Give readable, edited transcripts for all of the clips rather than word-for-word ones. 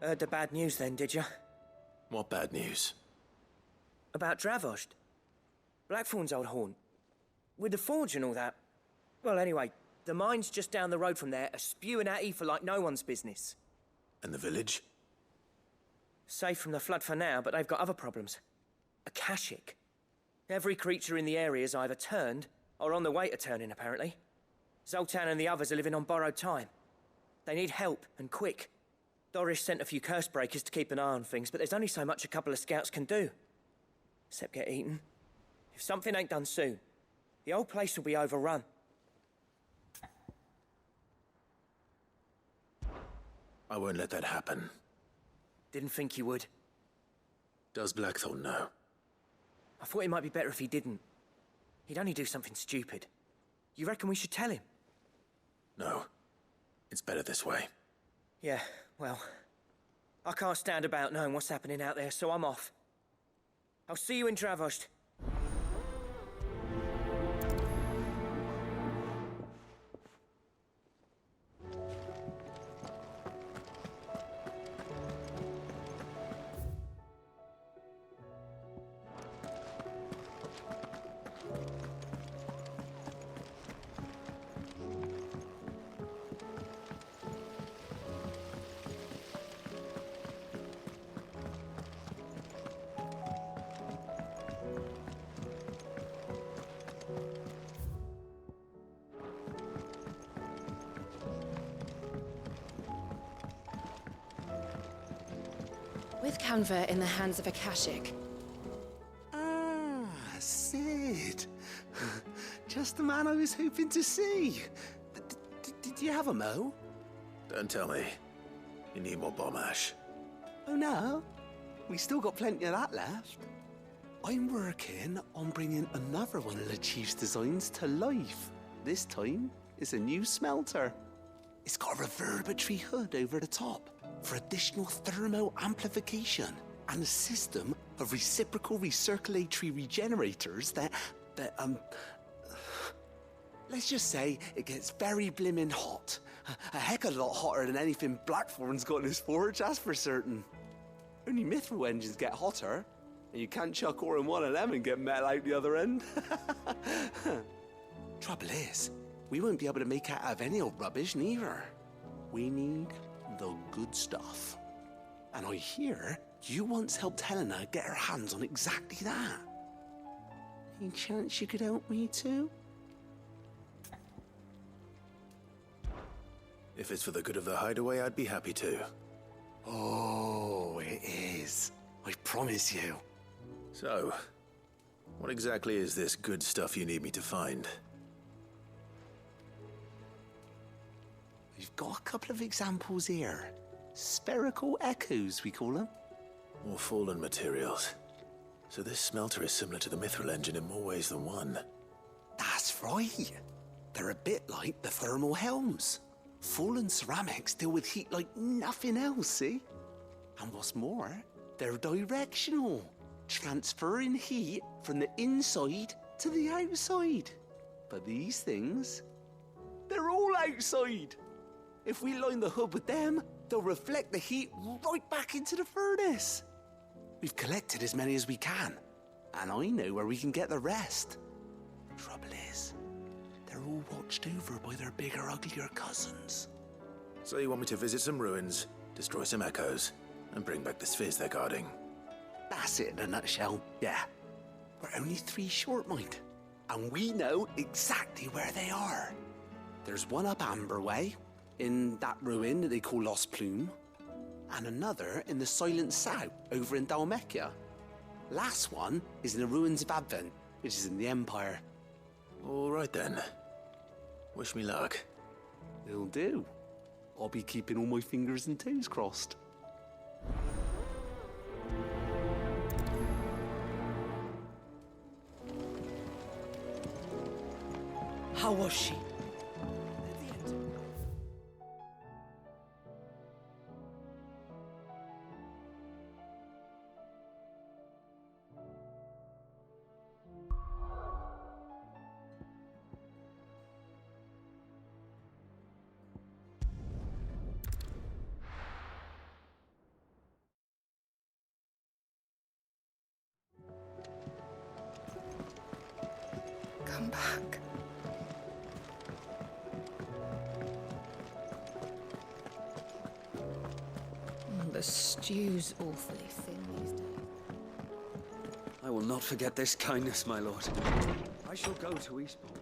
Heard the bad news then, did you? What bad news? About Dravost. Blackthorn's old haunt. With the forge and all that. Well, anyway, the mines just down the road from there are spewing out ether like no one's business. And the village? Safe from the flood for now, but they've got other problems. Akashic. Every creature in the area's either turned, or on the way to turning, apparently. Zoltan and the others are living on borrowed time. They need help, and quick. Doris sent a few curse breakers to keep an eye on things, but there's only so much a couple of scouts can do. Except get eaten. If something ain't done soon, the whole place will be overrun. I won't let that happen. Didn't think you would. Does Blackthorn know? I thought it might be better if he didn't. He'd only do something stupid. You reckon we should tell him? No. It's better this way. Yeah, well, I can't stand about knowing what's happening out there, so I'm off. I'll see you in Dravost. With Canva in the hands of Akashic. Ah, Sid. Just the man I was hoping to see. Did you have a mo? Don't tell me. You need more bomb ash. Oh no, we still got plenty of that left. I'm working on bringing another one of the Chief's designs to life. This time, it's a new smelter. It's got a reverberatory hood over the top for additional thermo amplification and a system of reciprocal recirculatory regenerators that let's just say it gets very blimmin' hot. A heck of a lot hotter than anything Blackthorn's got in his forge, that's for certain. Only mithril engines get hotter, and you can't chuck ore in one of them and get metal out the other end. Trouble is, we won't be able to make it out of any old rubbish, neither. We need the good stuff. And I hear you once helped Helena get her hands on exactly that. Any chance you could help me too? If it's for the good of the hideaway, I'd be happy to. Oh, it is. I promise you. So, what exactly is this good stuff you need me to find? We've got a couple of examples here. Spherical echoes, we call them. More fallen materials. So this smelter is similar to the mithril engine in more ways than one. That's right. They're a bit like the thermal helms. Fallen ceramics deal with heat like nothing else, see? And what's more, they're directional, transferring heat from the inside to the outside. But these things, they're all outside. If we line the hood with them, they'll reflect the heat right back into the furnace. We've collected as many as we can, and I know where we can get the rest. Trouble is, they're all watched over by their bigger, uglier cousins. So you want me to visit some ruins, destroy some echoes, and bring back the spheres they're guarding? That's it in a nutshell, yeah. We're only 3 short, mind, and we know exactly where they are. There's one up Amber Way, in that ruin that they call Lost Plume, and another in the Silent South over in Dalmekia. Last one is in the ruins of Advent, which is in the Empire. All right then. Wish me luck. It'll do. I'll be keeping all my fingers and toes crossed. How was she? come back. The stew's awfully thin these days. I will not forget this kindness, my lord. I shall go to Eastbourne.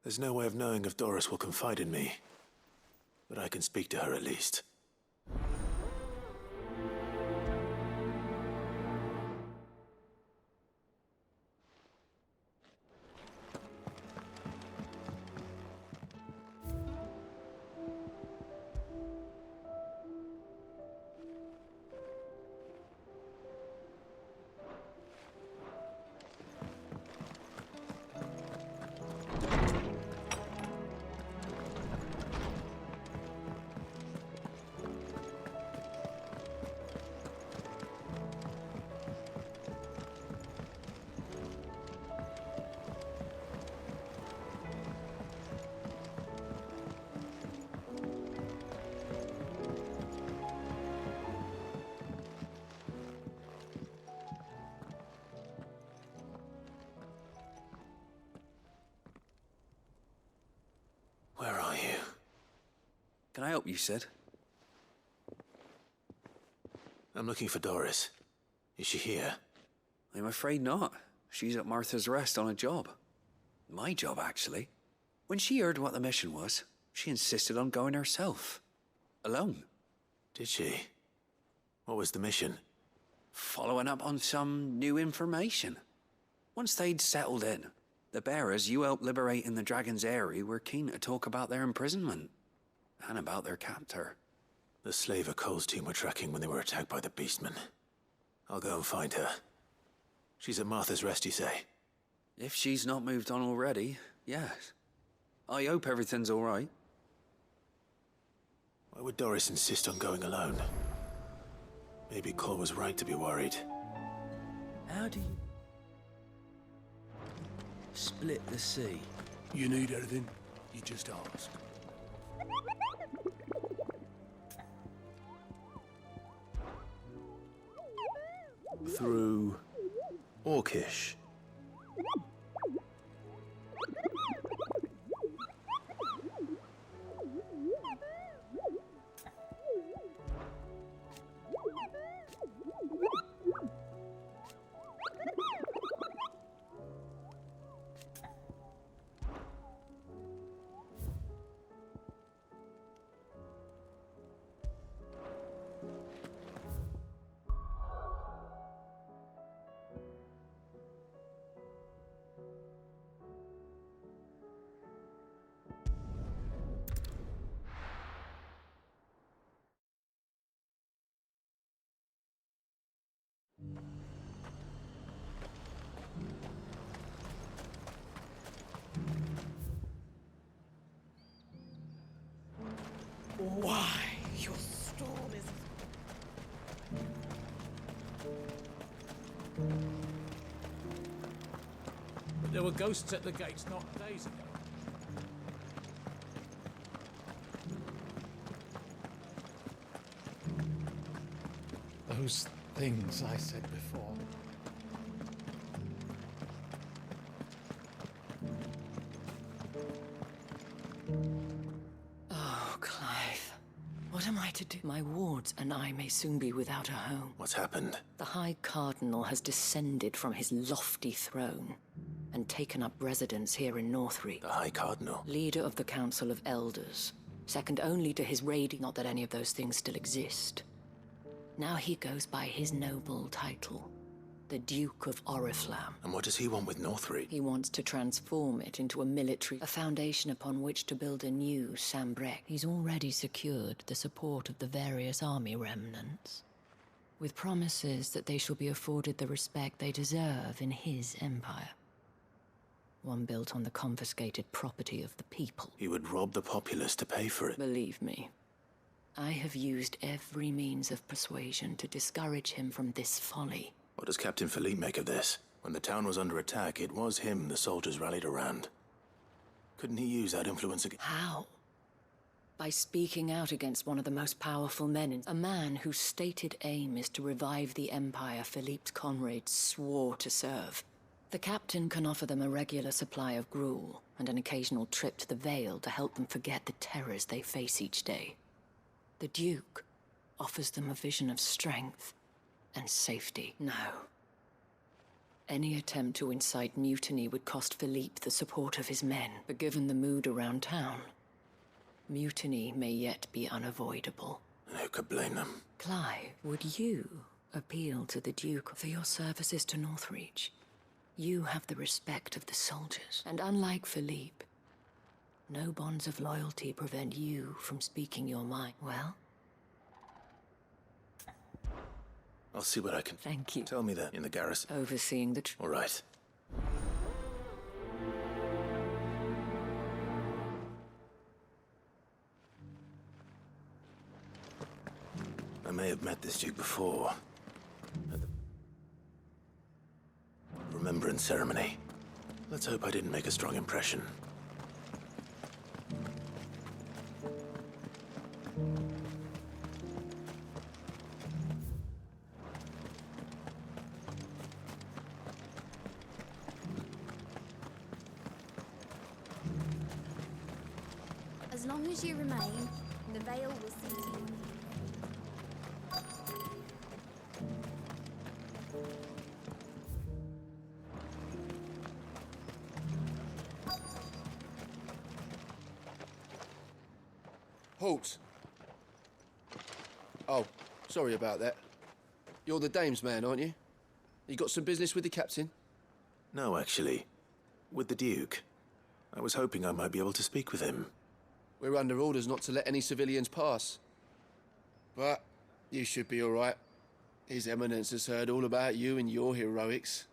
There's no way of knowing if Doris will confide in me, but I can speak to her at least. Where are you? Can I help you, Sid? I'm looking for Doris. Is she here? I'm afraid not. She's at Martha's Rest on a job. My job, actually. When she heard what the mission was, she insisted on going herself. Alone. Did she? What was the mission? Following up on some new information. Once they'd settled in, the bearers you helped liberate in the Dragon's Eyrie were keen to talk about their imprisonment. And about their captor. The slaver Cole's team were tracking when they were attacked by the Beastmen. I'll go and find her. She's at Martha's Rest, you say? If she's not moved on already, yes. I hope everything's all right. Why would Doris insist on going alone? Maybe Cole was right to be worried. How do you split the sea? You need anything, you just ask. Through Orcish. Why? Your storm is... But there were ghosts at the gates not days ago. Those things I said before. Oh, Clive. What am I to do? My wards and I may soon be without a home. What's happened? The High Cardinal has descended from his lofty throne and taken up residence here in Northreach. The High Cardinal? Leader of the Council of Elders. Second only to his raiding, not that any of those things still exist. Now he goes by his noble title, the Duke of Oriflamme. And what does he want with Northreach? He wants to transform it into a foundation upon which to build a new Sambrec. He's already secured the support of the various army remnants. with promises that they shall be afforded the respect they deserve in his empire. One built on the confiscated property of the people. He would rob the populace to pay for it. Believe me, I have used every means of persuasion to discourage him from this folly. What does Captain Philippe make of this? When the town was under attack, it was him the soldiers rallied around. Couldn't he use that influence against... How? By speaking out against one of the most powerful men, a man whose stated aim is to revive the empire Philippe's comrades swore to serve. The captain can offer them a regular supply of gruel and an occasional trip to the Vale to help them forget the terrors they face each day. The Duke offers them a vision of strength and safety. No. Any attempt to incite mutiny would cost Philippe the support of his men, but given the mood around town, mutiny may yet be unavoidable. And who could blame them? Clive, would you appeal to the Duke for your services to Northreach? You have the respect of the soldiers, and unlike Philippe, no bonds of loyalty prevent you from speaking your mind. Well? I'll see what I can... Thank you. Tell me that in the garrison. Overseeing the... All right. I may have met this Duke before. At the Remembrance ceremony. Let's hope I didn't make a strong impression. As long as you remain, the Vale will see to you. Halt! Oh, sorry about that. You're the dame's man, aren't you? You got some business with the captain? No, actually. With the Duke. I was hoping I might be able to speak with him. We're under orders not to let any civilians pass. But you should be all right. His Eminence has heard all about you and your heroics.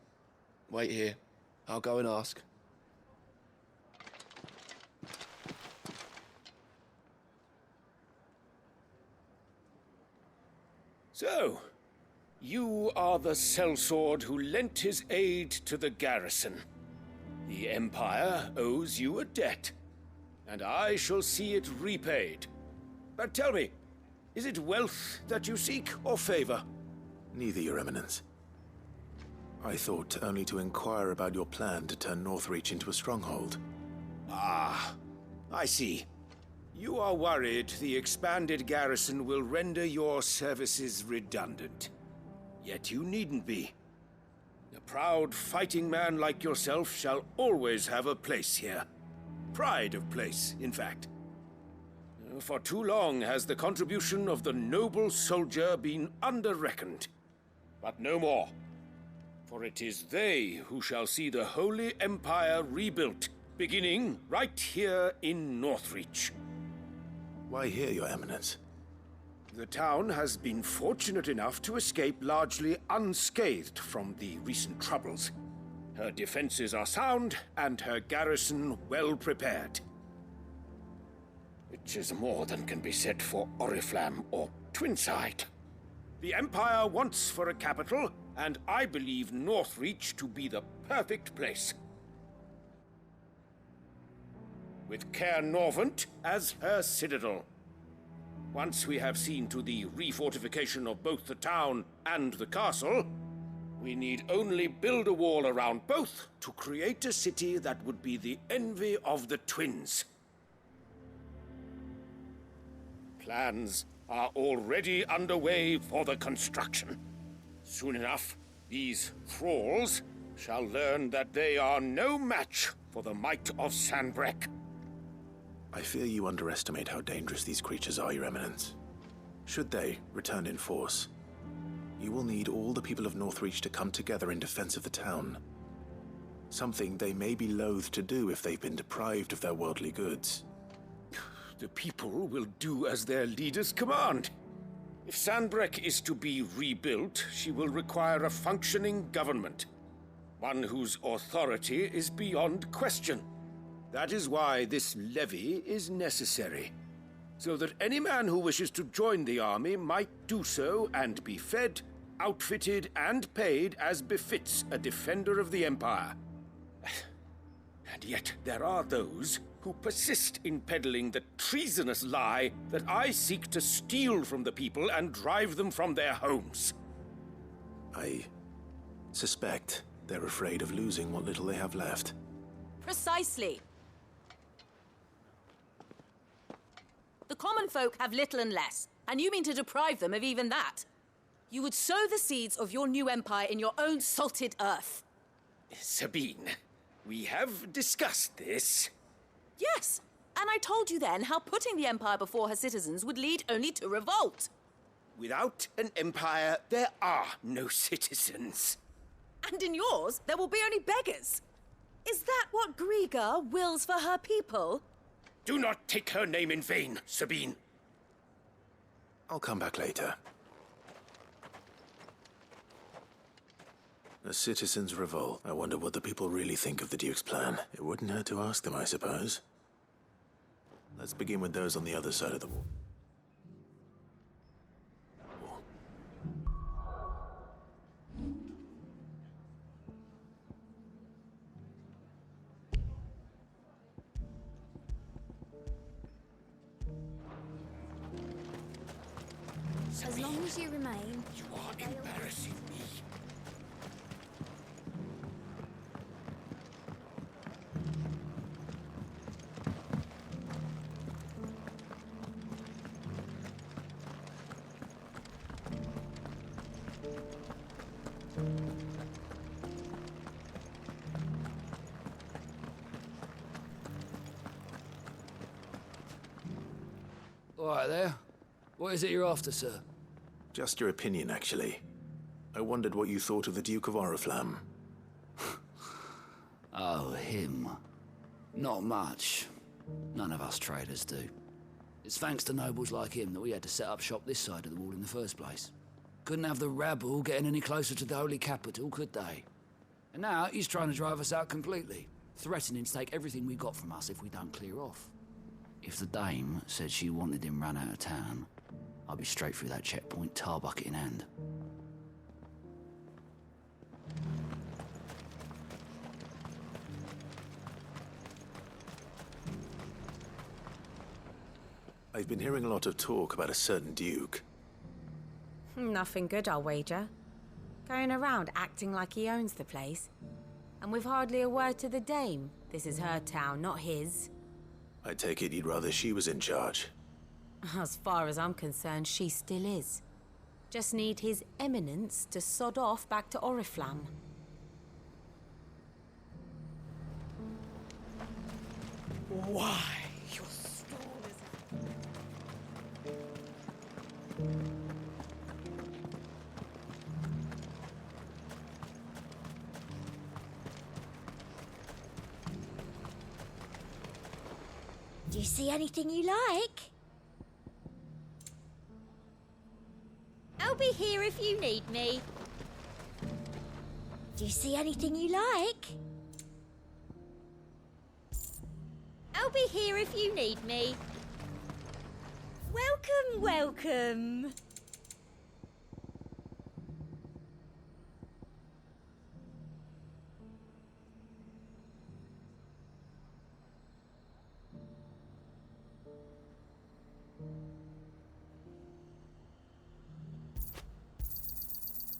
Wait here. I'll go and ask. So, you are the sellsword who lent his aid to the garrison. The Empire owes you a debt, and I shall see it repaid. But tell me, is it wealth that you seek, or favor? Neither, Your Eminence. I thought only to inquire about your plan to turn Northreach into a stronghold. Ah, I see. You are worried the expanded garrison will render your services redundant. Yet you needn't be. A proud fighting man like yourself shall always have a place here. Pride of place, in fact. For too long has the contribution of the noble soldier been under-reckoned. But no more. For it is they who shall see the Holy Empire rebuilt, beginning right here in Northreach. Why here, Your Eminence? The town has been fortunate enough to escape largely unscathed from the recent troubles. Her defenses are sound, and her garrison well prepared. Which is more than can be said for Oriflamme or Twinside. The Empire wants for a capital, and I believe Northreach to be the perfect place. With Caer Norvent as her citadel. Once we have seen to the refortification of both the town and the castle, we need only build a wall around both to create a city that would be the envy of the twins. Plans are already underway for the construction. Soon enough, these thralls shall learn that they are no match for the might of Sanbreque. I fear you underestimate how dangerous these creatures are, Your Eminence. Should they return in force, you will need all the people of Northreach to come together in defense of the town. Something they may be loath to do if they've been deprived of their worldly goods. The people will do as their leaders command. If Sandbreck is to be rebuilt, she will require a functioning government. One whose authority is beyond question. That is why this levy is necessary. So that any man who wishes to join the army might do so and be fed, outfitted, and paid as befits a defender of the Empire. And yet there are those who persist in peddling the treasonous lie that I seek to steal from the people and drive them from their homes. I suspect they're afraid of losing what little they have left. Precisely. The common folk have little and less, and you mean to deprive them of even that. You would sow the seeds of your new empire in your own salted earth. Sabine, we have discussed this. Yes, and I told you then how putting the empire before her citizens would lead only to revolt. Without an empire, there are no citizens. And in yours, there will be only beggars. Is that what Griga wills for her people? Do not take her name in vain, Sabine. I'll come back later. A citizens' revolt. I wonder what the people really think of the Duke's plan. It wouldn't hurt to ask them, I suppose. Let's begin with those on the other side of the wall. As long as you remain, You are embarrassing me. All right there. What is it you're after, sir? Just your opinion, actually. I wondered what you thought of the Duke of Oriflamme. Oh, him. Not much. None of us traders do. It's thanks to nobles like him that we had to set up shop this side of the wall in the first place. Couldn't have the rabble getting any closer to the holy capital, could they? And now he's trying to drive us out completely, threatening to take everything we got from us if we don't clear off. If the dame said she wanted him run out of town, I'll be straight through that checkpoint, tar bucket in hand. I've been hearing a lot of talk about a certain Duke. Nothing good, I'll wager. Going around acting like he owns the place. And with hardly a word to the dame. This is her town, not his. I take it you'd rather she was in charge. As far as I'm concerned, she still is. Just need His Eminence to sod off back to Oriflamme. Why? Your stall is... Do you see anything you like? I'll be here if you need me. Do you see anything you like? I'll be here if you need me. Welcome, welcome.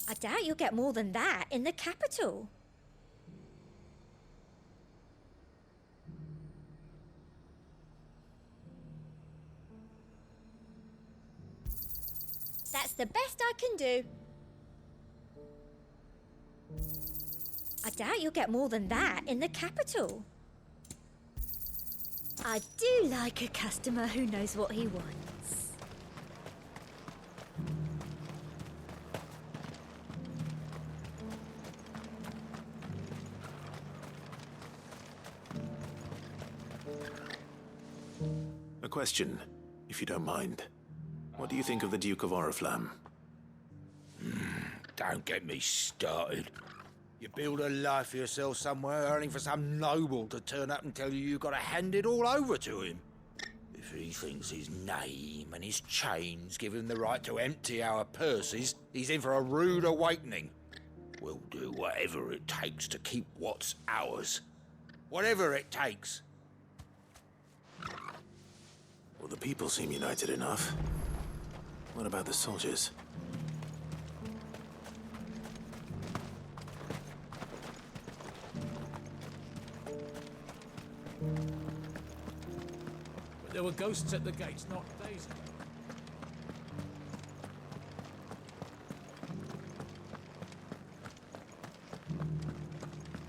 I doubt you'll get more than that in the capital. That's the best I can do. I doubt you'll get more than that in the capital. I do like a customer who knows what he wants. A question, if you don't mind. What do you think of the Duke of Oriflamme? Don't get me started. You build a life for yourself somewhere, earning for some noble to turn up and tell you you've got to hand it all over to him. If he thinks his name and his chains give him the right to empty our purses, he's in for a rude awakening. We'll do whatever it takes to keep what's ours. Whatever it takes. Well, the people seem united enough. What about the soldiers? But there were ghosts at the gates not days ago.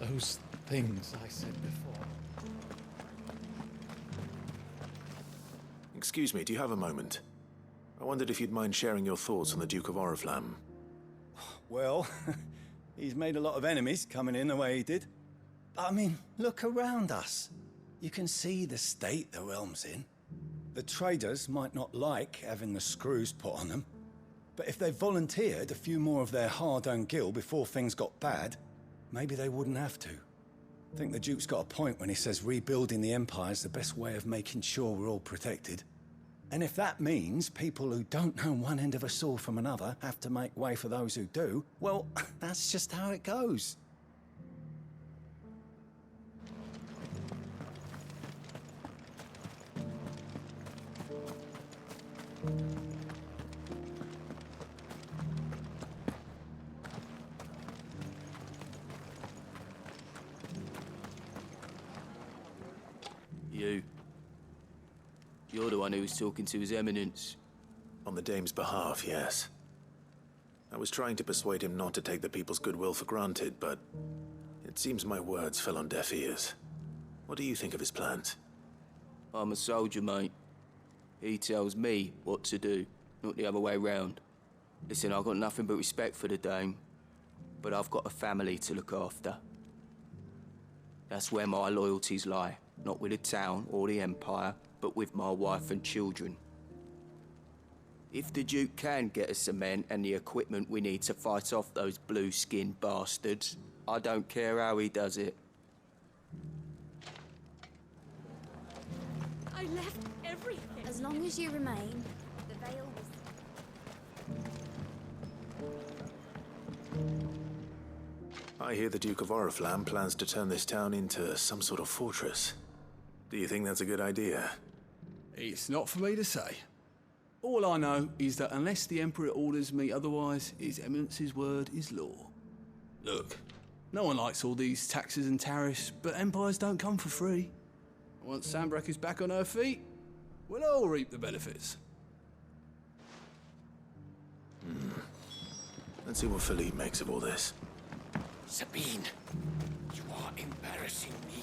Those things I said before. Excuse me, do you have a moment? I wondered if you'd mind sharing your thoughts on the Duke of Oriflamme. Well, he's made a lot of enemies coming in the way he did. But I mean, look around us. You can see the state the realm's in. The traders might not like having the screws put on them, but if they volunteered a few more of their hard-earned gil before things got bad, maybe they wouldn't have to. I think the Duke's got a point when he says rebuilding the Empire's the best way of making sure we're all protected. And if that means people who don't know one end of a sword from another have to make way for those who do, well, that's just how it goes. You're the one who was talking to His Eminence. On the Dame's behalf, yes. I was trying to persuade him not to take the people's goodwill for granted, but it seems my words fell on deaf ears. What do you think of his plans? I'm a soldier, mate. He tells me what to do, not the other way round. Listen, I've got nothing but respect for the Dame, but I've got a family to look after. That's where my loyalties lie, not with the town or the Empire, but with my wife and children. If the Duke can get us the men and the equipment we need to fight off those blue-skinned bastards, I don't care how he does it. I left everything. As long as you remain, the veil will... I hear the Duke of Oriflamme plans to turn this town into some sort of fortress. Do you think that's a good idea? It's not for me to say. All I know is that unless the Emperor orders me otherwise, His Eminence's word is law. Look, no one likes all these taxes and tariffs, but empires don't come for free. Once Sandbreck is back on her feet, we'll all reap the benefits. Let's see what Philippe makes of all this. Sabine, you are embarrassing me.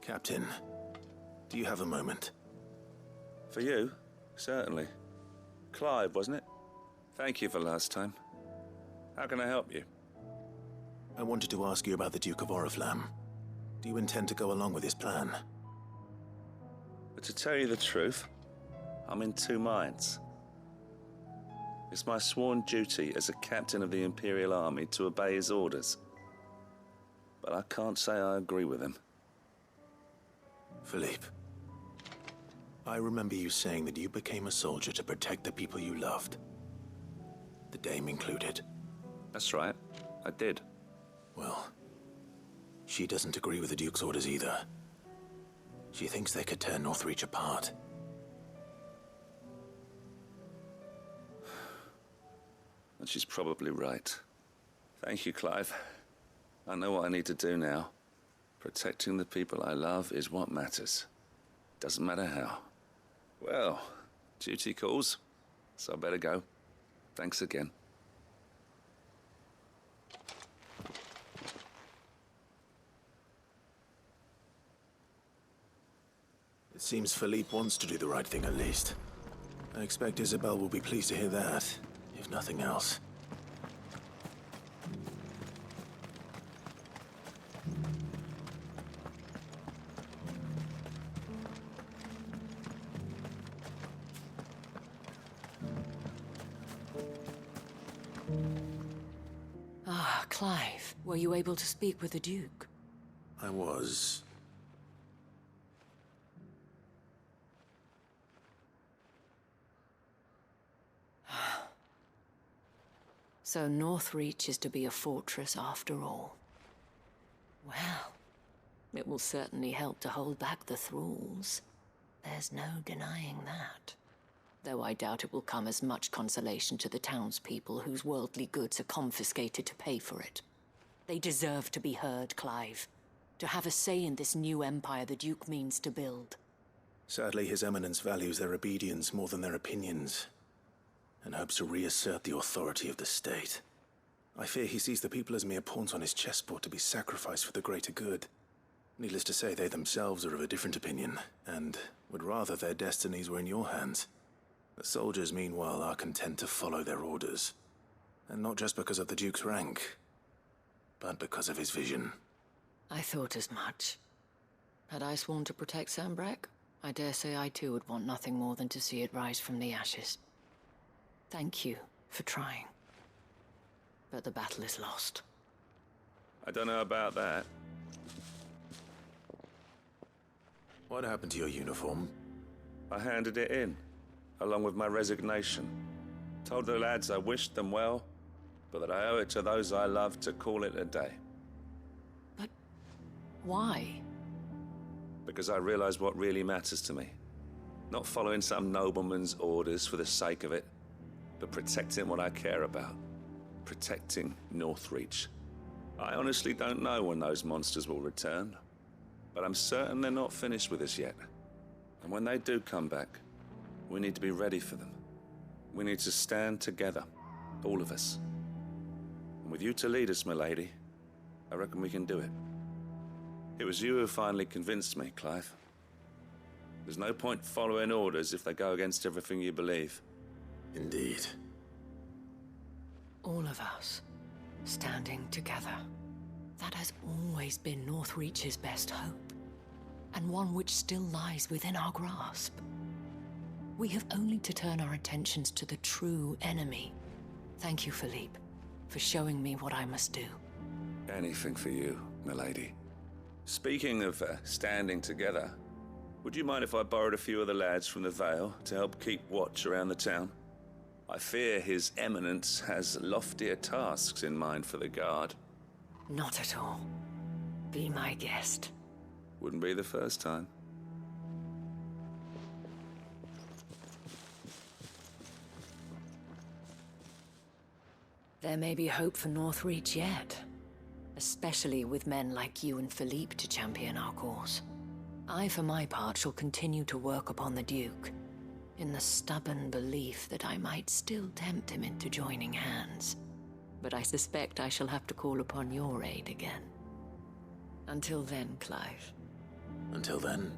Captain, do you have a moment? For you? Certainly. Clive, wasn't it? Thank you for last time. How can I help you? I wanted to ask you about the Duke of Oriflamme. Do you intend to go along with his plan? But to tell you the truth, I'm in two minds. It's my sworn duty as a captain of the Imperial Army to obey his orders. But I can't say I agree with him. Philippe, I remember you saying that you became a soldier to protect the people you loved. The Dame included. That's right, I did. Well, she doesn't agree with the Duke's orders either. She thinks they could tear Northreach apart. And she's probably right. Thank you, Clive. I know what I need to do now. Protecting the people I love is what matters. Doesn't matter how. Well, duty calls, so I better go. Thanks again. It seems Philippe wants to do the right thing at least. I expect Isabel will be pleased to hear that, if nothing else. Ah, Clive, were you able to speak with the Duke? I was. So Northreach is to be a fortress after all. Well, it will certainly help to hold back the thralls. There's no denying that. Though I doubt it will come as much consolation to the townspeople whose worldly goods are confiscated to pay for it. They deserve to be heard, Clive. To have a say in this new empire the Duke means to build. Sadly, His Eminence values their obedience more than their opinions, and hopes to reassert the authority of the state. I fear he sees the people as mere pawns on his chessboard to be sacrificed for the greater good. Needless to say, they themselves are of a different opinion, and would rather their destinies were in your hands. The soldiers, meanwhile, are content to follow their orders. And not just because of the Duke's rank, but because of his vision. I thought as much. Had I sworn to protect Sambrack, I dare say I too would want nothing more than to see it rise from the ashes. Thank you for trying. But the battle is lost. I don't know about that. What happened to your uniform? I handed it in, along with my resignation. Told the lads I wished them well, but that I owe it to those I love to call it a day. But why? Because I realize what really matters to me. Not following some nobleman's orders for the sake of it, but protecting what I care about. Protecting Northreach. I honestly don't know when those monsters will return, but I'm certain they're not finished with us yet. And when they do come back, we need to be ready for them. We need to stand together, all of us. And with you to lead us, milady, I reckon we can do it. It was you who finally convinced me, Clive. There's no point following orders if they go against everything you believe. Indeed. All of us, standing together. That has always been Northreach's best hope, and one which still lies within our grasp. We have only to turn our attentions to the true enemy. Thank you, Philippe, for showing me what I must do. Anything for you, milady. Speaking of standing together, would you mind if I borrowed a few of the lads from the Vale to help keep watch around the town? I fear His Eminence has loftier tasks in mind for the guard. Not at all. Be my guest. Wouldn't be the first time. There may be hope for Northreach yet. Especially with men like you and Philippe to champion our cause. I, for my part, shall continue to work upon the Duke, in the stubborn belief that I might still tempt him into joining hands. But I suspect I shall have to call upon your aid again. Until then, Clive. Until then.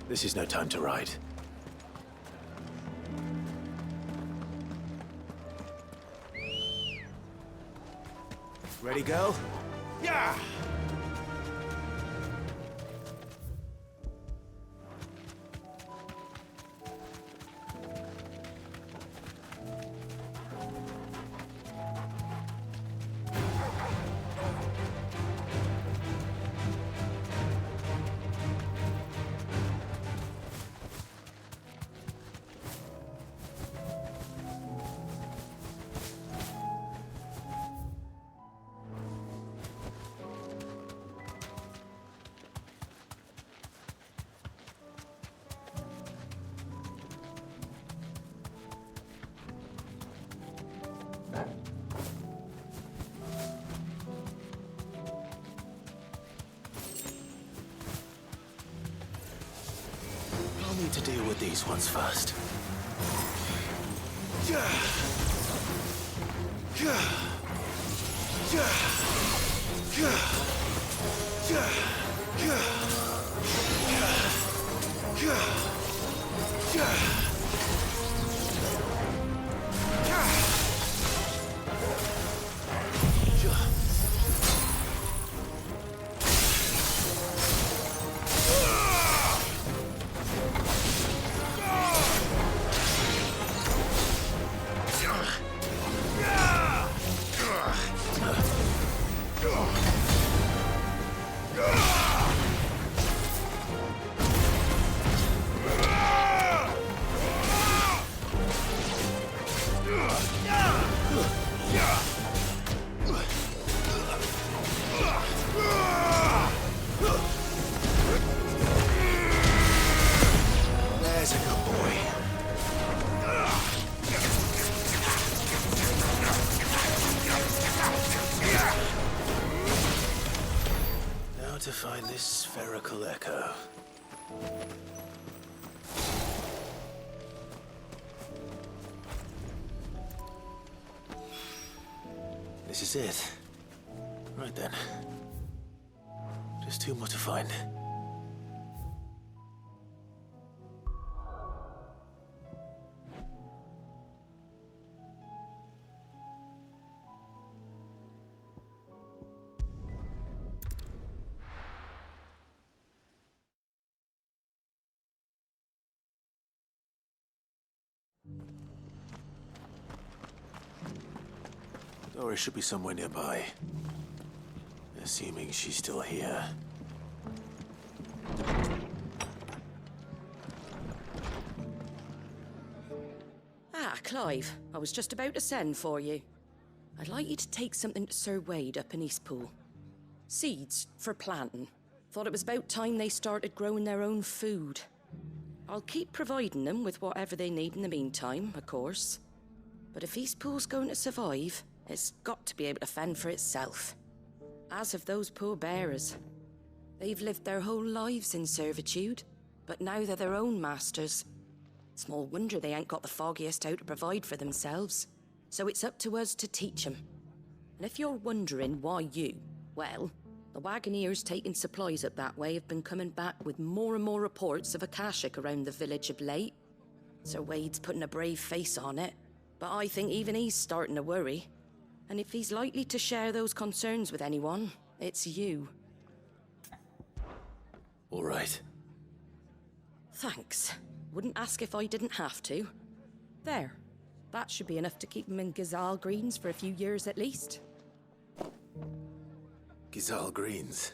This is no time to ride. Ready, girl? Yeah! need to deal with these ones first. There's a good boy. Now to find this spherical echo. This is it. Right then. Just two more to find. Dora should be somewhere nearby. Assuming she's still here. Ah, Clive. I was just about to send for you. I'd like you to take something to Sir Wade up in Eastpool. Seeds for planting. Thought it was about time they started growing their own food. I'll keep providing them with whatever they need in the meantime, of course. But if Eastpool's going to survive, it's got to be able to fend for itself. As have those poor bearers. They've lived their whole lives in servitude, but now they're their own masters. Small wonder they ain't got the foggiest how to provide for themselves. So it's up to us to teach them. And if you're wondering why you, well, the wagoneers taking supplies up that way have been coming back with more and more reports of Akashic around the village of late. Sir Wade's putting a brave face on it, but I think even he's starting to worry. And if he's likely to share those concerns with anyone, it's you. All right. Thanks. Wouldn't ask if I didn't have to. There. That should be enough to keep him in Gazal Greens for a few years at least. Gazal Greens.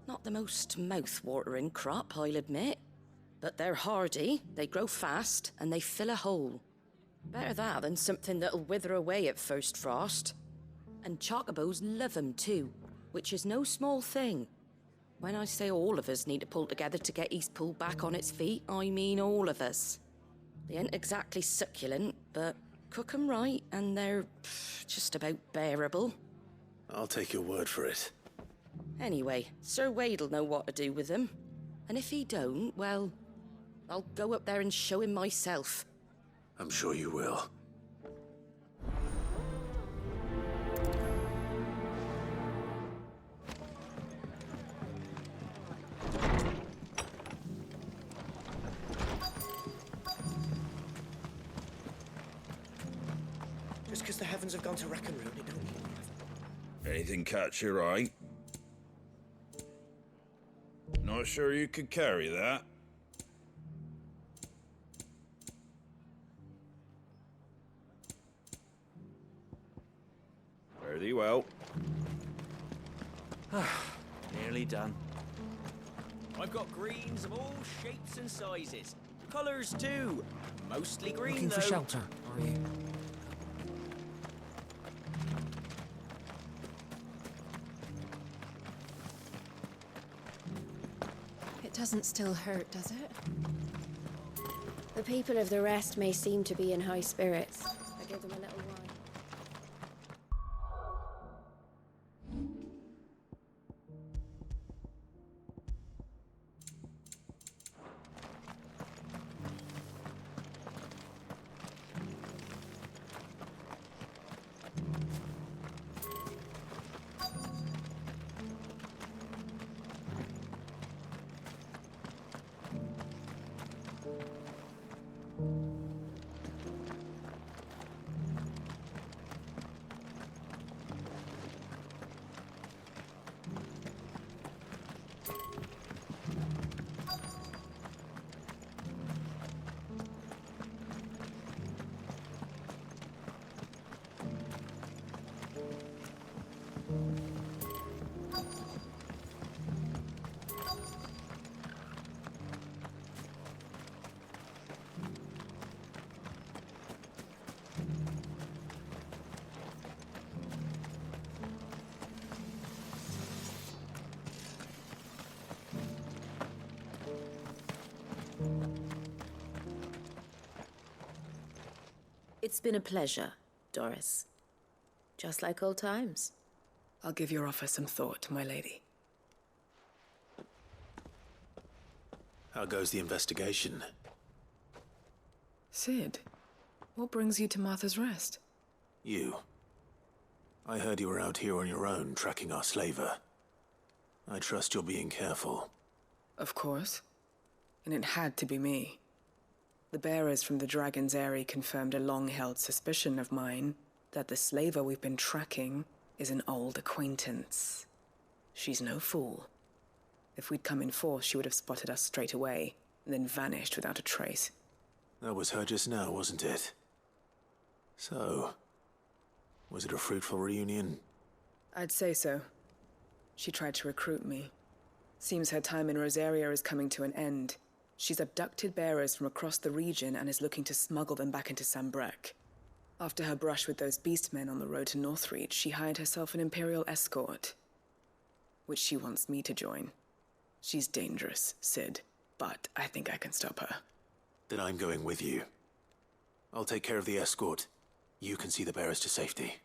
Not the most mouth-watering crop, I'll admit. But they're hardy, they grow fast, and they fill a hole. Better that than something that'll wither away at first frost. And chocobos love 'em too, which is no small thing. When I say all of us need to pull together to get Eastpool back on its feet, I mean all of us. They ain't exactly succulent, but cook 'em right and they're just about bearable. I'll take your word for it. Anyway, Sir Wade'll know what to do with them. And if he don't, well, I'll go up there and show him myself. I'm sure you will. Just because the heavens have gone to rack and ruin, it don't mean Anything catch your eye? Not sure you could carry that. Very well. Nearly done. I've got greens of all shapes and sizes. Colours too. Mostly green, Looking though. for shelter, are you? It doesn't still hurt, does it? The people of the rest may seem to be in high spirits. I give them a little wine. It's been a pleasure, Doris. Just like old times. I'll give your offer some thought, my lady. How goes the investigation? Sid, what brings you to Martha's Rest? You. I heard you were out here on your own, tracking our slaver. I trust you're being careful. Of course. And it had to be me. The bearers from the Dragon's Eyrie confirmed a long-held suspicion of mine that the slaver we've been tracking is an old acquaintance. She's no fool. If we'd come in force, she would have spotted us straight away, and then vanished without a trace. That was her just now, wasn't it? So, was it a fruitful reunion? I'd say so. She tried to recruit me. Seems her time in Rosaria is coming to an end. She's abducted bearers from across the region and is looking to smuggle them back into Sambrec. After her brush with those beastmen on the road to Northreach, she hired herself an Imperial escort, which she wants me to join. She's dangerous, Sid, but I think I can stop her. Then I'm going with you. I'll take care of the escort. You can see the bearers to safety.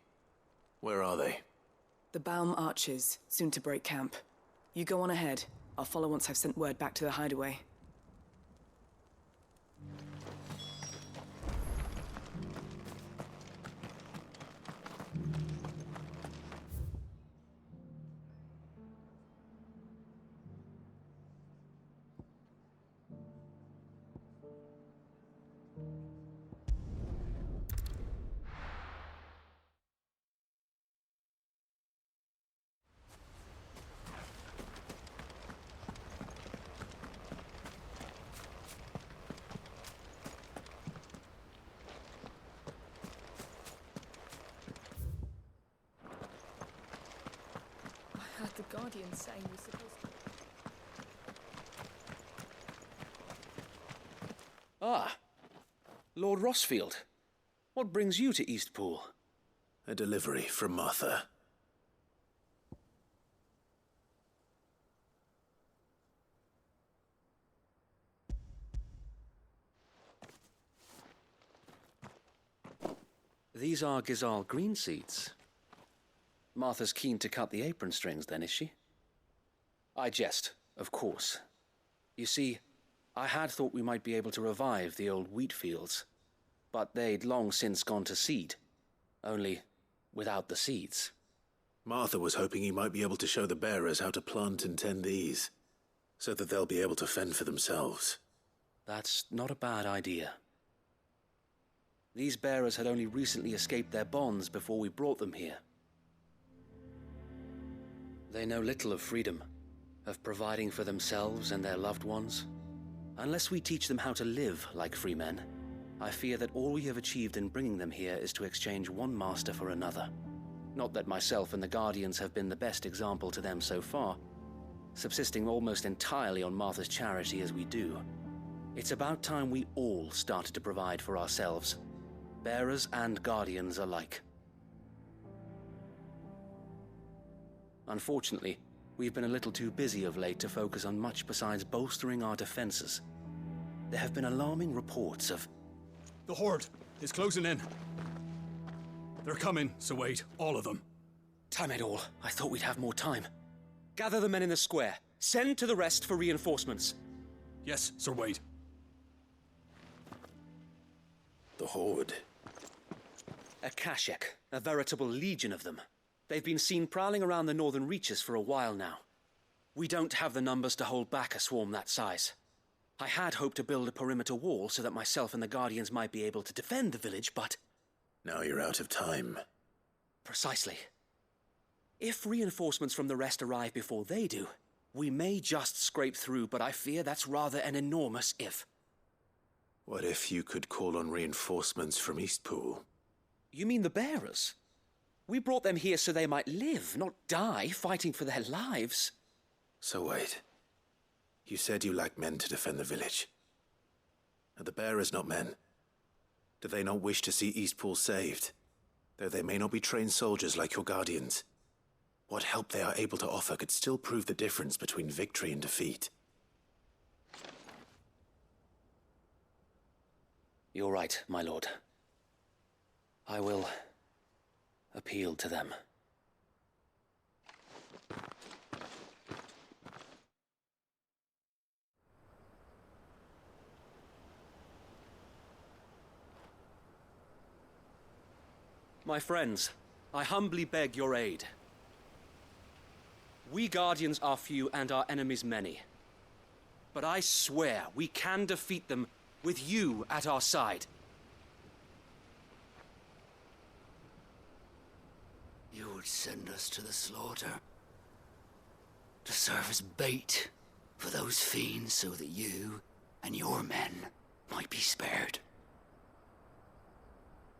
Where are they? The Baum Archers, soon to break camp. You go on ahead. I'll follow once I've sent word back to the hideaway. The Guardian saying we're supposed to... Ah, Lord Rossfield. What brings you to Eastpool? A delivery from Martha. These are Gizal green seeds. Martha's keen to cut the apron strings, then, is she? I jest, of course. You see, I had thought we might be able to revive the old wheat fields, but they'd long since gone to seed, only without the seeds. Martha was hoping he might be able to show the bearers how to plant and tend these, so that they'll be able to fend for themselves. That's not a bad idea. These bearers had only recently escaped their bonds before we brought them here. They know little of freedom, of providing for themselves and their loved ones. Unless we teach them how to live like free men, I fear that all we have achieved in bringing them here is to exchange one master for another. Not that myself and the Guardians have been the best example to them so far, subsisting almost entirely on Martha's charity as we do. It's about time we all started to provide for ourselves, bearers and Guardians alike. Unfortunately, we've been a little too busy of late to focus on much besides bolstering our defenses. There have been alarming reports of... The Horde is closing in. They're coming, so wait, all of them. Damn it all, I thought we'd have more time. Gather the men in the square. Send to the rest for reinforcements. Yes, Sir Wade. The Horde. A Kashek, a veritable legion of them. They've been seen prowling around the northern reaches for a while now. We don't have the numbers to hold back a swarm that size. I had hoped to build a perimeter wall so that myself and the Guardians might be able to defend the village, but... Now you're out of time. Precisely. If reinforcements from the rest arrive before they do, we may just scrape through, but I fear that's rather an enormous if. What if you could call on reinforcements from Eastpool? You mean the bearers? We brought them here so they might live, not die, fighting for their lives. So wait. You said you lack men to defend the village. Are the bearers not men? Do they not wish to see Eastpool saved? Though they may not be trained soldiers like your Guardians. What help they are able to offer could still prove the difference between victory and defeat. You're right, my lord. I will appeal to them. My friends, I humbly beg your aid. We Guardians are few and our enemies many. But I swear we can defeat them with you at our side. You would send us to the slaughter. To serve as bait for those fiends so that you and your men might be spared.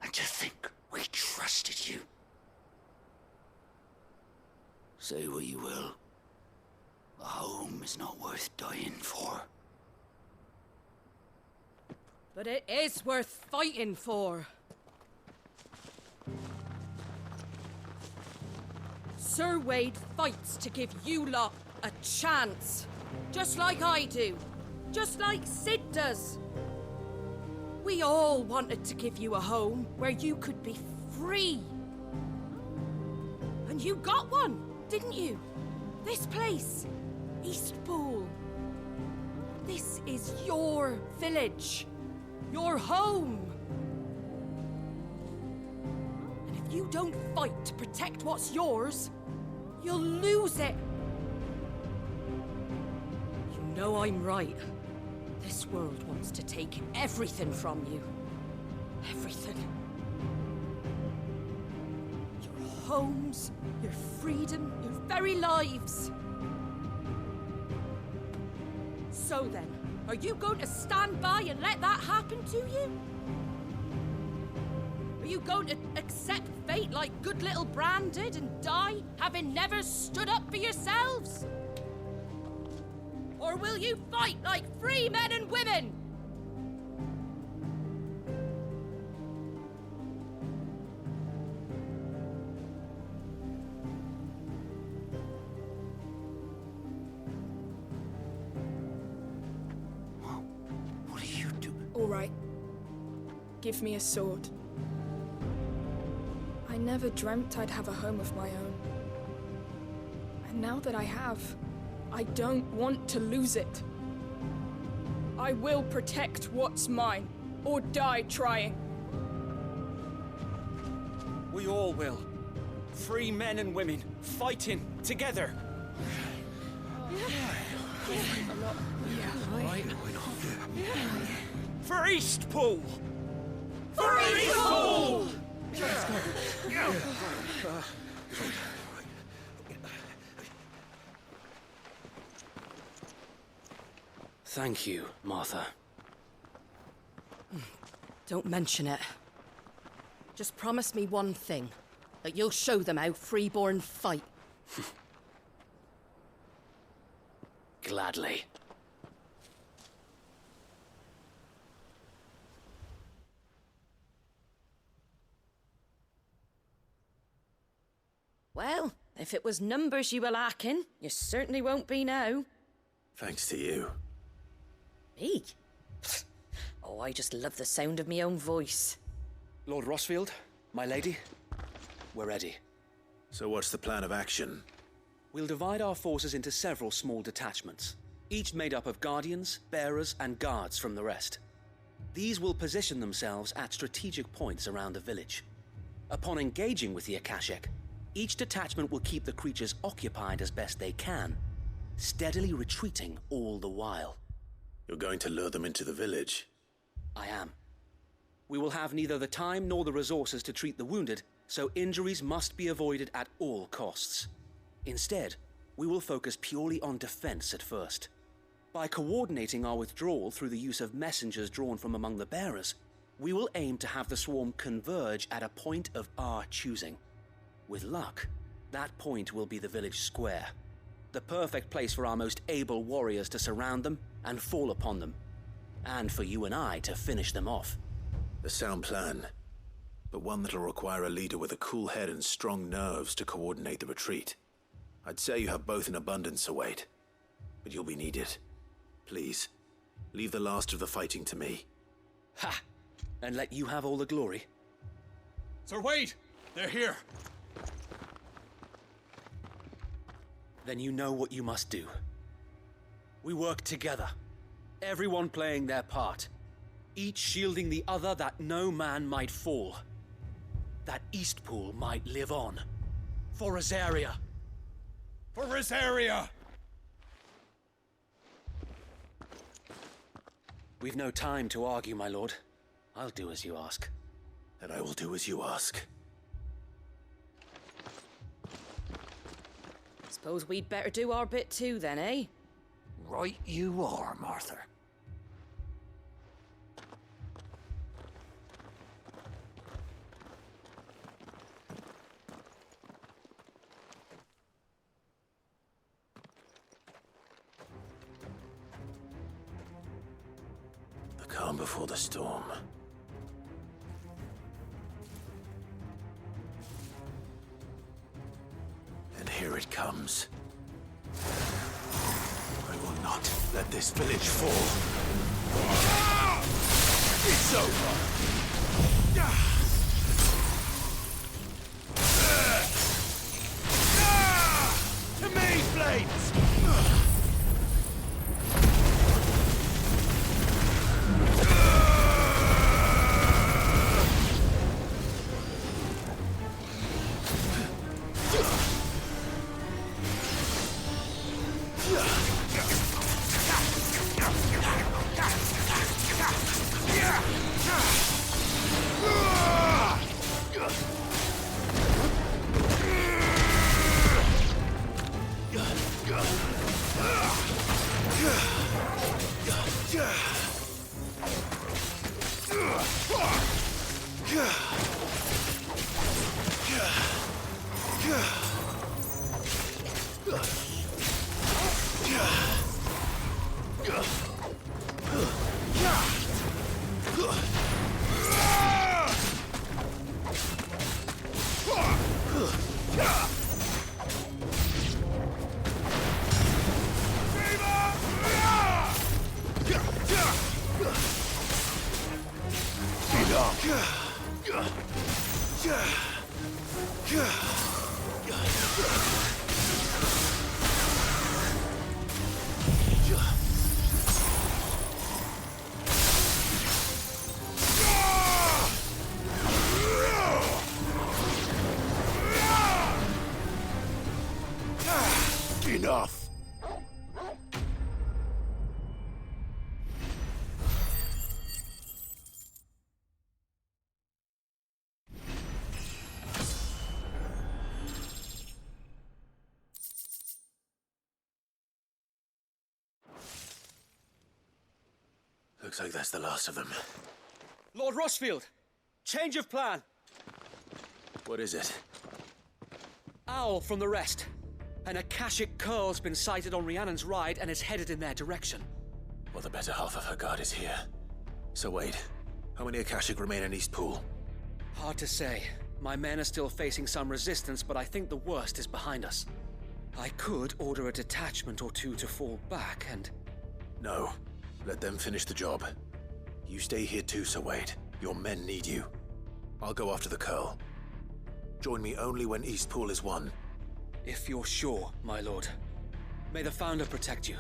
And to think we trusted you. Say what you will. A home is not worth dying for. But it is worth fighting for. Sir Wade fights to give you lot a chance. Just like I do. Just like Sid does. We all wanted to give you a home where you could be free. And you got one, didn't you? This place, Eastpool. This is your village. Your home. And if you don't fight to protect what's yours, you'll lose it. You know I'm right. This world wants to take everything from you. Everything. Your homes, your freedom, your very lives. So then, are you going to stand by and let that happen to you? Are you going to accept fate like good little Bran did and die, having never stood up for yourselves? Or will you fight like free men and women? What are you doing? All right. Give me a sword. I never dreamt I'd have a home of my own. And now that I have, I don't want to lose it. I will protect what's mine, or die trying. We all will. Free men and women, fighting together. For Eastpool! For Eastpool! Thank you, Martha. Don't mention it. Just promise me one thing. That you'll show them how freeborn fight. Gladly. Well, if it was numbers you were lacking, you certainly won't be now. Thanks to you. Me? Oh, I just love the sound of my own voice. Lord Rossfield, my lady, we're ready. So what's the plan of action? We'll divide our forces into several small detachments, each made up of guardians, bearers, and guards from the rest. These will position themselves at strategic points around the village. Upon engaging with the Akashic, each detachment will keep the creatures occupied as best they can, steadily retreating all the while. You're going to lure them into the village? I am. We will have neither the time nor the resources to treat the wounded, so injuries must be avoided at all costs. Instead, we will focus purely on defense at first. By coordinating our withdrawal through the use of messengers drawn from among the bearers, we will aim to have the swarm converge at a point of our choosing. With luck, that point will be the village square, the perfect place for our most able warriors to surround them and fall upon them, and for you and I to finish them off. A sound plan, but one that'll require a leader with a cool head and strong nerves to coordinate the retreat. I'd say you have both in abundance, Wade, but you'll be needed. Please, leave the last of the fighting to me. Ha! and let you have all the glory? Sir Wade! They're here! Then you know what you must do. We work together, everyone playing their part, each shielding the other that no man might fall, that Eastpool might live on. For Rosaria! For Rosaria! We've no time to argue, my lord. I'll do as you ask. And I will do as you ask. Suppose we'd better do our bit too then, eh? Right you are, Martha. The calm before the storm. And here it comes. I will not let this village fall. It's over! To me, Flames! Enough! Looks like that's the last of them. Lord Rossfield! Change of plan! What is it? Owl from the rest. An Akashic curl's been sighted on Rhiannon's ride and is headed in their direction. Well, the better half of her guard is here. So wait, how many Akashic remain in Eastpool? Hard to say. My men are still facing some resistance, but I think the worst is behind us. I could order a detachment or two to fall back and... No. Let them finish the job. You stay here too, Sir Wade. Your men need you. I'll go after the Curl. Join me only when Eastpool is won. If you're sure, my lord. May the Founder protect you.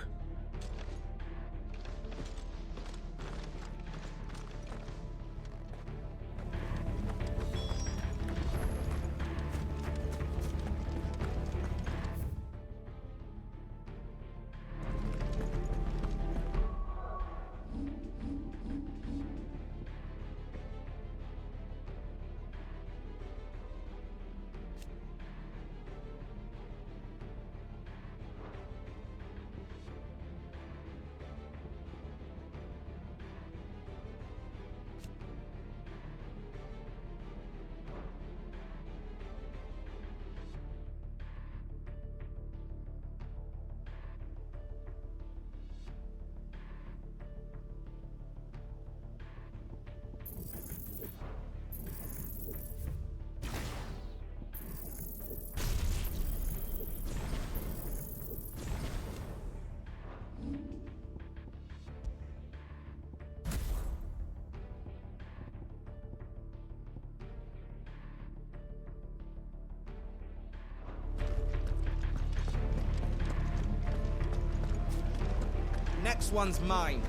next one's mine.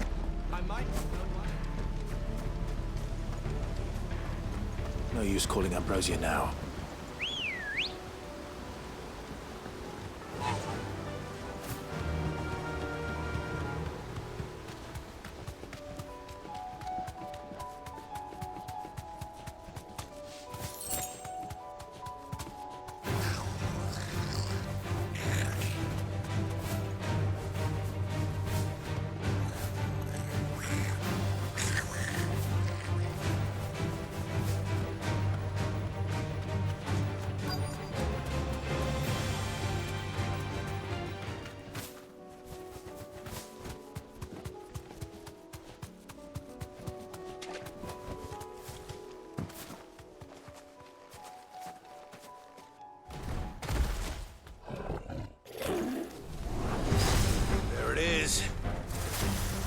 I might... No use calling Ambrosia now.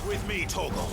With me, Toggle.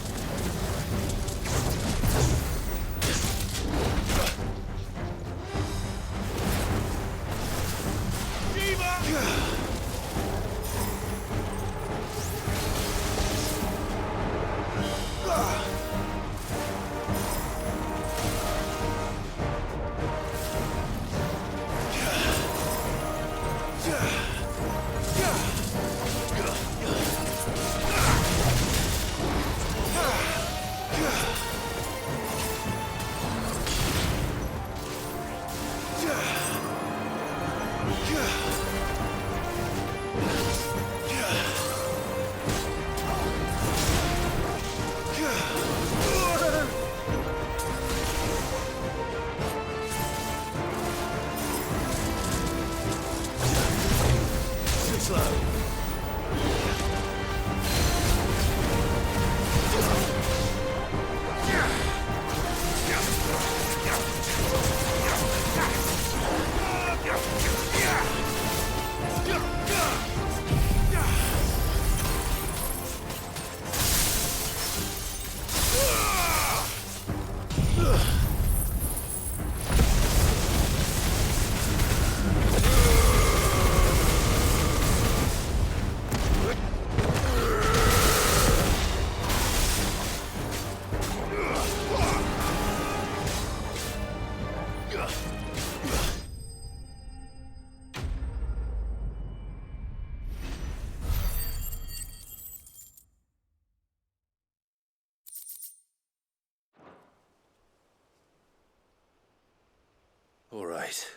All right.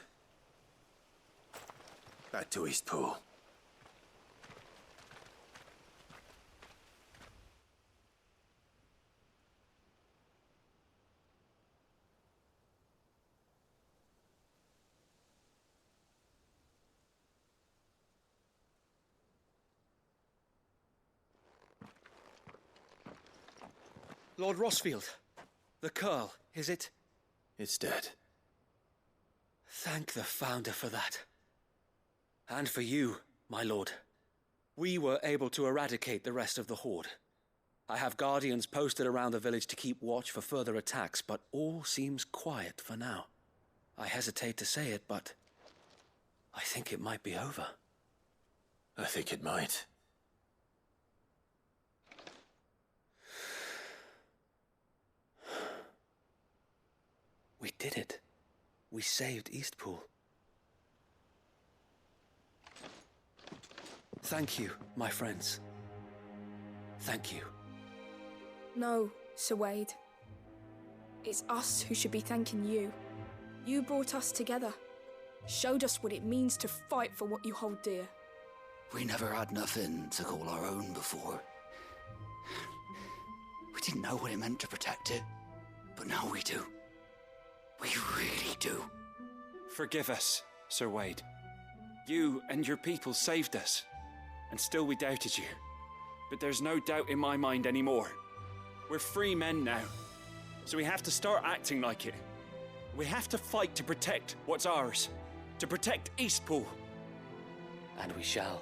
Back to Eastpool. Lord Rossfield, the Curl, is it? It's dead. Thank the Founder for that. And for you, my lord. We were able to eradicate the rest of the Horde. I have guardians posted around the village to keep watch for further attacks, but all seems quiet for now. I hesitate to say it, but I think it might be over. I think it might. We did it. We saved Eastpool. Thank you, my friends. Thank you. No, Sir Wade. It's us who should be thanking you. You brought us together. Showed us what it means to fight for what you hold dear. We never had nothing to call our own before. We didn't know what it meant to protect it, but now we do. We really do. Forgive us, Sir Wade. You and your people saved us, and still we doubted you. But there's no doubt in my mind anymore. We're free men now, so we have to start acting like it. We have to fight to protect what's ours, to protect Eastpool. And we shall.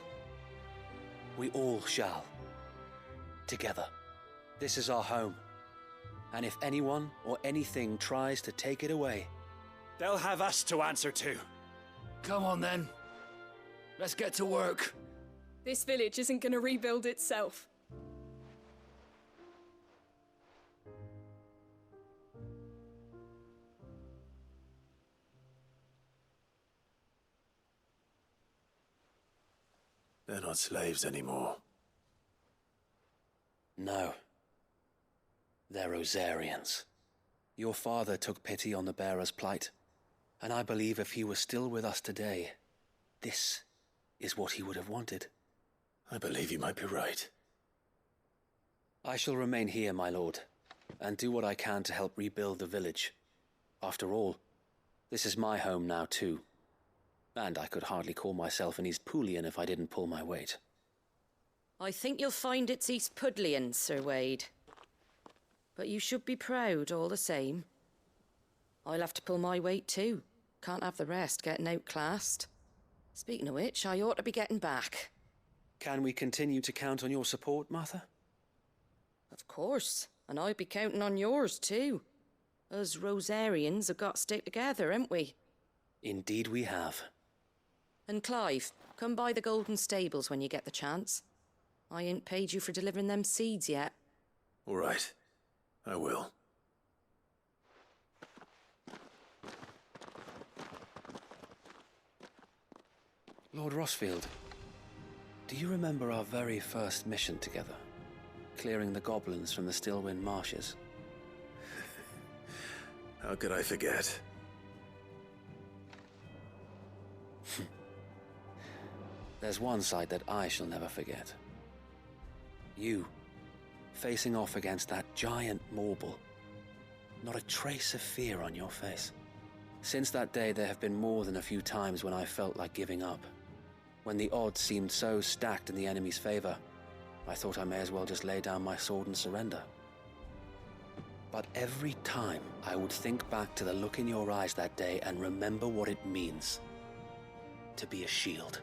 We all shall. Together. This is our home. And if anyone or anything tries to take it away, they'll have us to answer to. Come on then. Let's get to work. This village isn't gonna rebuild itself. They're not slaves anymore. No. They're Rosarians. Your father took pity on the bearer's plight, and I believe if he were still with us today, this is what he would have wanted. I believe you might be right. I shall remain here, my lord, and do what I can to help rebuild the village. After all, this is my home now too, and I could hardly call myself an East Poolian if I didn't pull my weight. I think you'll find it's East Pudlian, Sir Wade. But you should be proud all the same. I'll have to pull my weight too. Can't have the rest getting outclassed. Speaking of which, I ought to be getting back. Can we continue to count on your support, Martha? Of course, and I'll be counting on yours too. Us Rosarians have got to stick together, haven't we? Indeed we have. And Clive, come by the Golden Stables when you get the chance. I ain't paid you for delivering them seeds yet. All right. I will. Lord Rossfield, do you remember our very first mission together? Clearing the goblins from the Stillwind Marshes? How could I forget? There's one sight that I shall never forget. You, facing off against that giant Morble. Not a trace of fear on your face. Since that day, there have been more than a few times when I felt like giving up. When the odds seemed so stacked in the enemy's favor, I thought I may as well just lay down my sword and surrender. But every time I would think back to the look in your eyes that day and remember what it means to be a shield.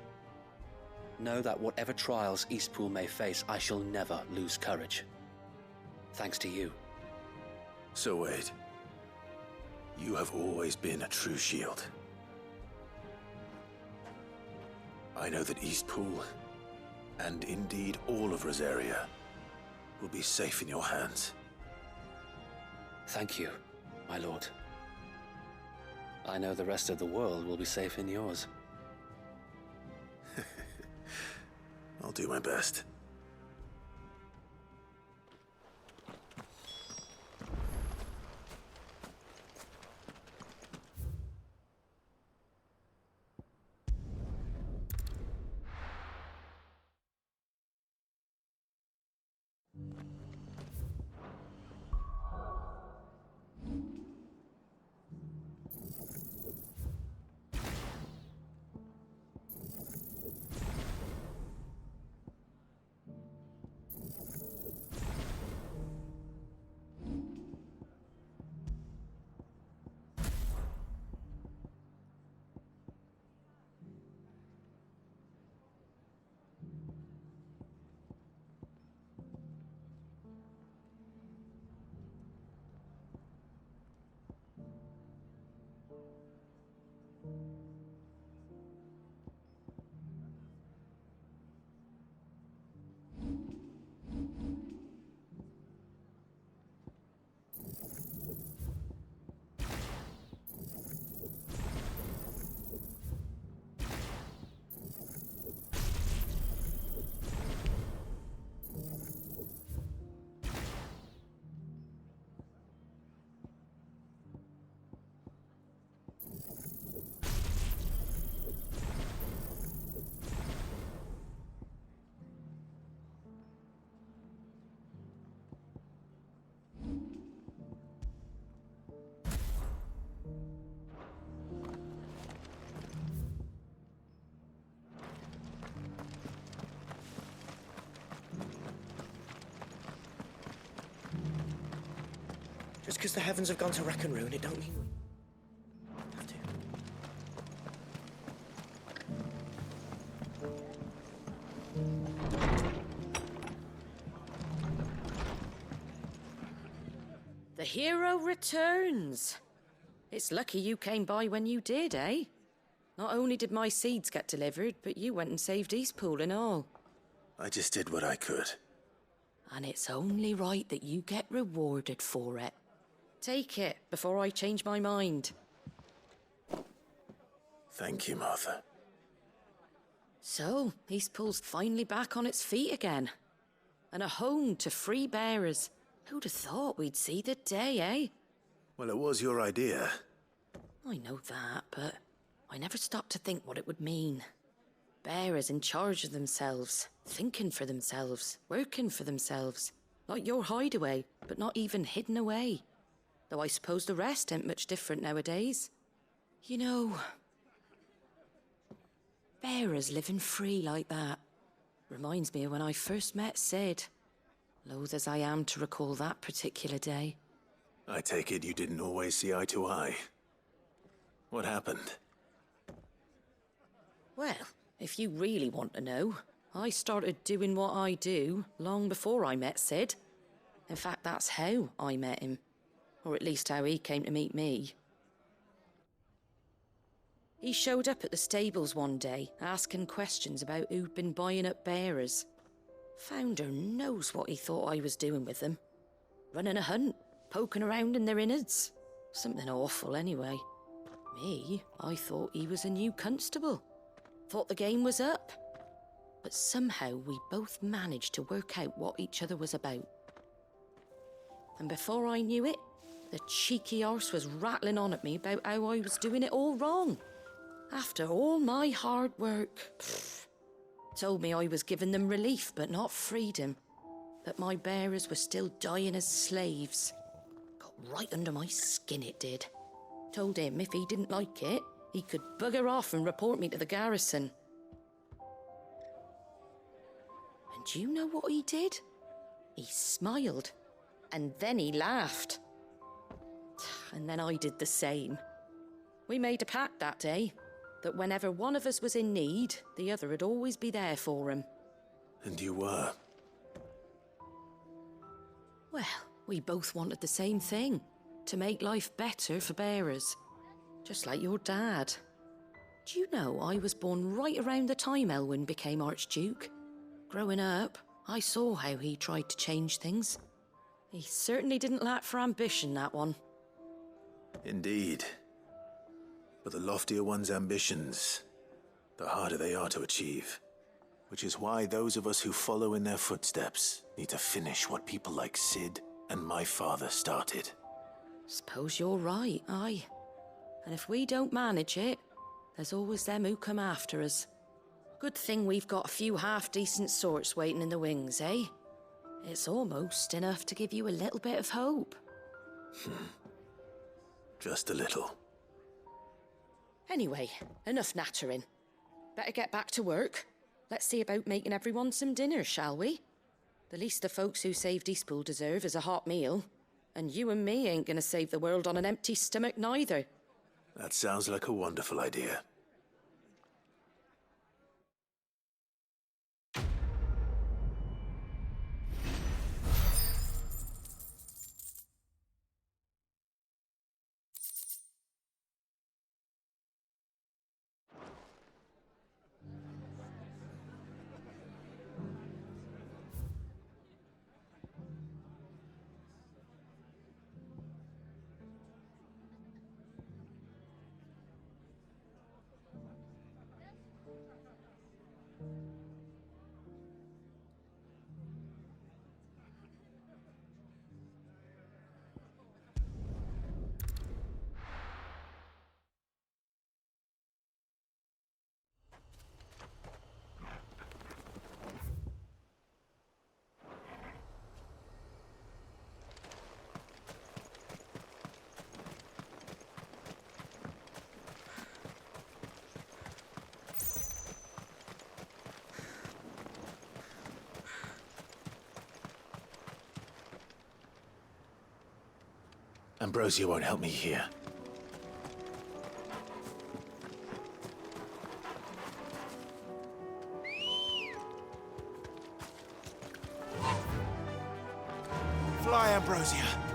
Know that whatever trials Eastpool may face, I shall never lose courage. Thanks to you. So Wade, you have always been a true shield. I know that Eastpool, and indeed all of Rosaria, will be safe in your hands. Thank you, my lord. I know the rest of the world will be safe in yours. I'll do my best. Just because the heavens have gone to wreck and ruin, it don't mean we have to. The hero returns. It's lucky you came by when you did, eh? Not only did my seeds get delivered, but you went and saved Eastpool and all. I just did what I could. And it's only right that you get rewarded for it. Take it before I change my mind. Thank you, Martha. So, Eastpool's finally back on its feet again. And a home to free bearers. Who'd have thought we'd see the day, eh? Well, it was your idea. I know that, but I never stopped to think what it would mean. Bearers in charge of themselves, thinking for themselves, working for themselves. Like your hideaway, but not even hidden away. Though I suppose the rest ain't much different nowadays. You know, bearers living free like that reminds me of when I first met Sid. Loath as I am to recall that particular day. I take it you didn't always see eye to eye. What happened? Well, if you really want to know, I started doing what I do long before I met Sid. In fact, that's how I met him. Or at least how he came to meet me. He showed up at the stables one day, asking questions about who'd been buying up bearers. Founder knows what he thought I was doing with them. Running a hunt, poking around in their innards. Something awful anyway. Me, I thought he was a new constable. Thought the game was up. But somehow we both managed to work out what each other was about. And before I knew it, the cheeky arse was rattling on at me about how I was doing it all wrong. After all my hard work. Told me I was giving them relief, but not freedom. That my bearers were still dying as slaves. Got right under my skin, it did. Told him if he didn't like it, he could bugger off and report me to the garrison. And do you know what he did? He smiled. And then he laughed. And then I did the same. We made a pact that day, that whenever one of us was in need, the other would always be there for him. And you were? Well, we both wanted the same thing. To make life better for bearers. Just like your dad. Do you know I was born right around the time Elwyn became Archduke? Growing up, I saw how he tried to change things. He certainly didn't lack for ambition, that one. Indeed. But the loftier one's ambitions, the harder they are to achieve. Which is why those of us who follow in their footsteps need to finish what people like Sid and my father started. Suppose you're right, aye. And if we don't manage it, there's always them who come after us. Good thing we've got a few half-decent sorts waiting in the wings, eh? It's almost enough to give you a little bit of hope. Just a little. Anyway, enough nattering. Better get back to work. Let's see about making everyone some dinner, shall we? The least the folks who saved Eastpool deserve is a hot meal. And you and me ain't gonna save the world on an empty stomach neither. That sounds like a wonderful idea. Ambrosia won't help me here. Fly, Ambrosia!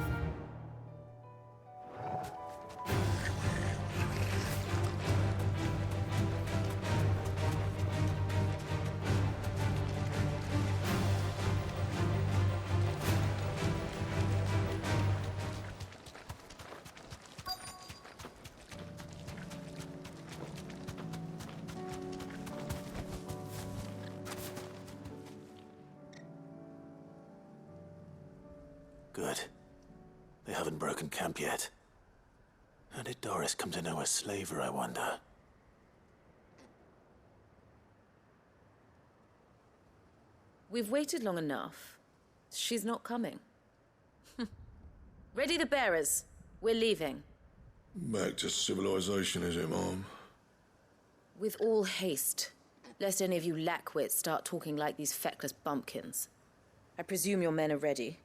Good. They haven't broken camp yet. How did Doris come to know a slaver, I wonder? We've waited long enough. She's not coming. Ready the bearers. We're leaving. Back to civilization, is it, Mom? With all haste, lest any of you lackwits start talking like these feckless bumpkins. I presume your men are ready.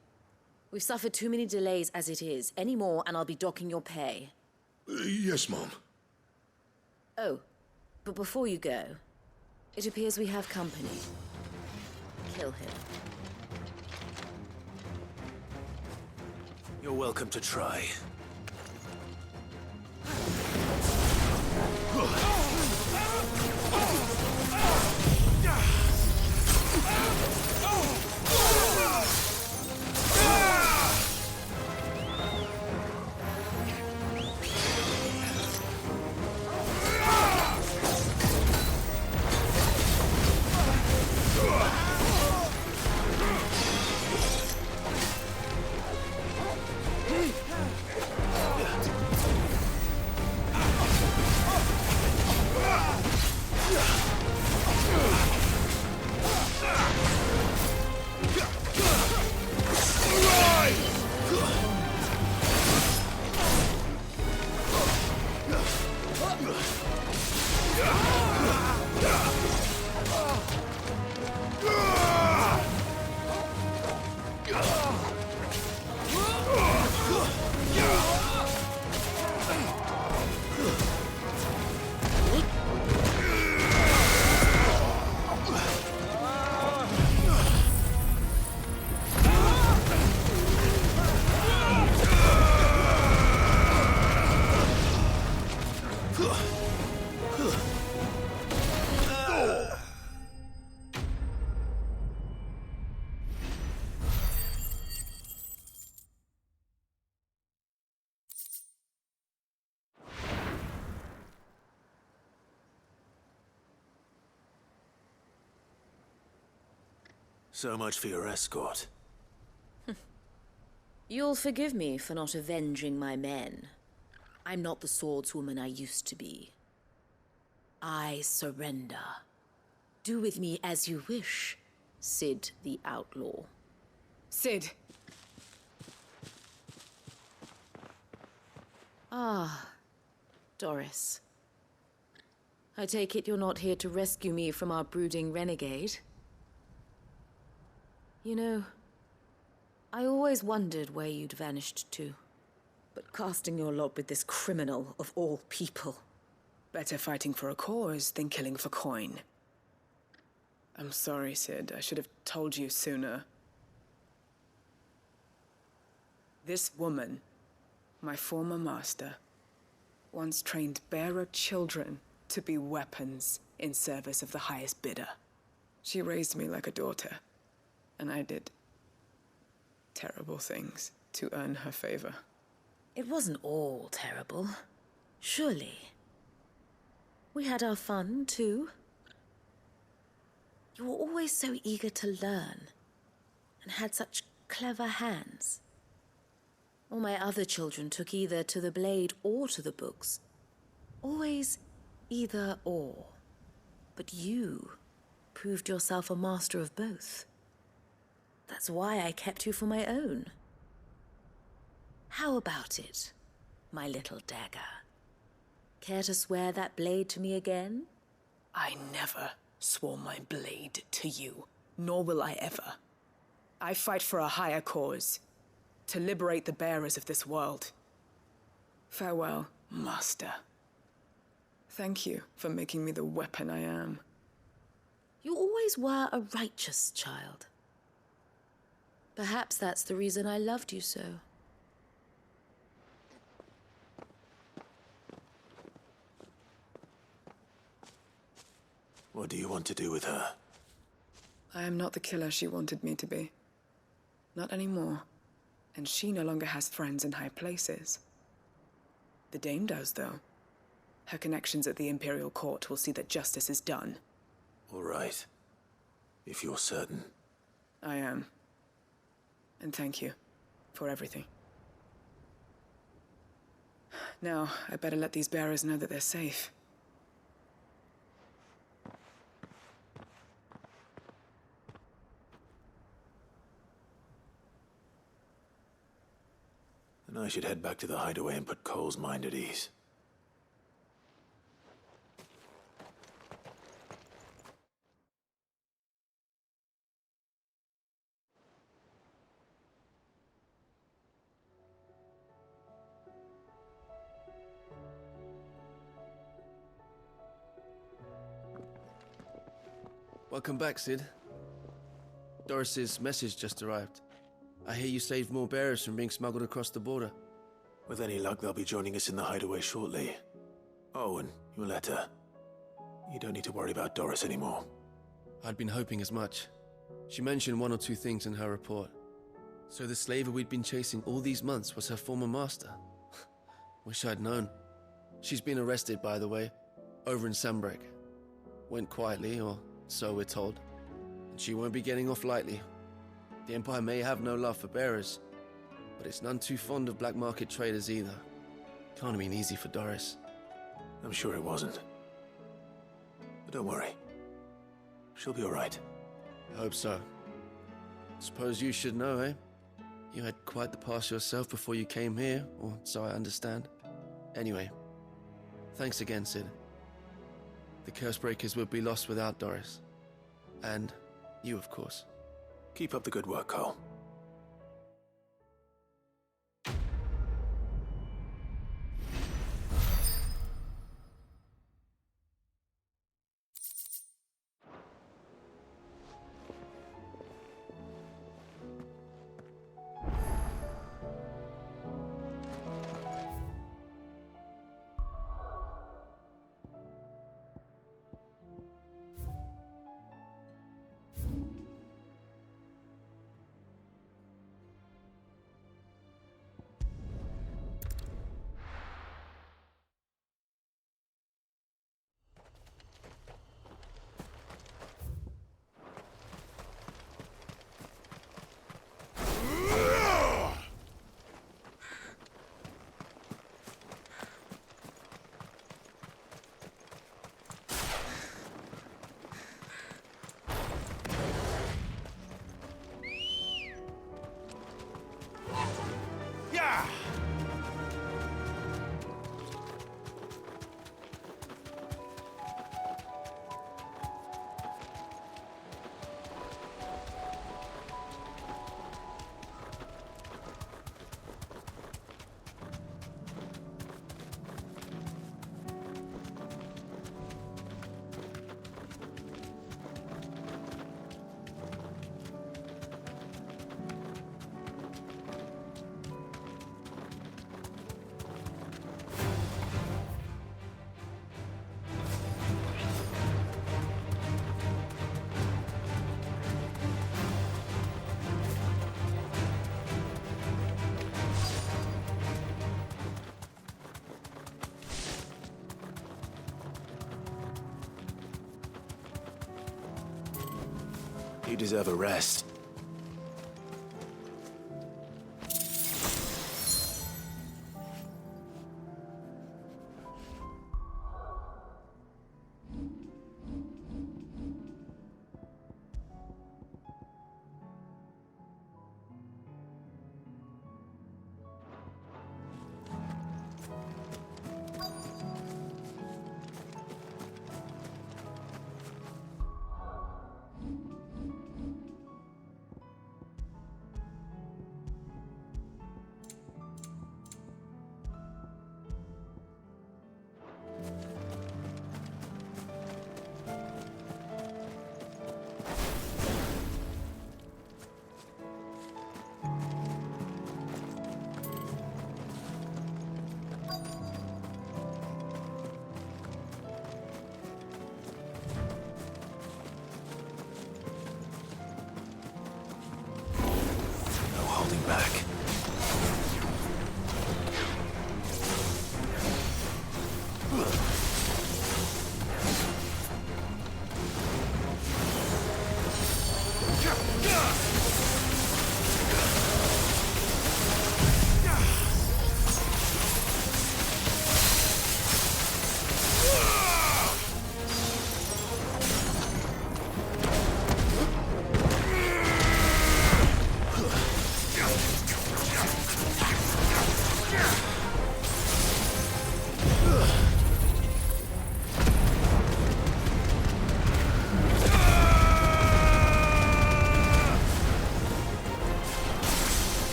We've suffered too many delays as it is. Any more, and I'll be docking your pay. Yes, Mom. Oh, but before you go, it appears we have company. Kill him. You're welcome to try. So much for your escort. You'll forgive me for not avenging my men. I'm not the swordswoman I used to be. I surrender. Do with me as you wish, Sid the Outlaw. Sid! Ah, Doris. I take it you're not here to rescue me from our brooding renegade? You know, I always wondered where you'd vanished to. But casting your lot with this criminal of all people. Better fighting for a cause than killing for coin. I'm sorry, Sid. I should have told you sooner. This woman, my former master, once trained bearer children to be weapons in service of the highest bidder. She raised me like a daughter. And I did terrible things to earn her favor. It wasn't all terrible, surely. We had our fun, too. You were always so eager to learn, and had such clever hands. All my other children took either to the blade or to the books. Always either or. But you proved yourself a master of both. That's why I kept you for my own. How about it, my little dagger? Care to swear that blade to me again? I never swore my blade to you, nor will I ever. I fight for a higher cause, to liberate the bearers of this world. Farewell, Master. Thank you for making me the weapon I am. You always were a righteous child. Perhaps that's the reason I loved you so. What do you want to do with her? I am not the killer she wanted me to be. Not anymore. And she no longer has friends in high places. The Dame does, though. Her connections at the Imperial Court will see that justice is done. All right. If you're certain. I am. And thank you for everything. Now, I better let these bearers know that they're safe. Then I should head back to the hideaway and put Cole's mind at ease. Welcome back, Sid. Doris's message just arrived. I hear you saved more bearers from being smuggled across the border. With any luck, they'll be joining us in the hideaway shortly. Oh, and your letter. You don't need to worry about Doris anymore. I'd been hoping as much. She mentioned one or two things in her report. So the slaver we'd been chasing all these months was her former master. Wish I'd known. She's been arrested, by the way, over in Sambrek. Went quietly, or so we're told. And she won't be getting off lightly. The Empire may have no love for bearers, but it's none too fond of black market traders either. Can't have been easy for Doris. I'm sure it wasn't. But don't worry. She'll be all right. I hope so. Suppose you should know, eh? You had quite the past yourself before you came here, or so I understand. Anyway, thanks again, Sid. The Cursebreakers would be lost without Doris. And you, of course. Keep up the good work, Cole. You deserve a rest.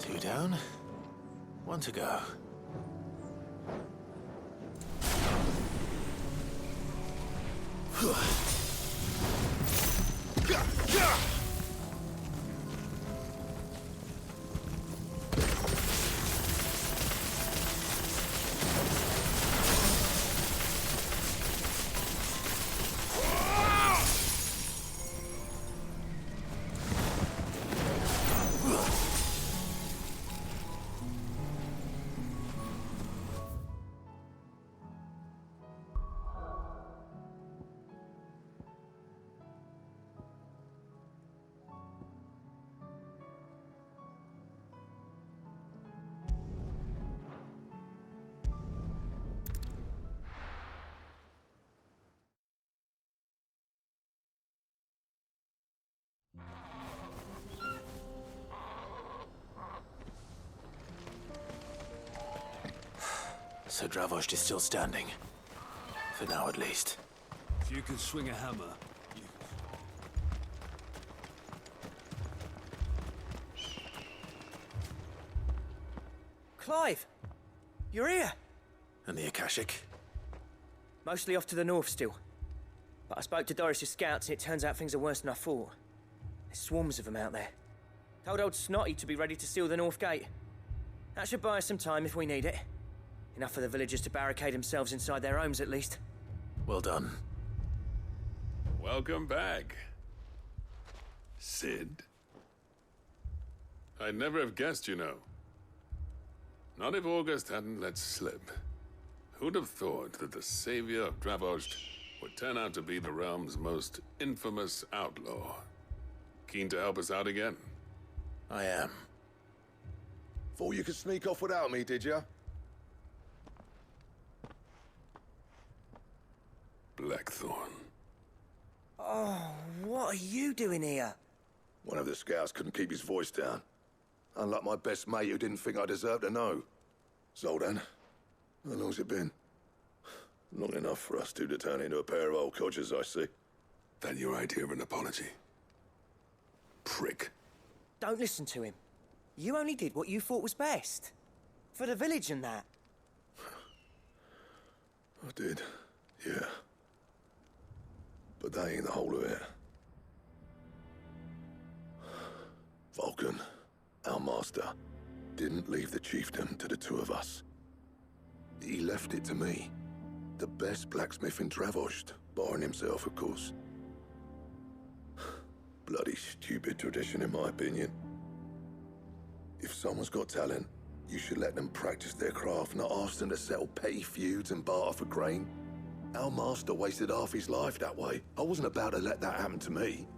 Two down, one to go. So Dravost is still standing. For now, at least. If you can swing a hammer, you... Clive! You're here! And the Akashic? Mostly off to the north still. But I spoke to Doris's scouts and it turns out things are worse than I thought. There's swarms of them out there. Told old Snotty to be ready to seal the north gate. That should buy us some time if we need it. Enough for the villagers to barricade themselves inside their homes, at least. Well done. Welcome back, Sid. I'd never have guessed, you know. Not if August hadn't let slip. Who'd have thought that the savior of Dravost would turn out to be the realm's most infamous outlaw? Keen to help us out again? I am. Thought you could sneak off without me, did ya? Blackthorn. Oh, what are you doing here? One of the scouts couldn't keep his voice down. Unlike my best mate who didn't think I deserved to know. Zoltan, how long's it been? Long enough for us two to turn into a pair of old codgers, I see. That your idea of an apology? Prick. Don't listen to him. You only did what you thought was best. For the village and that. I did, yeah. But that ain't the whole of it. Vulcan, our master, didn't leave the chiefdom to the two of us. He left it to me. The best blacksmith in Dravost, barring himself, of course. Bloody stupid tradition, in my opinion. If someone's got talent, you should let them practice their craft, not ask them to settle petty feuds and barter for grain. Our master wasted half his life that way. I wasn't about to let that happen to me.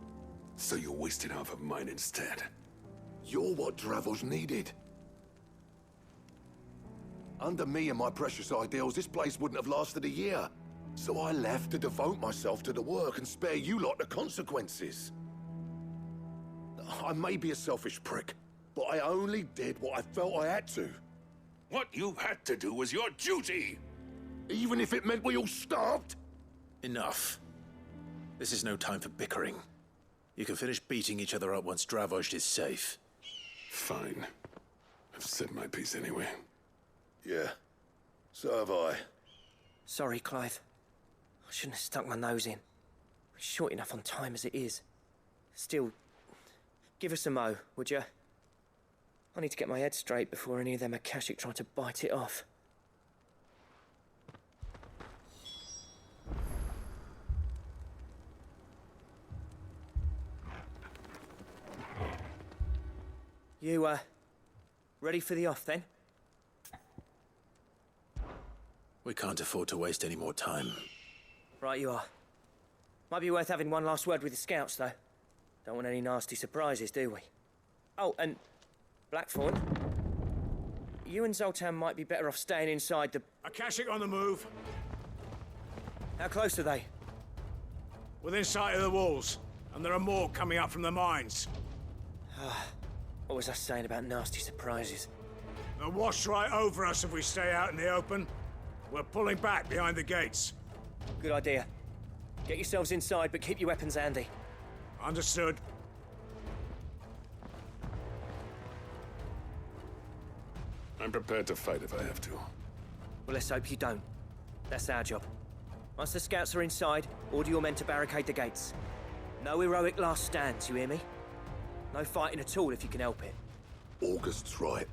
So you wasted half of mine instead? You're what Dravost needed. Under me and my precious ideals, this place wouldn't have lasted a year. So I left to devote myself to the work and spare you lot the consequences. I may be a selfish prick, but I only did what I felt I had to. What you had to do was your duty! Even if it meant we all starved? Enough. This is no time for bickering. You can finish beating each other up once Dravozd is safe. Fine. I've said my piece anyway. Yeah, so have I. Sorry, Clive. I shouldn't have stuck my nose in. We're short enough on time as it is. Still, give us a mo, would you? I need to get my head straight before any of them Akashic try to bite it off. You, ready for the off, then? We can't afford to waste any more time. Right you are. Might be worth having one last word with the scouts, though. Don't want any nasty surprises, do we? Oh, and Blackthorn, you and Zoltan might be better off staying inside the... Akashic on the move. How close are they? Within sight of the walls, and there are more coming up from the mines. What was I saying about nasty surprises? They'll wash right over us if we stay out in the open. We're pulling back behind the gates. Good idea. Get yourselves inside, but keep your weapons handy. Understood. I'm prepared to fight if I have to. Well, let's hope you don't. That's our job. Once the scouts are inside, order your men to barricade the gates. No heroic last stands, you hear me? No fighting at all if you can help it. August's right.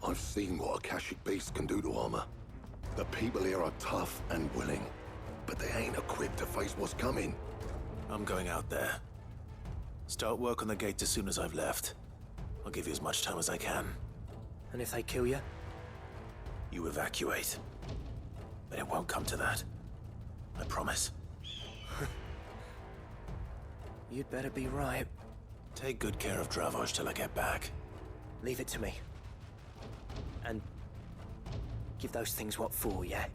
I've seen what Akashic beasts can do to armor. The people here are tough and willing, but they ain't equipped to face what's coming. I'm going out there. Start work on the gate as soon as I've left. I'll give you as much time as I can. And if they kill you? You evacuate. But it won't come to that. I promise. You'd better be right. Take good care of Dravozd till I get back. Leave it to me. And give those things what for, yeah?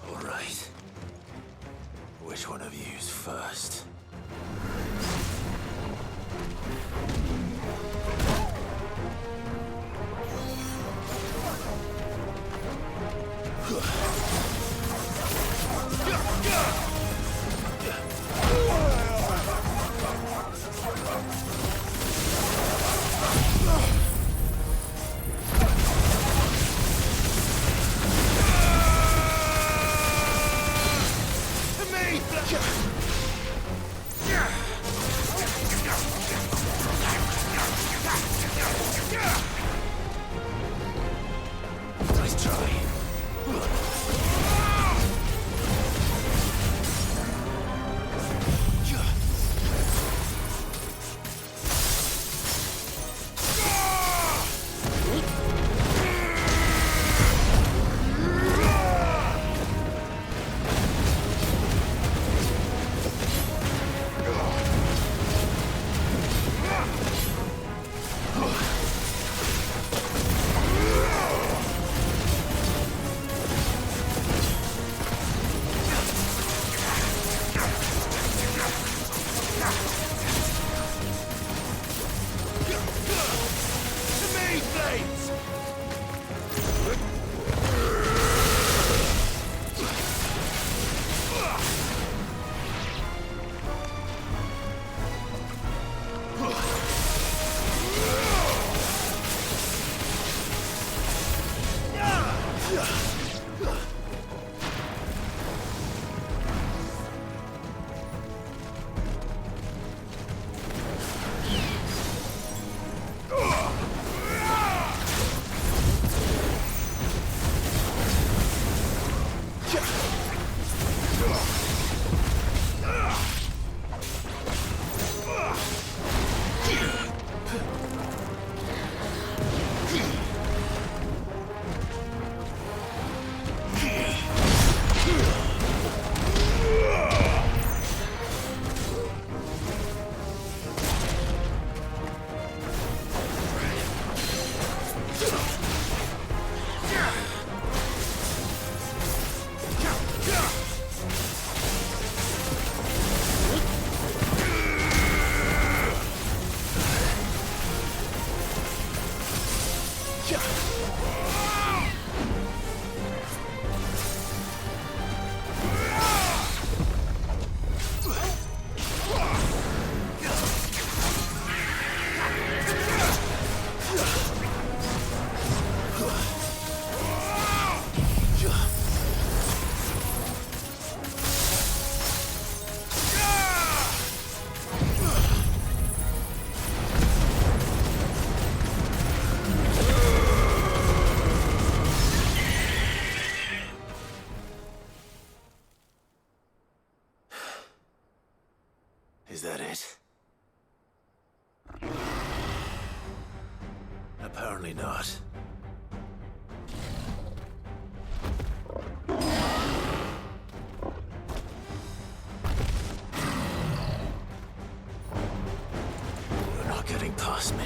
All right. Which one of you's first? Nice try. Is that it? Apparently not. You're not getting past me.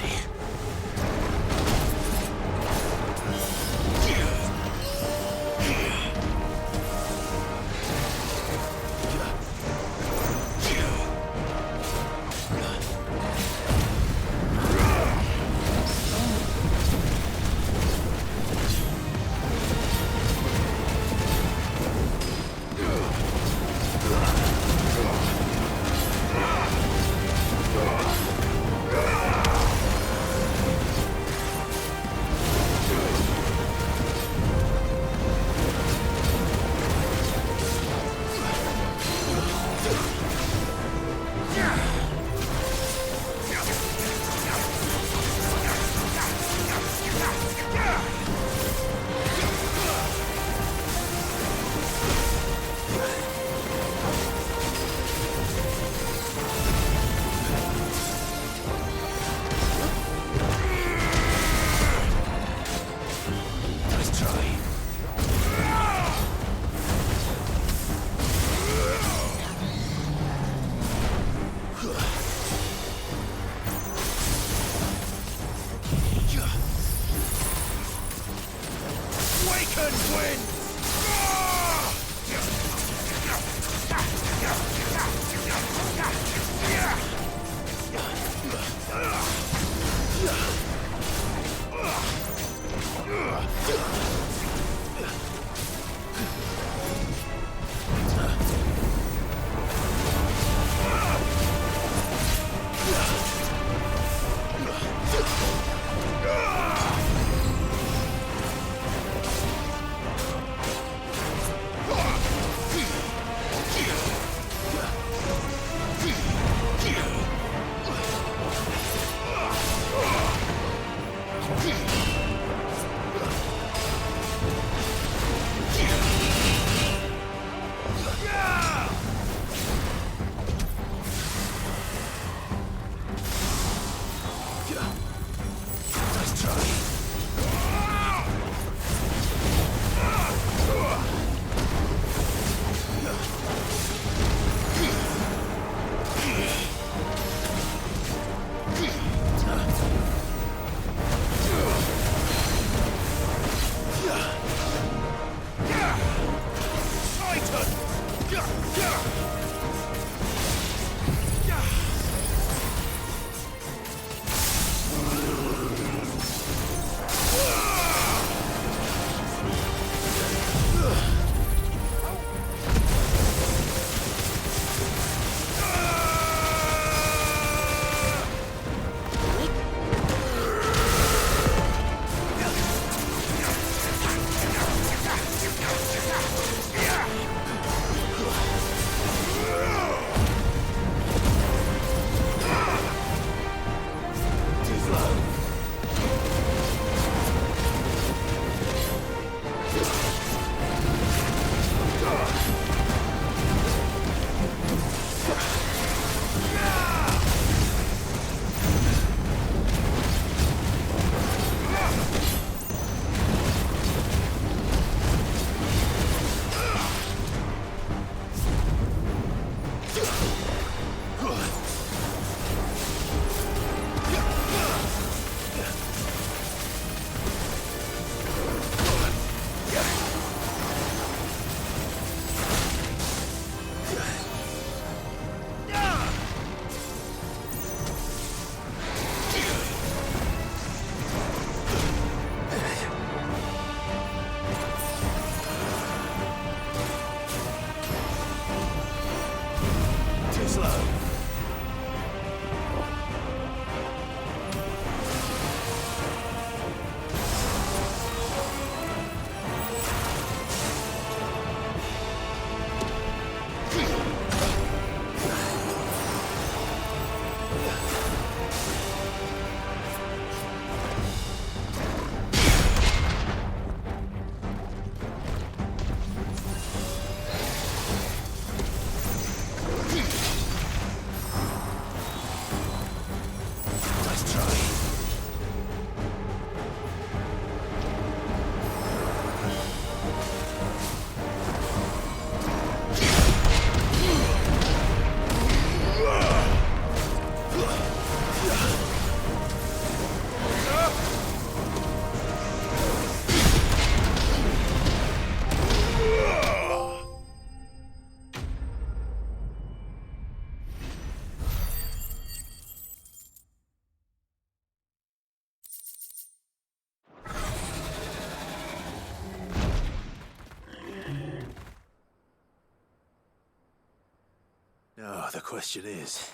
The question is,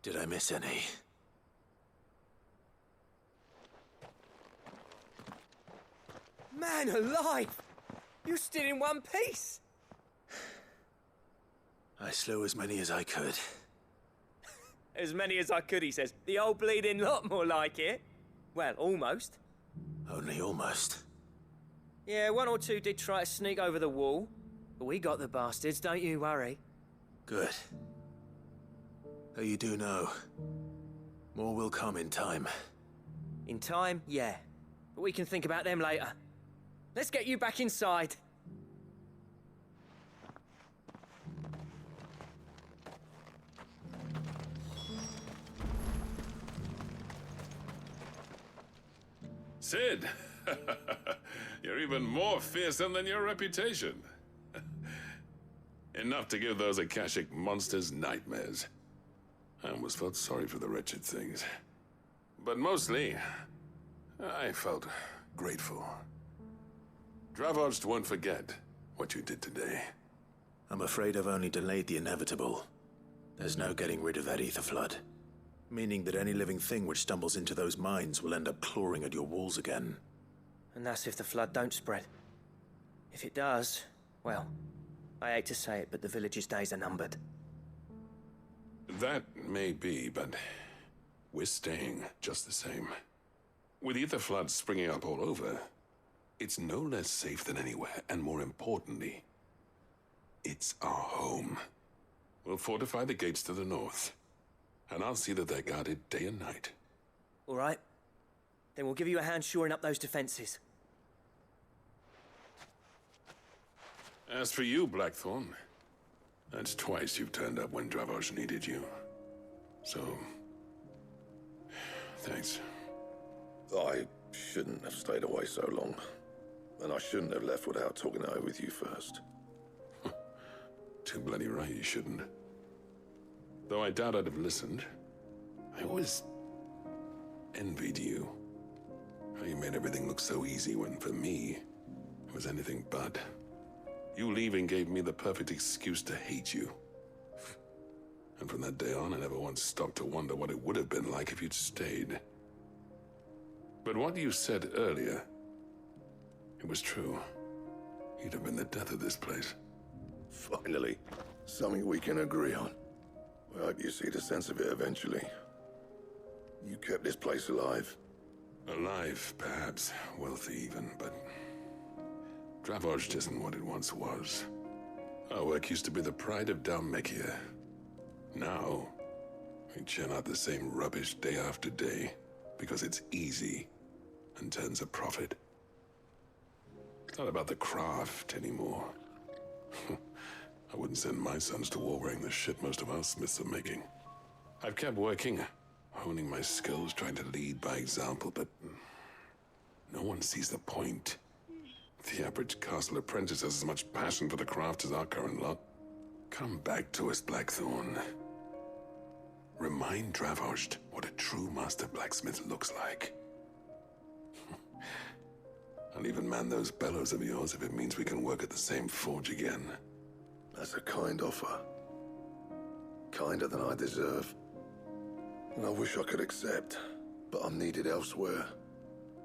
did I miss any? Man alive! You stood in one piece! I slew as many as I could. As many as I could, he says. The old bleeding lot, more like it. Well, almost. Only almost. Yeah, one or two did try to sneak over the wall. But we got the bastards, don't you worry. Good. Though you do know, more will come in time. In time, yeah. But we can think about them later. Let's get you back inside. Sid! You're even more fearsome than your reputation. Enough to give those Akashic monsters nightmares. I almost felt sorry for the wretched things. But mostly, I felt grateful. Dravoged won't forget what you did today. I'm afraid I've only delayed the inevitable. There's no getting rid of that ether flood. Meaning that any living thing which stumbles into those mines will end up clawing at your walls again. And that's if the flood don't spread. If it does, well, I hate to say it, but the village's days are numbered. That may be, but we're staying just the same. With ether floods springing up all over, it's no less safe than anywhere, and more importantly, it's our home. We'll fortify the gates to the north, and I'll see that they're guarded day and night. All right. Then we'll give you a hand shoring up those defenses. As for you, Blackthorn, that's twice you've turned up when Dravos needed you. So, thanks. I shouldn't have stayed away so long. And I shouldn't have left without talking it over with you first. Too bloody right you shouldn't. Though I doubt I'd have listened. I always envied you. How you made everything look so easy when, for me, it was anything but. You leaving gave me the perfect excuse to hate you. And from that day on, I never once stopped to wonder what it would have been like if you'd stayed. But what you said earlier, it was true. You'd have been the death of this place. Finally, something we can agree on. I hope you see the sense of it eventually. You kept this place alive. Alive, perhaps. Wealthy even, but Dravos isn't what it once was. Our work used to be the pride of Dalmekia. Now, we churn out the same rubbish day after day because it's easy and turns a profit. It's not about the craft anymore. I wouldn't send my sons to war wearing the shit most of our smiths are making. I've kept working, honing my skills, trying to lead by example, but no one sees the point. The average castle apprentice has as much passion for the craft as our current lot. Come back to us, Blackthorn. Remind Dravos what a true master blacksmith looks like. I'll even man those bellows of yours if it means we can work at the same forge again. That's a kind offer. Kinder than I deserve. And I wish I could accept, but I'm needed elsewhere.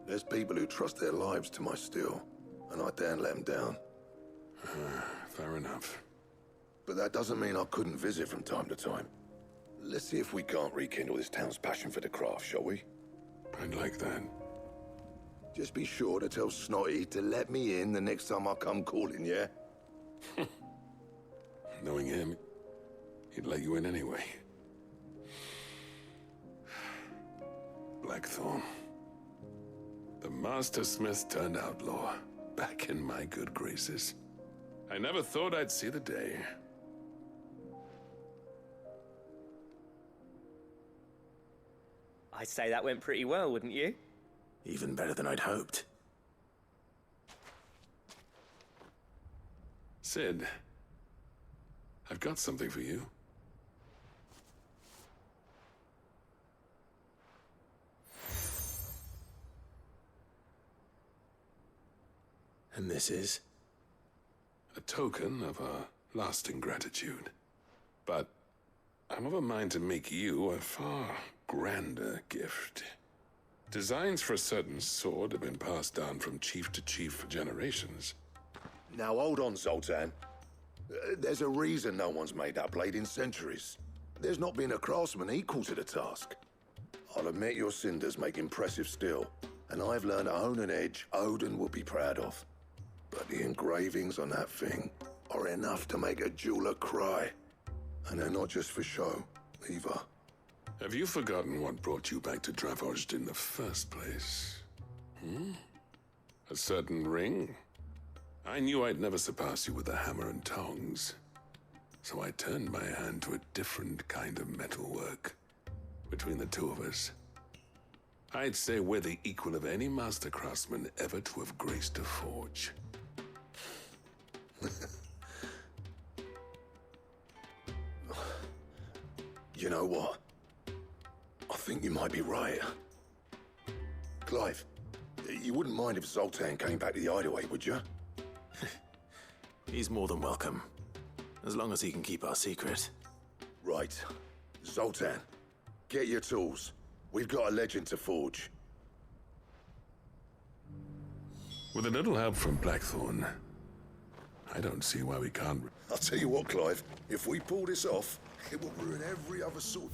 There's people who trust their lives to my steel, and I daren't let them down. Fair enough. But that doesn't mean I couldn't visit from time to time. Let's see if we can't rekindle this town's passion for the craft, shall we? I'd like that. Just be sure to tell Snotty to let me in the next time I come calling, yeah? Knowing him, he'd let you in anyway. Blackthorn. The Master Smith turned outlaw, back in my good graces. I never thought I'd see the day. I'd say that went pretty well, wouldn't you? Even better than I'd hoped. Sid, I've got something for you. And this is? A token of our lasting gratitude. But I'm of a mind to make you a far grander gift. Designs for a certain sword have been passed down from chief to chief for generations. Now hold on, Zoltan. There's a reason no one's made that blade in centuries. There's not been a craftsman equal to the task. I'll admit your cinders make impressive steel, and I've learned to hone an edge Odin will be proud of. But the engravings on that thing are enough to make a jeweler cry. And they're not just for show, either. Have you forgotten what brought you back to Dravozd in the first place? A certain ring? I knew I'd never surpass you with a hammer and tongs. So I turned my hand to a different kind of metalwork. Between the two of us, I'd say we're the equal of any master craftsman ever to have graced a forge. You know what? I think you might be right. Clive, you wouldn't mind if Zoltan came back to the hideaway, would you? He's more than welcome, as long as he can keep our secret. Right. Zoltan, get your tools. We've got a legend to forge. With a little help from Blackthorn, I don't see why we can't. I'll tell you what, Clive. If we pull this off, it will ruin every other sword.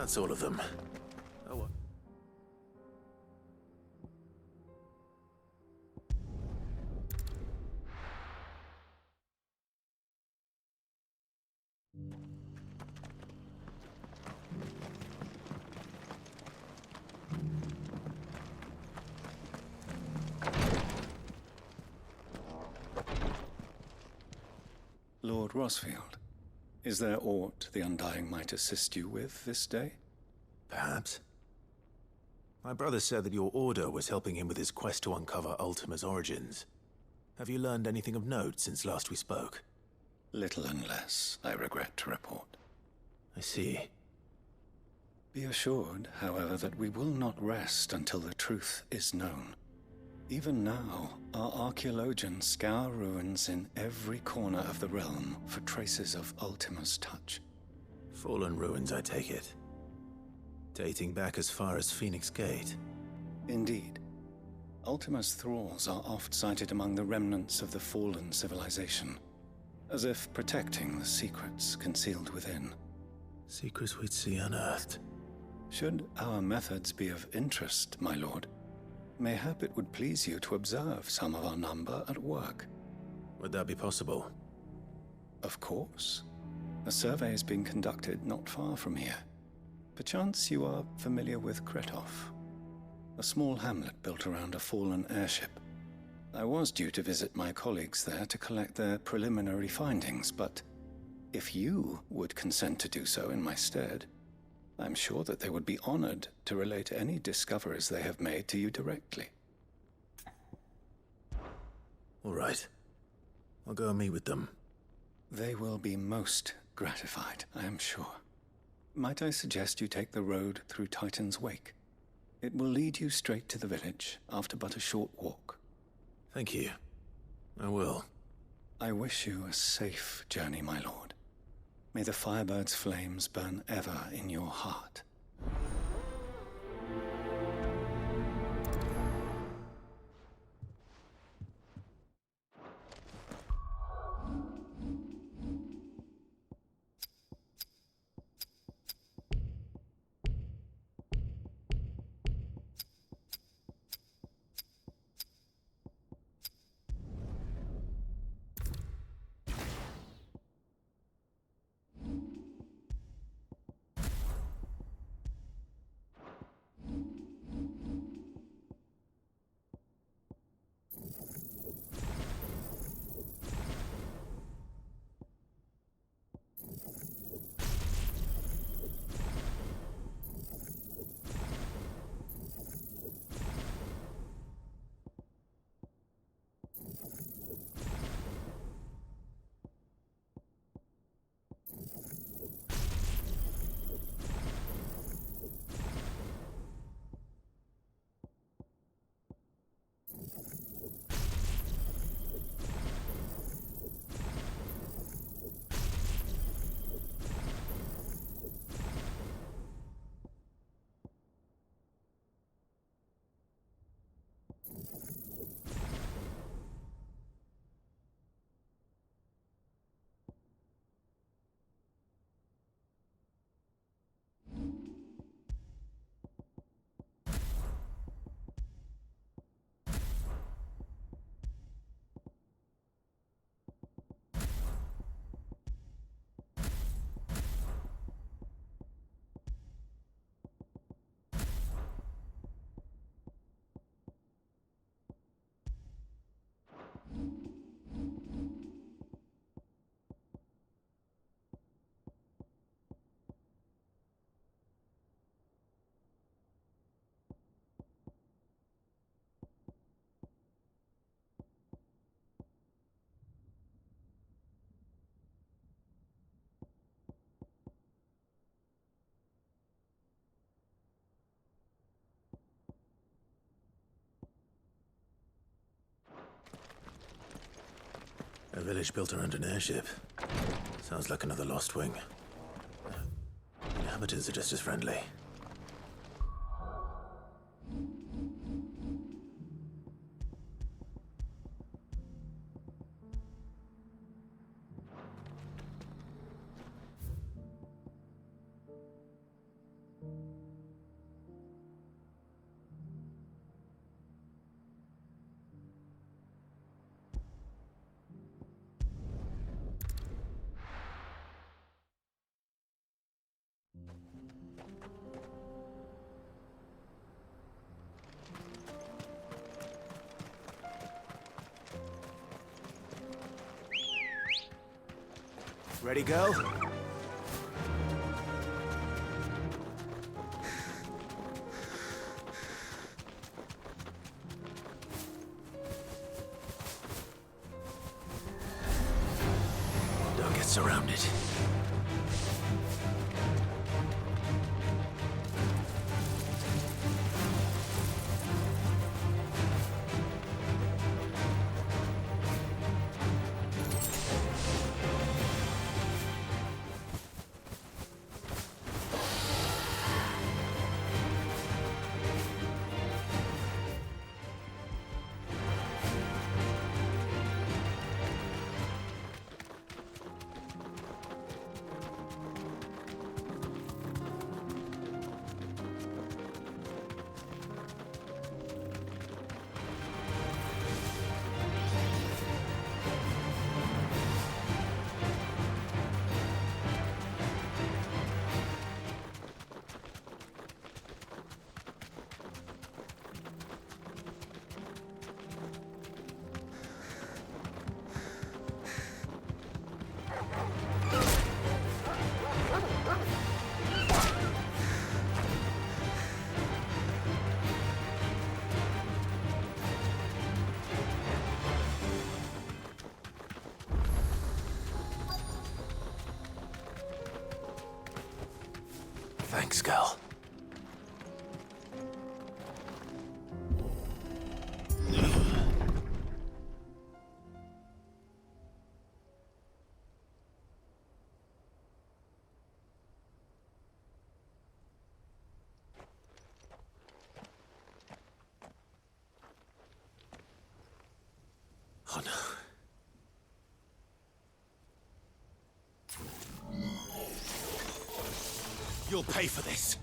That's all of them. Oh, well. Lord Rosfield, is there aught the Undying might assist you with this day? Perhaps. My brother said that your order was helping him with his quest to uncover Ultima's origins. Have you learned anything of note since last we spoke? Little unless, I regret to report. I see. Be assured, however, that we will not rest until the truth is known. Even now, our archaeologians scour ruins in every corner of the realm for traces of Ultima's touch. Fallen ruins, I take it. Dating back as far as Phoenix Gate. Indeed. Ultima's thralls are oft sighted among the remnants of the fallen civilization, as if protecting the secrets concealed within. Secrets we'd see unearthed. Should our methods be of interest, my lord, mayhap it would please you to observe some of our number at work. Would that be possible? Of course. A survey is being conducted not far from here. Perchance you are familiar with Kretov, a small hamlet built around a fallen airship. I was due to visit my colleagues there to collect their preliminary findings, but if you would consent to do so in my stead, I'm sure that they would be honored to relate any discoveries they have made to you directly. All right. I'll go and meet with them. They will be most gratified, I am sure. Might I suggest you take the road through Titan's Wake? It will lead you straight to the village after but a short walk. Thank you. I will. I wish you a safe journey, my lord. May the Firebird's flames burn ever in your heart. village built around an airship. Sounds like another Lost Wing. Inhabitants are just as friendly. Ready, go? Don't get surrounded. Thanks, girl. Oh no. You'll pay for this.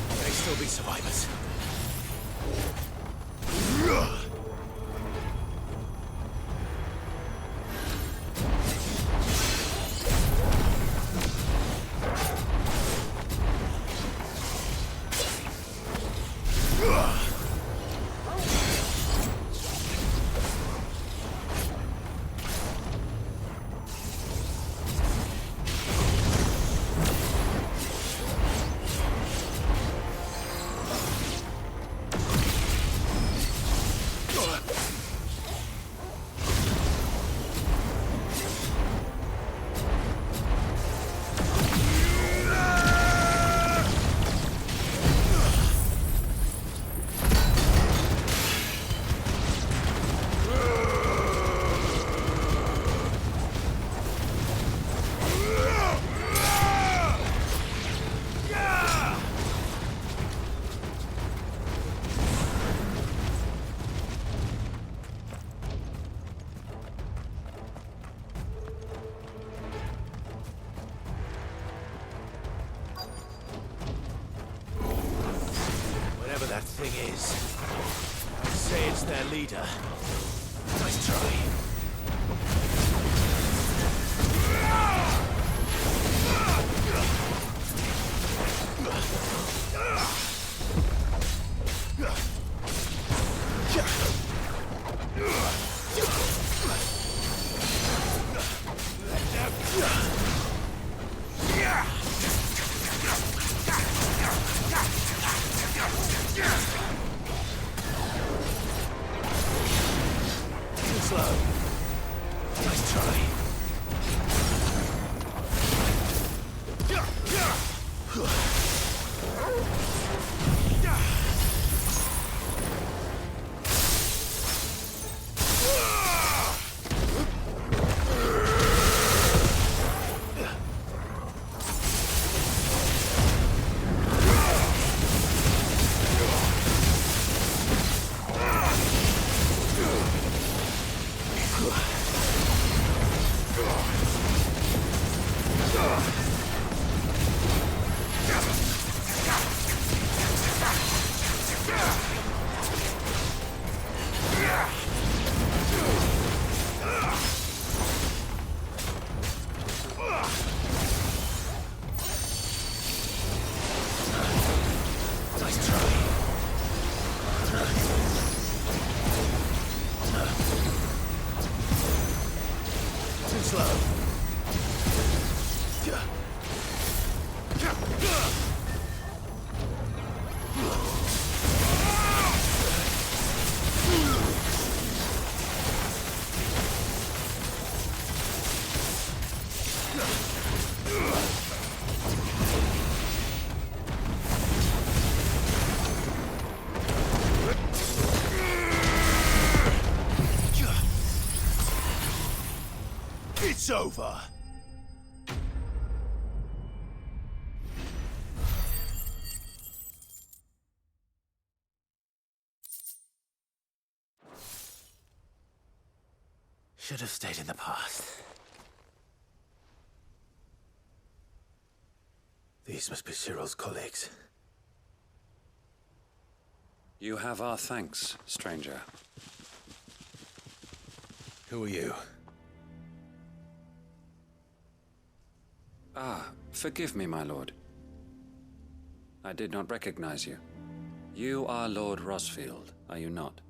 May still be survivors. That thing is. I'd say it's their leader. Nice try. Slow. Nice try. It's over! Should have stayed in the past. These must be Cyril's colleagues. You have our thanks, stranger. Who are you? Ah, forgive me, my lord. I did not recognize you. You are Lord Rosfield, are you not?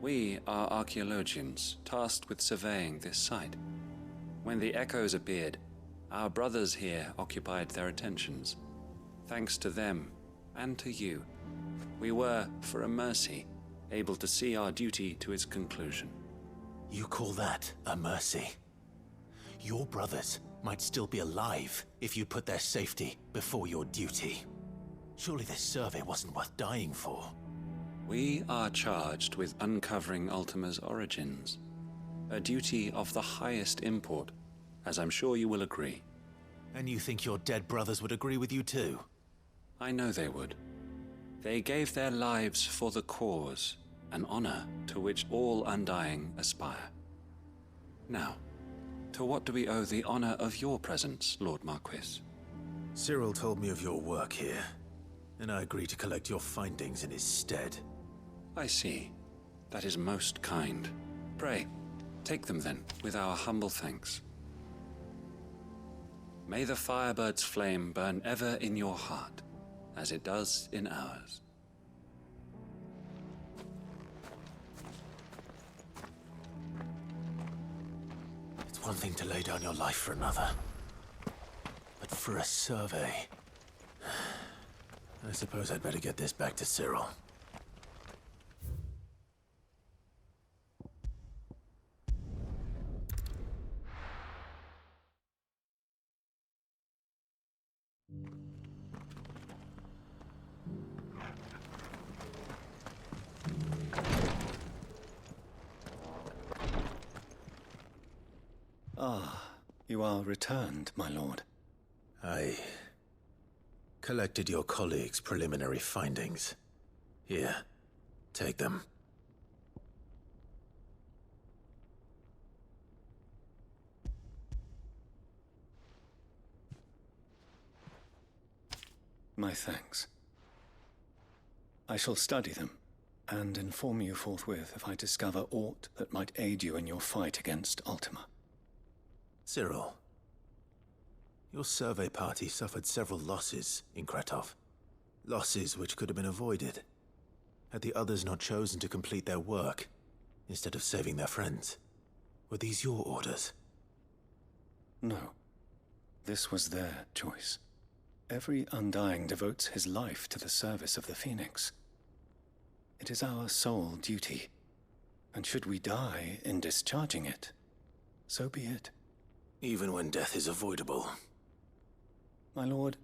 We are archaeologians, tasked with surveying this site. When the echoes appeared, our brothers here occupied their attentions. Thanks to them, and to you, we were, for a mercy, able to see our duty to its conclusion. You call that a mercy? Your brothers might still be alive if you put their safety before your duty. Surely this survey wasn't worth dying for. We are charged with uncovering Ultima's origins. A duty of the highest import, as I'm sure you will agree. And you think your dead brothers would agree with you too? I know they would. They gave their lives for the cause, an honor to which all Undying aspire. Now, to what do we owe the honor of your presence, Lord Marquis? Cyril told me of your work here, and I agreed to collect your findings in his stead. I see. That is most kind. Pray, take them then, with our humble thanks. May the Firebird's flame burn ever in your heart, as it does in ours. It's one thing to lay down your life for another, but for a survey... I suppose I'd better get this back to Cyril. Ah, you are returned, my lord. I collected your colleagues' preliminary findings. Here, take them. My thanks. I shall study them, and inform you forthwith if I discover aught that might aid you in your fight against Ultima. Cyril, your survey party suffered several losses in Kretov. Losses which could have been avoided, had the others not chosen to complete their work, instead of saving their friends. Were these your orders? No. This was their choice. Every Undying devotes his life to the service of the Phoenix. It is our sole duty, and should we die in discharging it, so be it. Even when death is avoidable. My lord,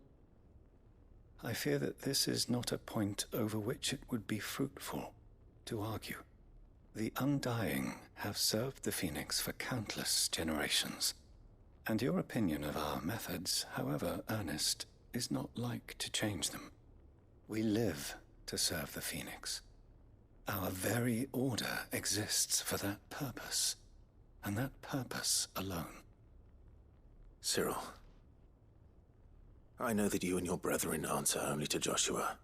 I fear that this is not a point over which it would be fruitful to argue. The Undying have served the Phoenix for countless generations, and your opinion of our methods, however earnest, is not like to change them. We live to serve the Phoenix. Our very order exists for that purpose, and that purpose alone. Cyril, I know that you and your brethren answer only to Joshua,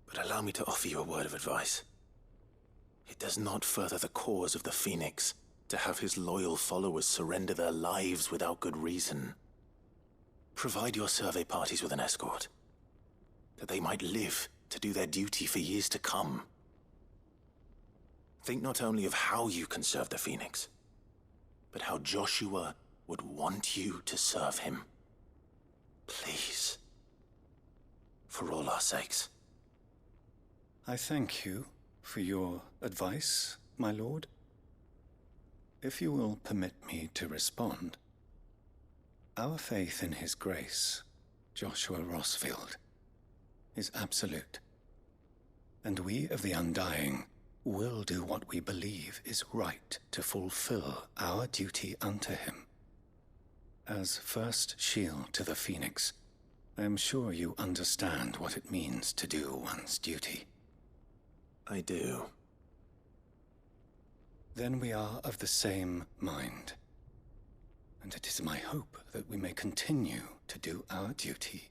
but allow me to offer you a word of advice. It does not further the cause of the Phoenix to have his loyal followers surrender their lives without good reason. Provide your survey parties with an escort, that they might live to do their duty for years to come. Think not only of how you can serve the Phoenix, but how Joshua would want you to serve him. Please. For all our sakes. I thank you for your advice, my lord. If you will permit me to respond, our faith in his grace, Joshua Rossfield, is absolute. And we of the Undying will do what we believe is right to fulfill our duty unto him. As first shield to the Phoenix, I am sure you understand what it means to do one's duty. I do. Then we are of the same mind. And it is my hope that we may continue to do our duty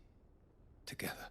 together.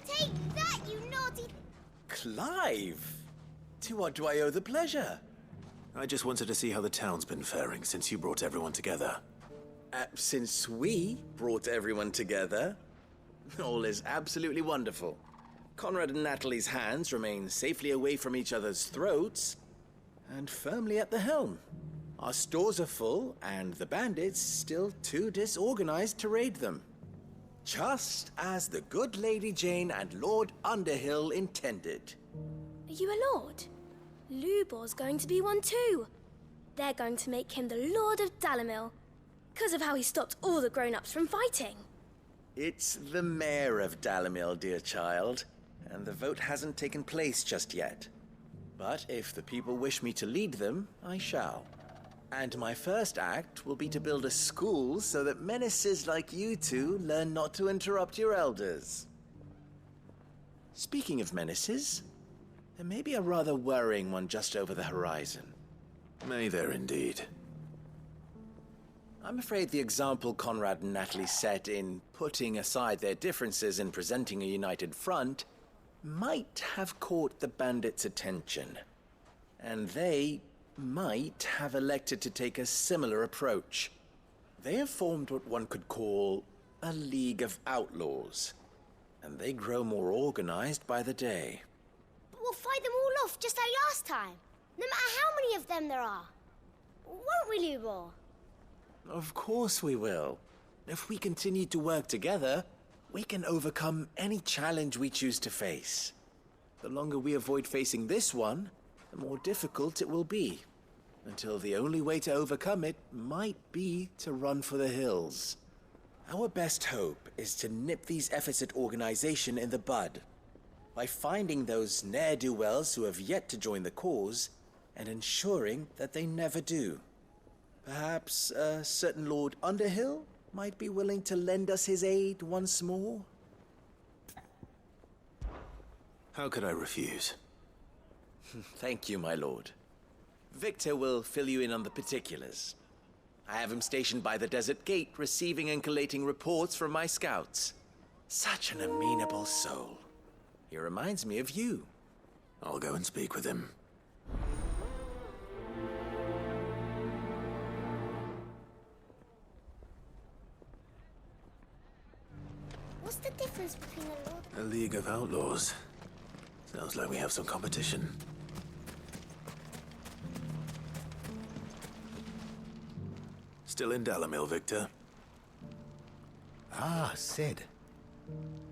Take that, you naughty... Clive! To what do I owe the pleasure? I just wanted to see how the town's been faring since you brought everyone together. Since we brought everyone together, all is absolutely wonderful. Conrad and Natalie's hands remain safely away from each other's throats and firmly at the helm. Our stores are full, and the bandits still too disorganized to raid them. Just as the good Lady Jane and Lord Underhill intended. Are you a lord? Lubor's going to be one too. They're going to make him the Lord of Dalimil, because of how he stopped all the grown-ups from fighting. It's the mayor of Dalimil, dear child, and the vote hasn't taken place just yet. But if the people wish me to lead them, I shall. And my first act will be to build a school so that menaces like you two learn not to interrupt your elders. Speaking of menaces, there may be a rather worrying one just over the horizon. May there indeed. I'm afraid the example Conrad and Natalie set in putting aside their differences and presenting a united front might have caught the bandits' attention. And they might have elected to take a similar approach. They have formed what one could call a League of Outlaws, and they grow more organized by the day. But we'll fight them all off just like last time, no matter how many of them there are. Won't we, Lubor? Of course we will. If we continue to work together, we can overcome any challenge we choose to face. The longer we avoid facing this one, the more difficult it will be, until the only way to overcome it might be to run for the hills. Our best hope is to nip these efforts at organization in the bud, by finding those ne'er-do-wells who have yet to join the cause, and ensuring that they never do. Perhaps a certain Lord Underhill might be willing to lend us his aid once more? How could I refuse? Thank you, my lord. Victor will fill you in on the particulars. I have him stationed by the desert gate, receiving and collating reports from my scouts. Such an amenable soul. He reminds me of you. I'll go and speak with him. What's the difference between a lord? A League of Outlaws. Sounds like we have some competition. Still in Dalamil, Victor? Ah, Sid.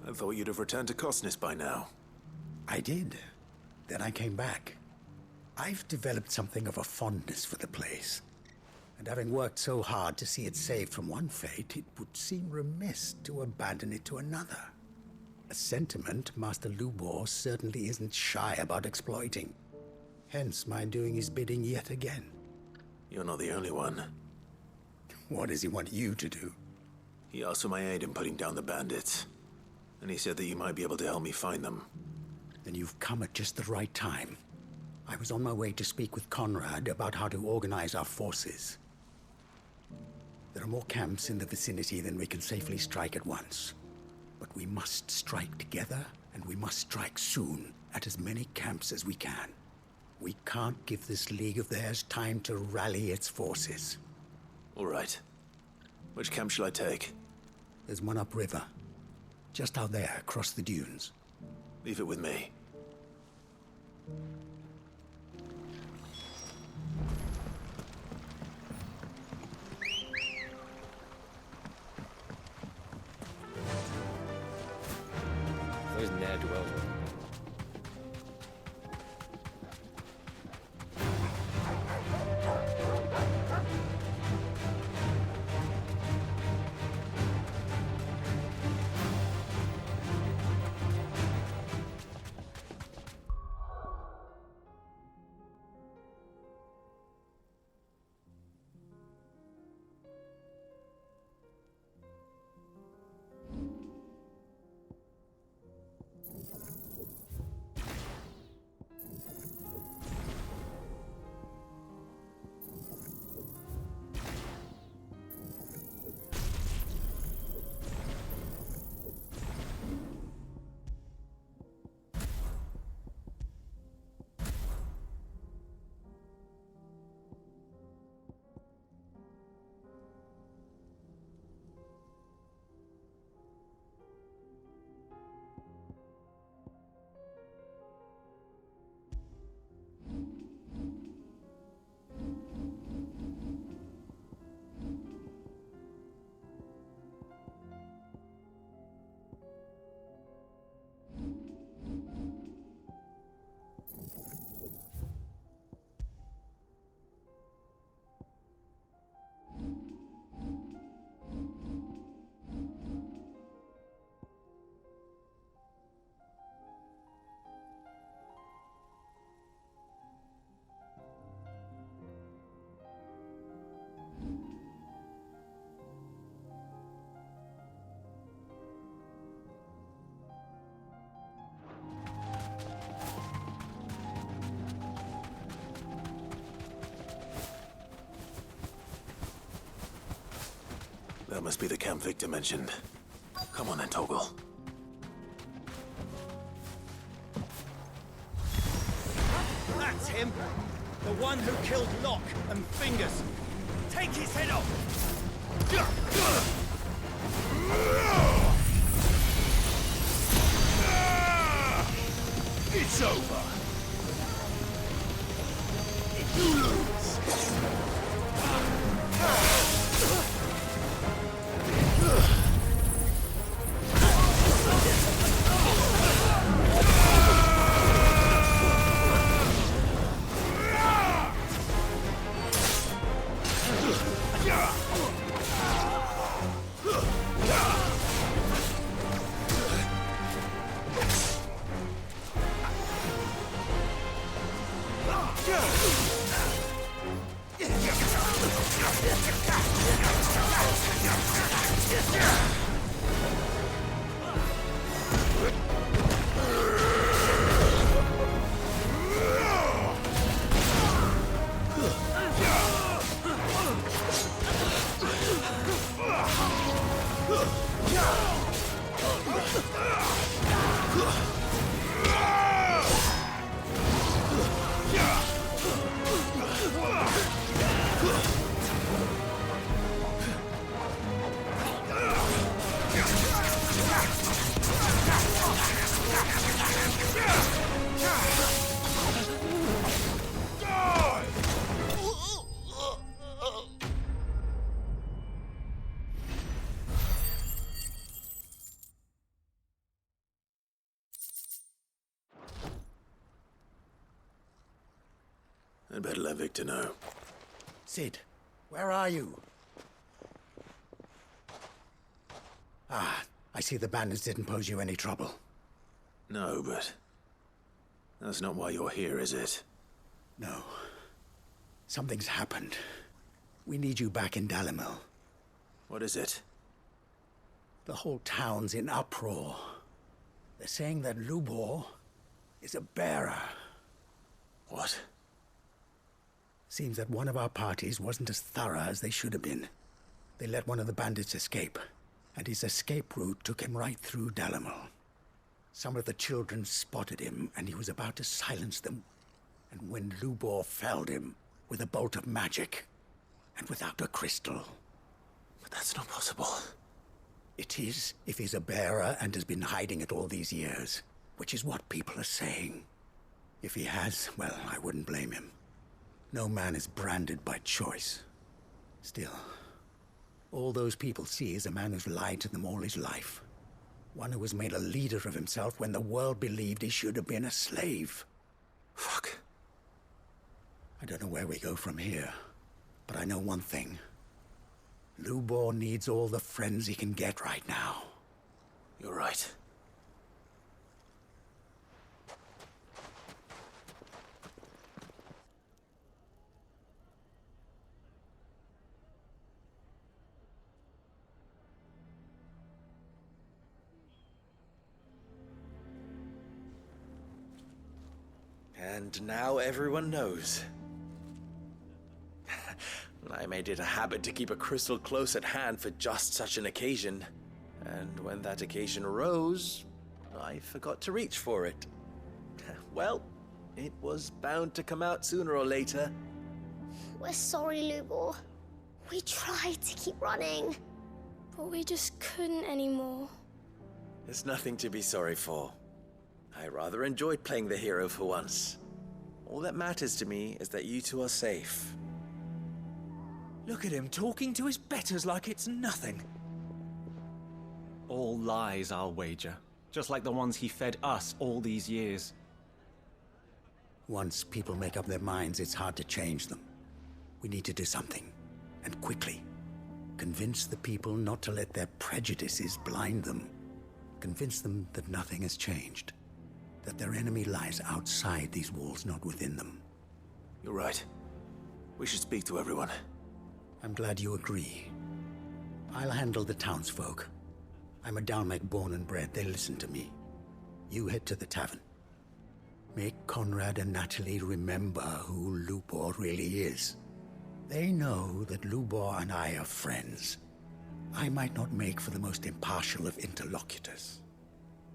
I thought you'd have returned to Cosnis by now. I did. Then I came back. I've developed something of a fondness for the place. And having worked so hard to see it saved from one fate, it would seem remiss to abandon it to another. A sentiment Master Lubor certainly isn't shy about exploiting. Hence my doing his bidding yet again. You're not the only one. What does he want you to do? He asked for my aid in putting down the bandits. And he said that you might be able to help me find them. Then you've come at just the right time. I was on my way to speak with Conrad about how to organize our forces. There are more camps in the vicinity than we can safely strike at once. But we must strike together, and we must strike soon at as many camps as we can. We can't give this league of theirs time to rally its forces. All right. Which camp shall I take? There's one upriver. Just out there, across the dunes. Leave it with me. Those ne'er-do-wells. That must be the camp Victor mentioned. Come on then, Toggle. That's him! The one who killed Locke and Fingers! Take his head off! It's over! You lose! I'd better let Victor know. Sid, where are you? Ah, I see the bandits didn't pose you any trouble. No, but that's not why you're here, is it? No. Something's happened. We need you back in Dalimil. What is it? The whole town's in uproar. They're saying that Lubor is a bearer. What? Seems that one of our parties wasn't as thorough as they should have been. They let one of the bandits escape, and his escape route took him right through Dalimil. Some of the children spotted him, and he was about to silence them. And when Lubor felled him with a bolt of magic, and without a crystal. But that's not possible. It is, if he's a bearer and has been hiding it all these years, which is what people are saying. If he has, well, I wouldn't blame him. No man is branded by choice. Still, all those people see is a man who's lied to them all his life. One who was made a leader of himself when the world believed he should have been a slave. Fuck. I don't know where we go from here, but I know one thing. Lubor needs all the friends he can get right now. You're right. And now everyone knows. I made it a habit to keep a crystal close at hand for just such an occasion. And when that occasion arose, I forgot to reach for it. Well, it was bound to come out sooner or later. We're sorry, Lubor. We tried to keep running, but we just couldn't anymore. There's nothing to be sorry for. I rather enjoyed playing the hero for once. All that matters to me is that you two are safe. Look at him talking to his betters like it's nothing. All lies, I'll wager. Just like the ones he fed us all these years. Once people make up their minds, it's hard to change them. We need to do something, and quickly. Convince the people not to let their prejudices blind them. Convince them that nothing has changed. That their enemy lies outside these walls, not within them. You're right. We should speak to everyone. I'm glad you agree. I'll handle the townsfolk. I'm a Dalmec born and bred. They listen to me. You head to the tavern. Make Conrad and Natalie remember who Lubor really is. They know that Lubor and I are friends. I might not make for the most impartial of interlocutors.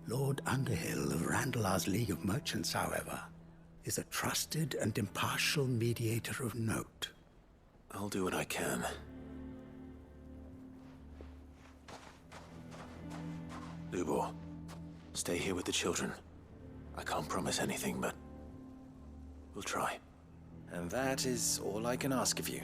Lord Underhill of Randalar's League of Merchants, however, is a trusted and impartial mediator of note. I'll do what I can. Lubor, stay here with the children. I can't promise anything, but we'll try. And that is all I can ask of you.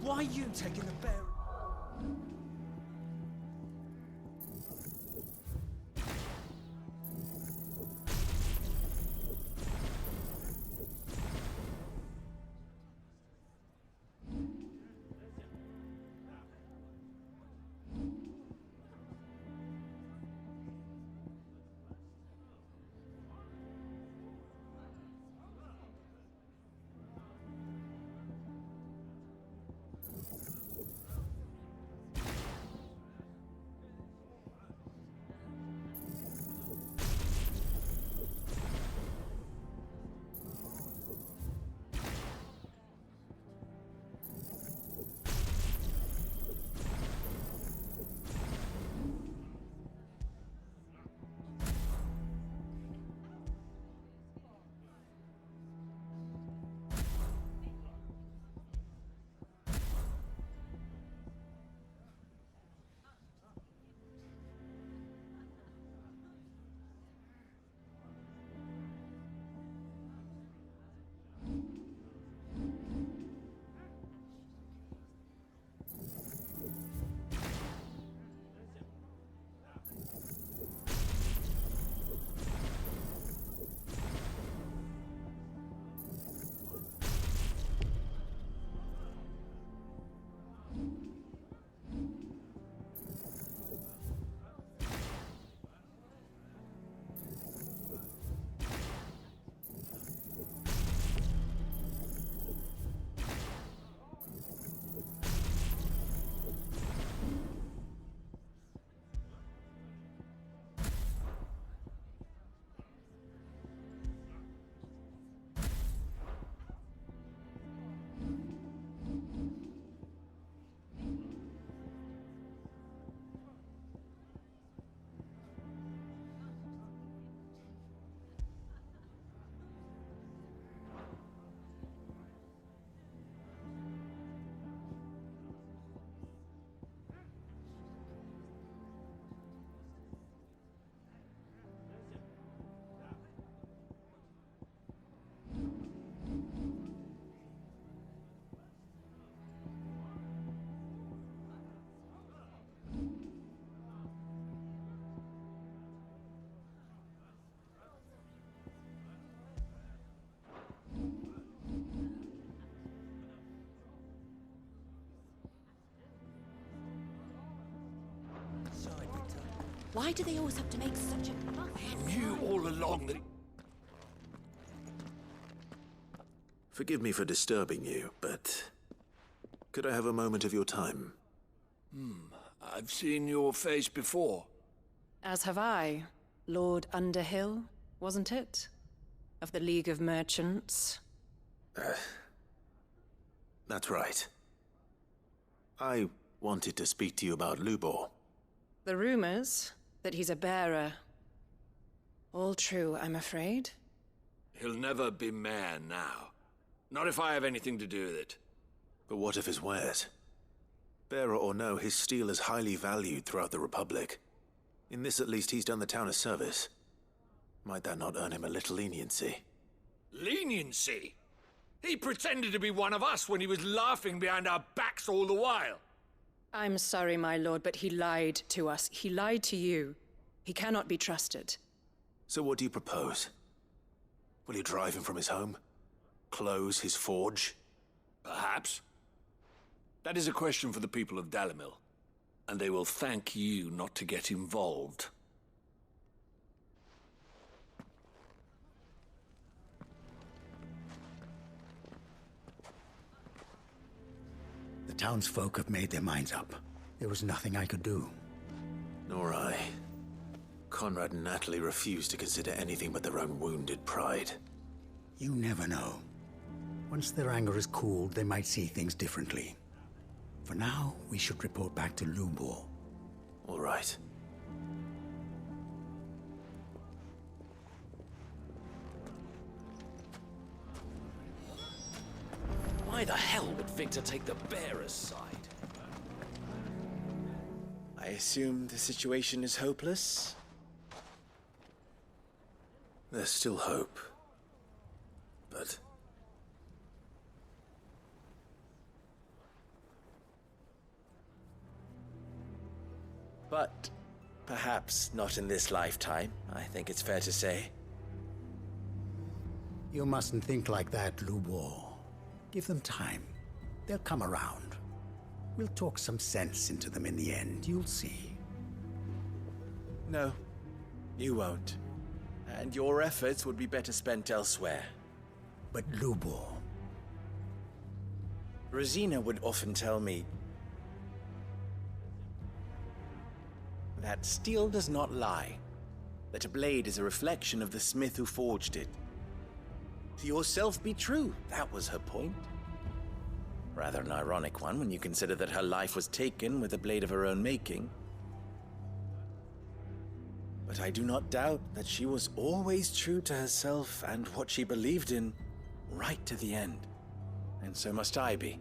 Why are you taking the bear? Why do they always have to make such a fuss? He knew all along that... Forgive me for disturbing you, but could I have a moment of your time? I've seen your face before. As have I. Lord Underhill, wasn't it? Of the League of Merchants. That's right. I wanted to speak to you about Lubor. The rumors that he's a bearer. All true, I'm afraid. He'll never be mayor now. Not if I have anything to do with it. But what of his wares? Bearer or no, his steel is highly valued throughout the Republic. In this, at least, he's done the town a service. Might that not earn him a little leniency? Leniency? He pretended to be one of us when he was laughing behind our backs all the while. I'm sorry, my lord, but he lied to us. He lied to you. He cannot be trusted. So what do you propose? Will you drive him from his home? Close his forge? Perhaps. That is a question for the people of Dalimil, and they will thank you not to get involved. The townsfolk have made their minds up. There was nothing I could do. Nor I. Conrad and Natalie refused to consider anything but their own wounded pride. You never know. Once their anger is cooled, they might see things differently. For now, we should report back to Lubor. All right. Why the hell would Victor take the bearer's side? I assume the situation is hopeless? There's still hope. But... But perhaps not in this lifetime, I think it's fair to say. You mustn't think like that, Lubor. Give them time. They'll come around. We'll talk some sense into them in the end, you'll see. No, you won't. And your efforts would be better spent elsewhere. But Lubor... Rosina would often tell me that steel does not lie, that a blade is a reflection of the smith who forged it. To yourself be true, that was her point. Rather an ironic one when you consider that her life was taken with a blade of her own making. But I do not doubt that she was always true to herself and what she believed in, right to the end. And so must I be.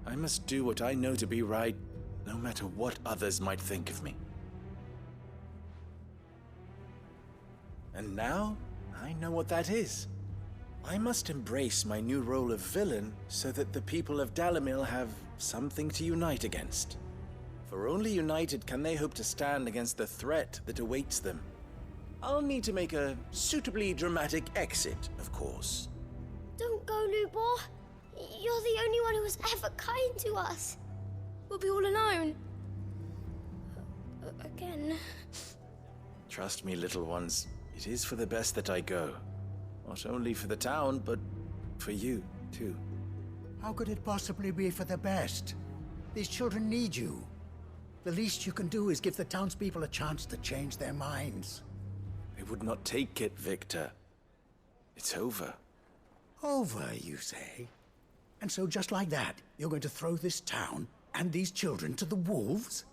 I must do what I know to be right, no matter what others might think of me. And now, I know what that is. I must embrace my new role of villain so that the people of Dalimil have something to unite against. For only united can they hope to stand against the threat that awaits them. I'll need to make a suitably dramatic exit, of course. Don't go, Lubor. You're the only one who was ever kind to us. We'll be all alone. Again. Trust me, little ones. It is for the best that I go. Not only for the town, but for you, too. How could it possibly be for the best? These children need you. The least you can do is give the townspeople a chance to change their minds. I would not take it, Victor. It's over. Over, you say? And so just like that, you're going to throw this town and these children to the wolves?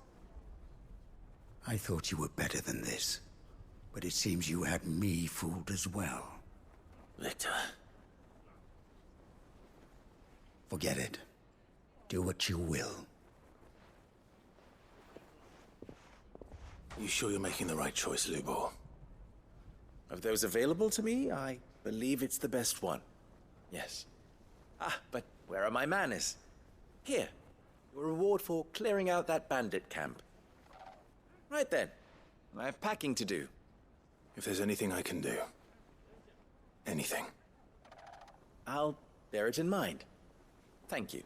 I thought you were better than this. But it seems you had me fooled as well. Victor. Forget it. Do what you will. You sure you're making the right choice, Lubor? Of those available to me, I believe it's the best one. Yes. Ah, but where are my manners? Here, your reward for clearing out that bandit camp. Right then, I have packing to do. If there's anything I can do, anything, I'll bear it in mind. Thank you.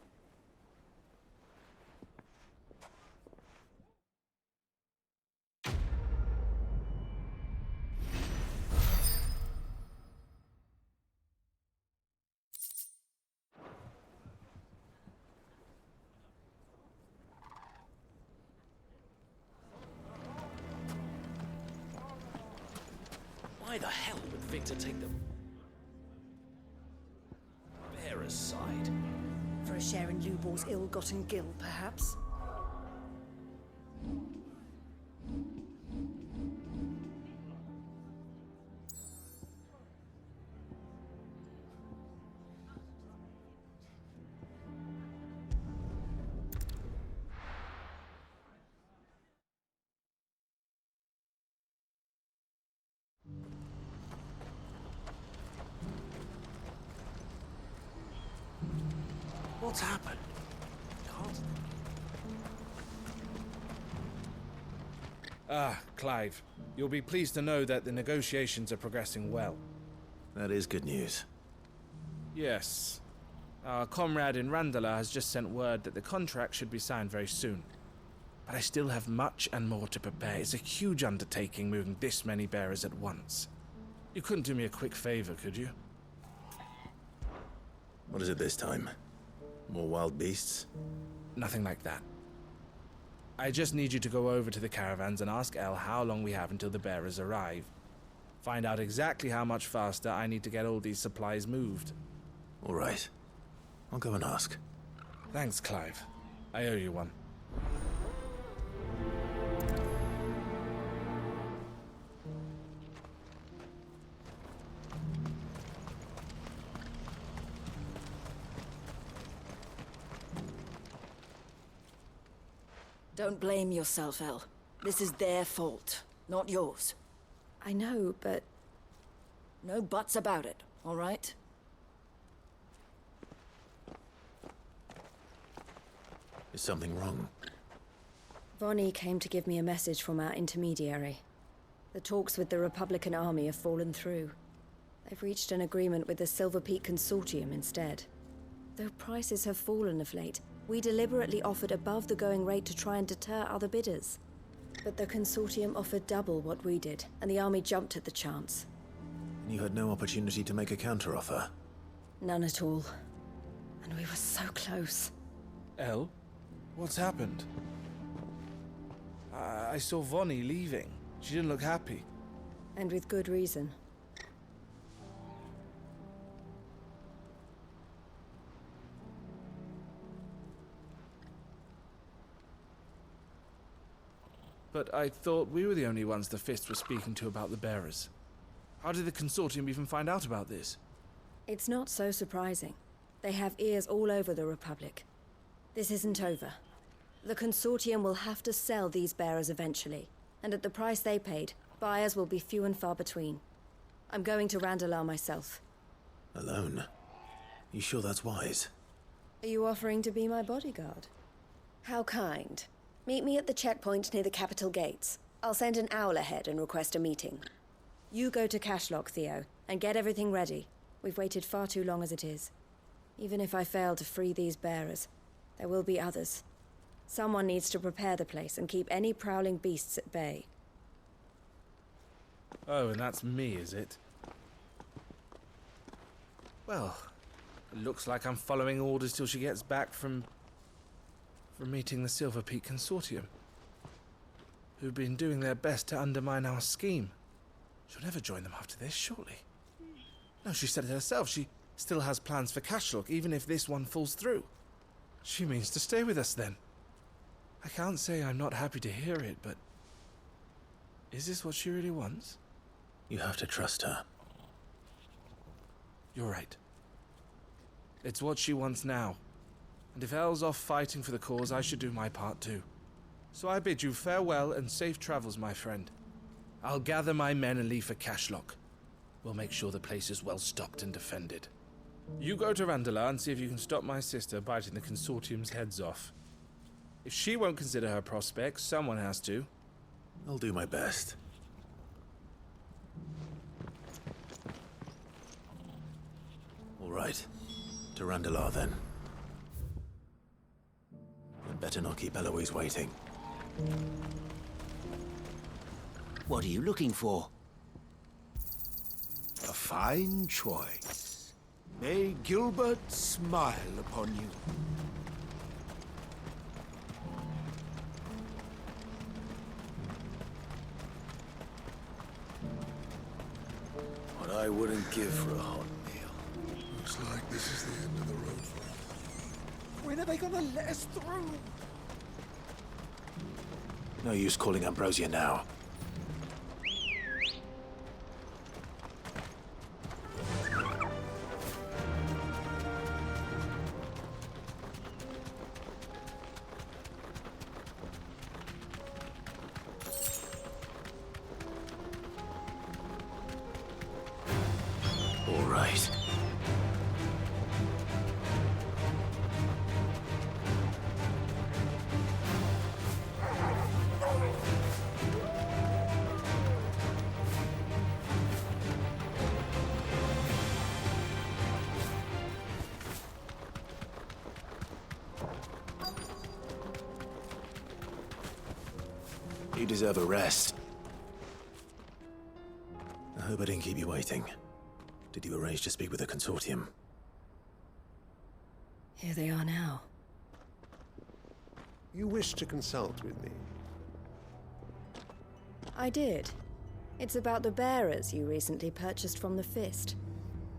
Why the hell would Victor take the bearer's side? For a share in Lubor's ill-gotten gil, perhaps? What's happened? Clive. You'll be pleased to know that the negotiations are progressing well. That is good news. Yes. Our comrade in Randala has just sent word that the contract should be signed very soon. But I still have much and more to prepare. It's a huge undertaking moving this many bearers at once. You couldn't do me a quick favor, could you? What is it this time? More wild beasts? Nothing like that. I just need you to go over to the caravans and ask El how long we have until the bearers arrive. Find out exactly how much faster I need to get all these supplies moved. All right. I'll go and ask. Thanks, Clive. I owe you one. Don't blame yourself, El. This is their fault, not yours. I know, but... No buts about it, all right? Is something wrong? Vonnie came to give me a message from our intermediary. The talks with the Republican army have fallen through. They've reached an agreement with the Silver Peak Consortium instead. Though prices have fallen of late, we deliberately offered above the going rate to try and deter other bidders. But the Consortium offered double what we did, and the army jumped at the chance. And you had no opportunity to make a counteroffer? None at all. And we were so close. El? What's happened? I saw Vonnie leaving. She didn't look happy. And with good reason. But I thought we were the only ones the Fist were speaking to about the bearers. How did the Consortium even find out about this? It's not so surprising. They have ears all over the Republic. This isn't over. The Consortium will have to sell these bearers eventually, and at the price they paid, buyers will be few and far between. I'm going to Randalar myself. Alone? You sure that's wise? Are you offering to be my bodyguard? How kind. Meet me at the checkpoint near the capital gates. I'll send an owl ahead and request a meeting. You go to Cashlock, Theo, and get everything ready. We've waited far too long as it is. Even if I fail to free these bearers, there will be others. Someone needs to prepare the place and keep any prowling beasts at bay. Oh, and that's me, is it? Well, it looks like I'm following orders till she gets back from meeting the Silver Peak Consortium, who've been doing their best to undermine our scheme. She'll never join them after this, surely. No, she said it herself. She still has plans for Cashlock, even if this one falls through. She means to stay with us, then. I can't say I'm not happy to hear it, but... is this what she really wants? You have to trust her. You're right. It's what she wants now. And if Elle's off fighting for the cause, I should do my part too. So I bid you farewell and safe travels, my friend. I'll gather my men and leave for Cashlock. We'll make sure the place is well stocked and defended. You go to Randalar and see if you can stop my sister biting the Consortium's heads off. If she won't consider her prospects, someone has to. I'll do my best. All right. To Randalar, then. I'd better not keep Eloise waiting. What are you looking for? A fine choice. May Gilbert smile upon you. I wouldn't give for a hot meal. Looks like this is the end of the road for us. When are they gonna let us through? No use calling Ambrosia now. All right. You deserve a rest. I hope I didn't keep you waiting. Did you arrange to speak with the consortium? Here they are now. You wish to consult with me? I did. It's about the bearers you recently purchased from the Fist.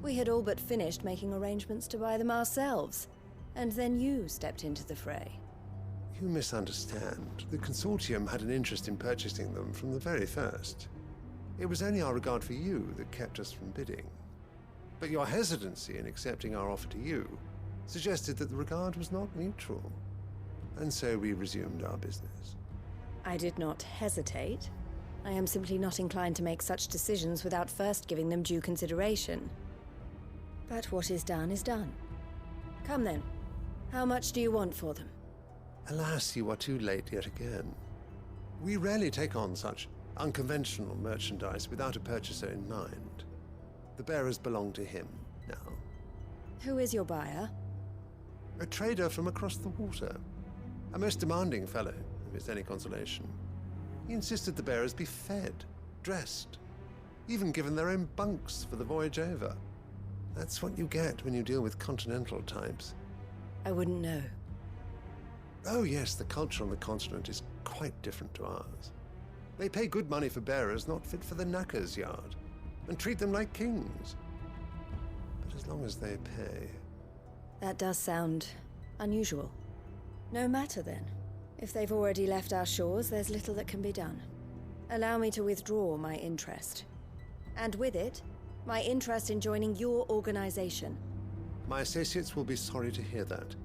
We had all but finished making arrangements to buy them ourselves, and then you stepped into the fray. You misunderstand. The consortium had an interest in purchasing them from the very first. It was only our regard for you that kept us from bidding. But your hesitancy in accepting our offer to you suggested that the regard was not mutual. And so we resumed our business. I did not hesitate. I am simply not inclined to make such decisions without first giving them due consideration. But what is done is done. Come then. How much do you want for them? Alas, you are too late yet again. We rarely take on such unconventional merchandise without a purchaser in mind. The bearers belong to him now. Who is your buyer? A trader from across the water. A most demanding fellow, if it's any consolation. He insisted the bearers be fed, dressed, even given their own bunks for the voyage over. That's what you get when you deal with continental types. I wouldn't know. Oh yes, the culture on the continent is quite different to ours. They pay good money for bearers not fit for the knacker's yard, and treat them like kings. But as long as they pay... That does sound unusual. No matter then. If they've already left our shores, there's little that can be done. Allow me to withdraw my interest. And with it, my interest in joining your organization. My associates will be sorry to hear that.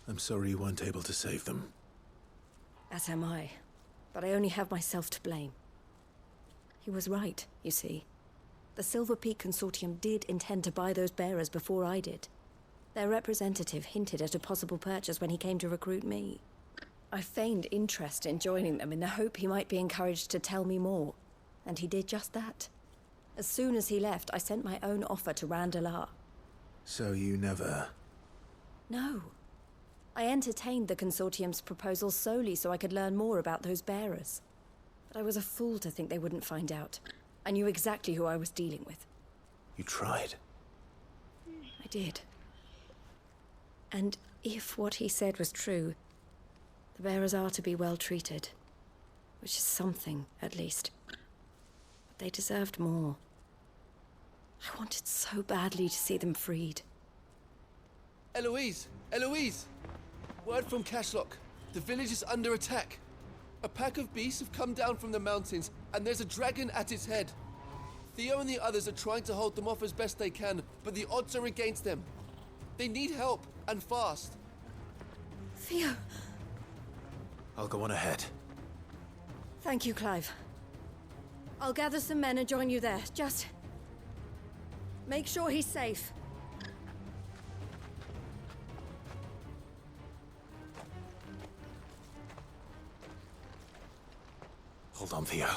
I'm sorry you weren't able to save them. As am I. But I only have myself to blame. He was right, you see. The Silver Peak Consortium did intend to buy those bearers before I did. Their representative hinted at a possible purchase when he came to recruit me. I feigned interest in joining them in the hope he might be encouraged to tell me more. And he did just that. As soon as he left, I sent my own offer to Randalar. So you never... No. I entertained the Consortium's proposal solely so I could learn more about those bearers. But I was a fool to think they wouldn't find out. I knew exactly who I was dealing with. You tried. I did. And if what he said was true, the bearers are to be well treated. Which is something, at least. But they deserved more. I wanted so badly to see them freed. Eloise! Eloise! Word from Cashlock. The village is under attack. A pack of beasts have come down from the mountains, and there's a dragon at its head. Theo and the others are trying to hold them off as best they can, but the odds are against them. They need help, and fast. Theo! I'll go on ahead. Thank you, Clive. I'll gather some men and join you there. Just... make sure he's safe. Hold on, Theo.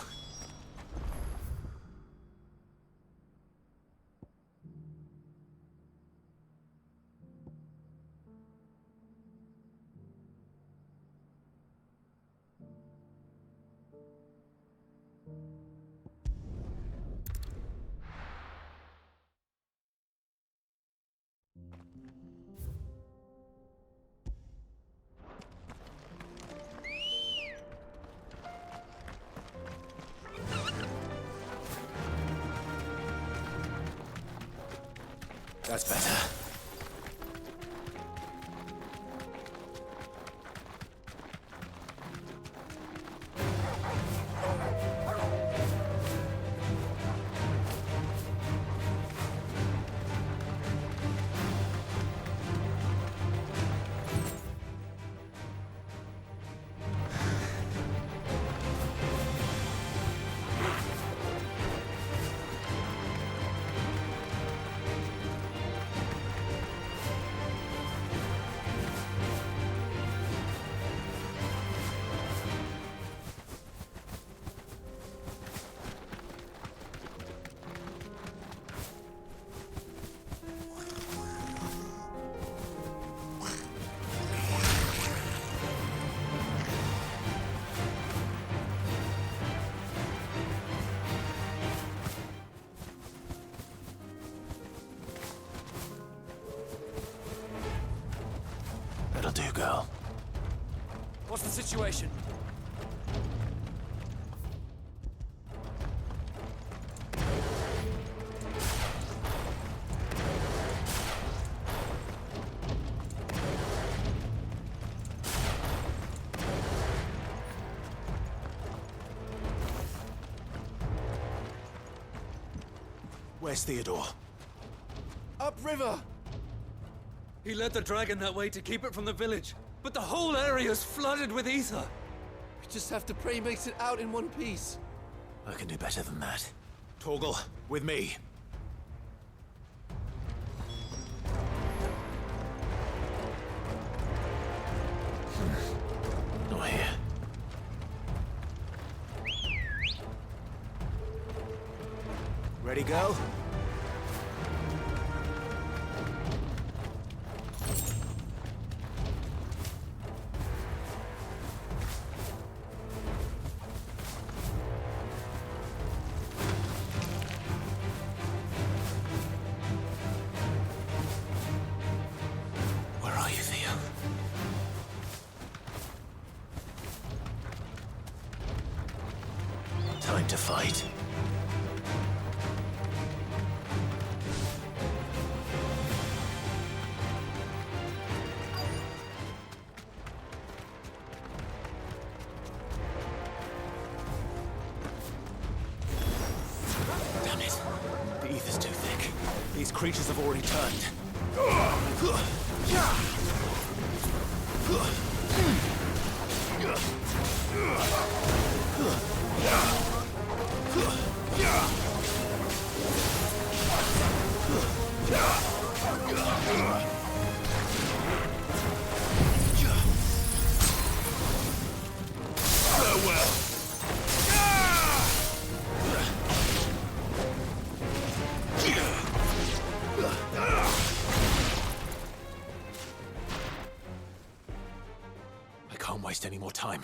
That's better. That'll do, girl. What's the situation? Where's Theodore? Upriver! He led the dragon that way to keep it from the village, but the whole area's flooded with ether. We just have to pray he makes it out in one piece. I can do better than that. Torgal, with me. Not here. Ready, girl? Where are you, Theo? Time to fight. Damn it. The ether's too thick. These creatures have already turned. I can't waste any more time.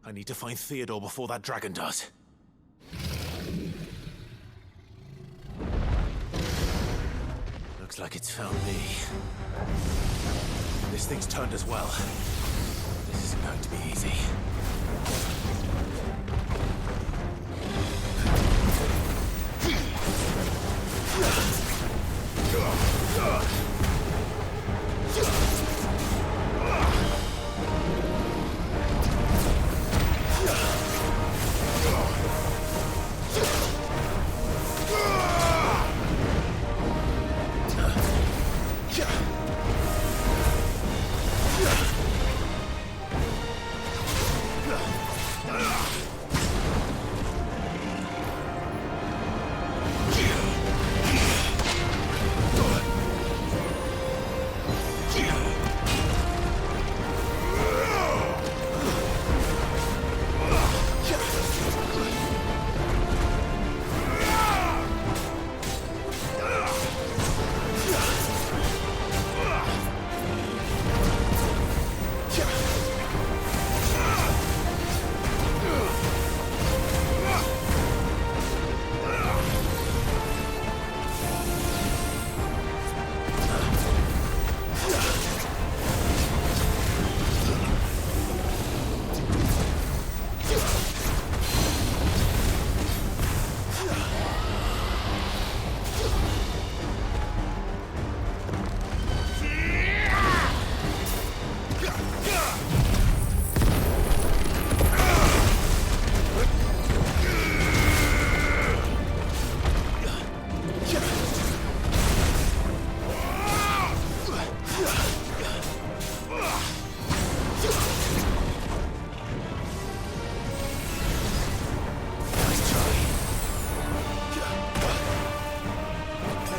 I need to find Theodore before that dragon does. Looks like it's found me. This thing's turned as well. This isn't going to be easy.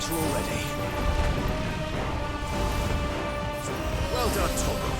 Better already. Well done, Toggle.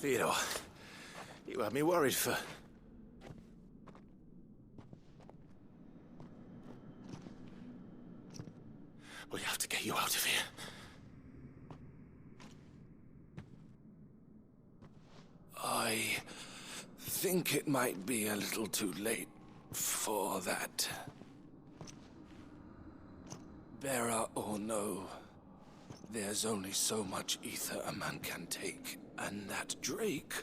Theodore, you had me worried for... We have to get you out of here. I think it might be a little too late for that. Bearer or no, there's only so much ether a man can take, and that Drake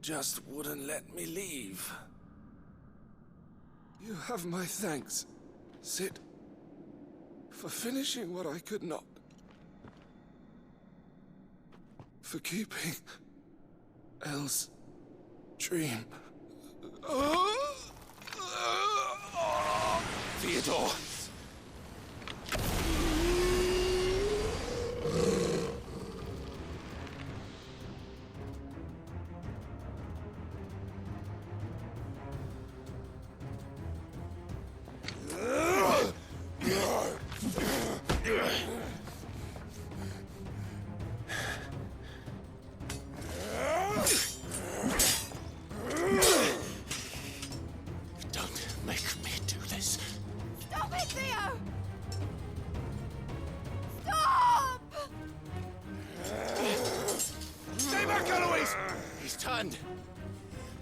just wouldn't let me leave. You have my thanks, Sid, for finishing what I could not. For keeping Elle's dream. Theodore!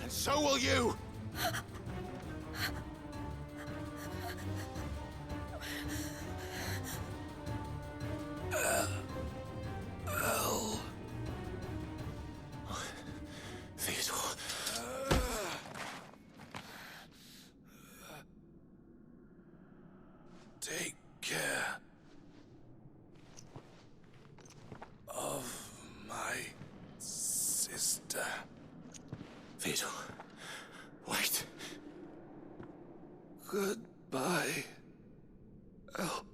So will you! Theodore. Wait. Goodbye, El.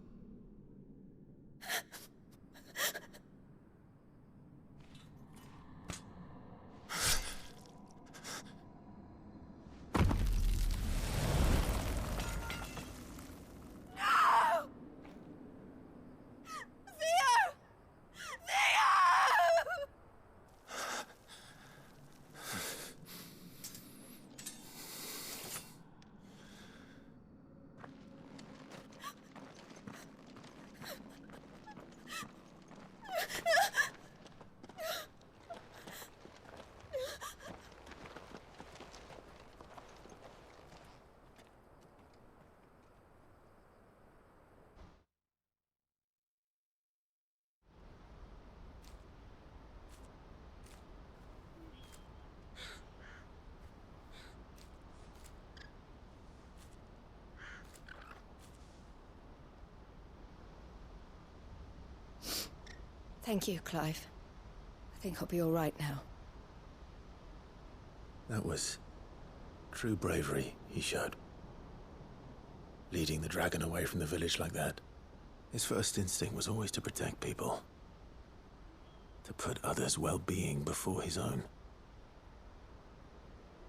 Thank you, Clive. I think I'll be all right now. That was true bravery he showed. Leading the dragon away from the village like that. His first instinct was always to protect people. To put others' well-being before his own.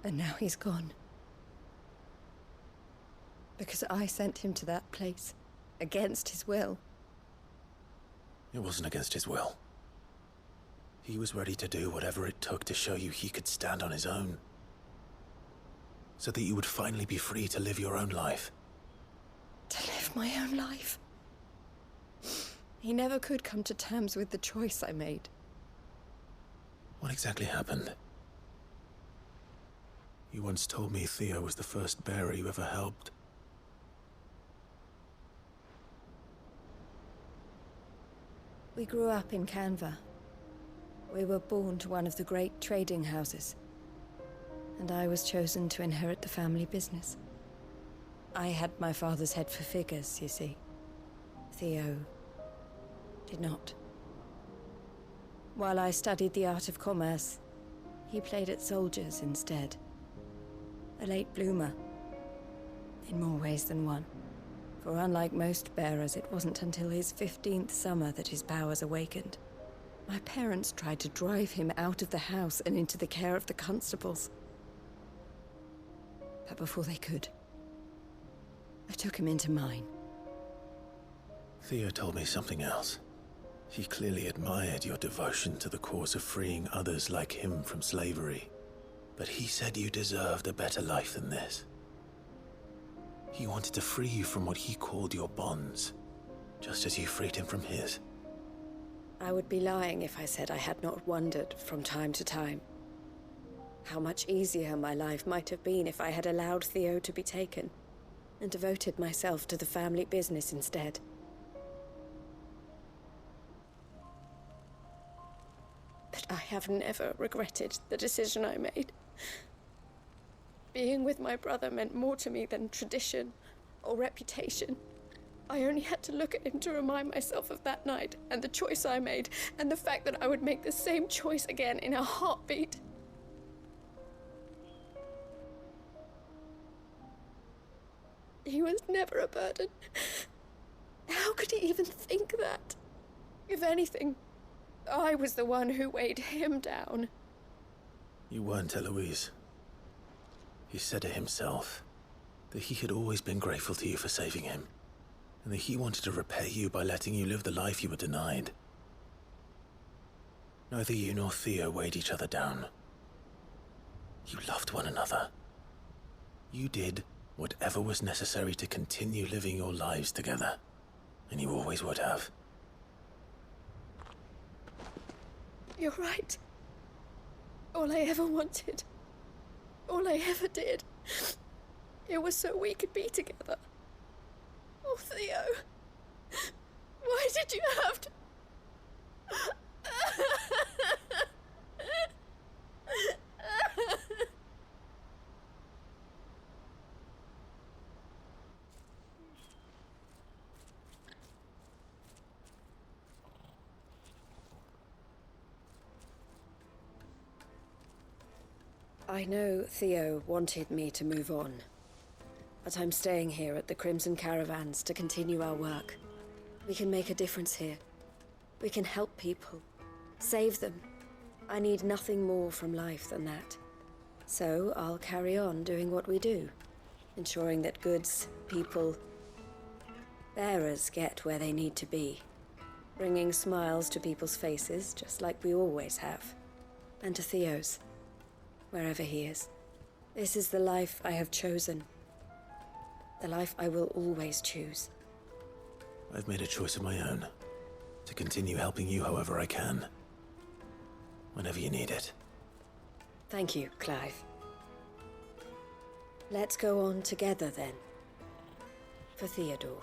And now he's gone. Because I sent him to that place, against his will. It wasn't against his will. He was ready to do whatever it took to show you he could stand on his own. So that you would finally be free to live your own life. To live my own life? He never could come to terms with the choice I made. What exactly happened? You once told me Theo was the first bearer you ever helped. We grew up in Canva. We were born to one of the great trading houses. And I was chosen to inherit the family business. I had my father's head for figures, you see. Theo did not. While I studied the art of commerce, he played at soldiers instead. A late bloomer, in more ways than one. For unlike most bearers, it wasn't until his 15th summer that his powers awakened. My parents tried to drive him out of the house and into the care of the constables. But before they could, I took him into mine. Theo told me something else. He clearly admired your devotion to the cause of freeing others like him from slavery. But he said you deserved a better life than this. He wanted to free you from what he called your bonds, just as you freed him from his. I would be lying if I said I had not wondered from time to time how much easier my life might have been if I had allowed Theo to be taken and devoted myself to the family business instead. But I have never regretted the decision I made. Being with my brother meant more to me than tradition or reputation. I only had to look at him to remind myself of that night and the choice I made and the fact that I would make the same choice again in a heartbeat. He was never a burden. How could he even think that? If anything, I was the one who weighed him down. You weren't, Eloise. He said it himself, that he had always been grateful to you for saving him, and that he wanted to repay you by letting you live the life you were denied. Neither you nor Theo weighed each other down. You loved one another. You did whatever was necessary to continue living your lives together, and you always would have. You're right. All I ever wanted, all I ever did, it was so we could be together. Oh, Theo, why did you have to... I know Theo wanted me to move on, but I'm staying here at the Crimson Caravans to continue our work. We can make a difference here. We can help people, save them. I need nothing more from life than that. So I'll carry on doing what we do, ensuring that goods, people, bearers get where they need to be, bringing smiles to people's faces, just like we always have, and to Theo's, wherever he is. This is the life I have chosen, the life I will always choose. I've made a choice of my own, to continue helping you however I can, whenever you need it. Thank you, Clive. Let's go on together then, for Theodore.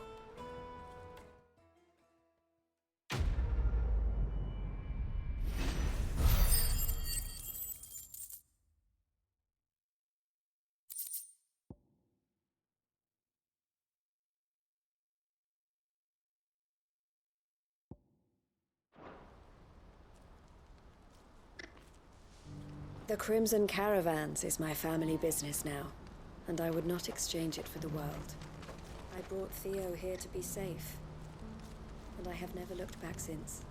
The Crimson Caravans is my family business now, and I would not exchange it for the world. I brought Theo here to be safe, and I have never looked back since.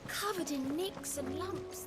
Covered in nicks and lumps.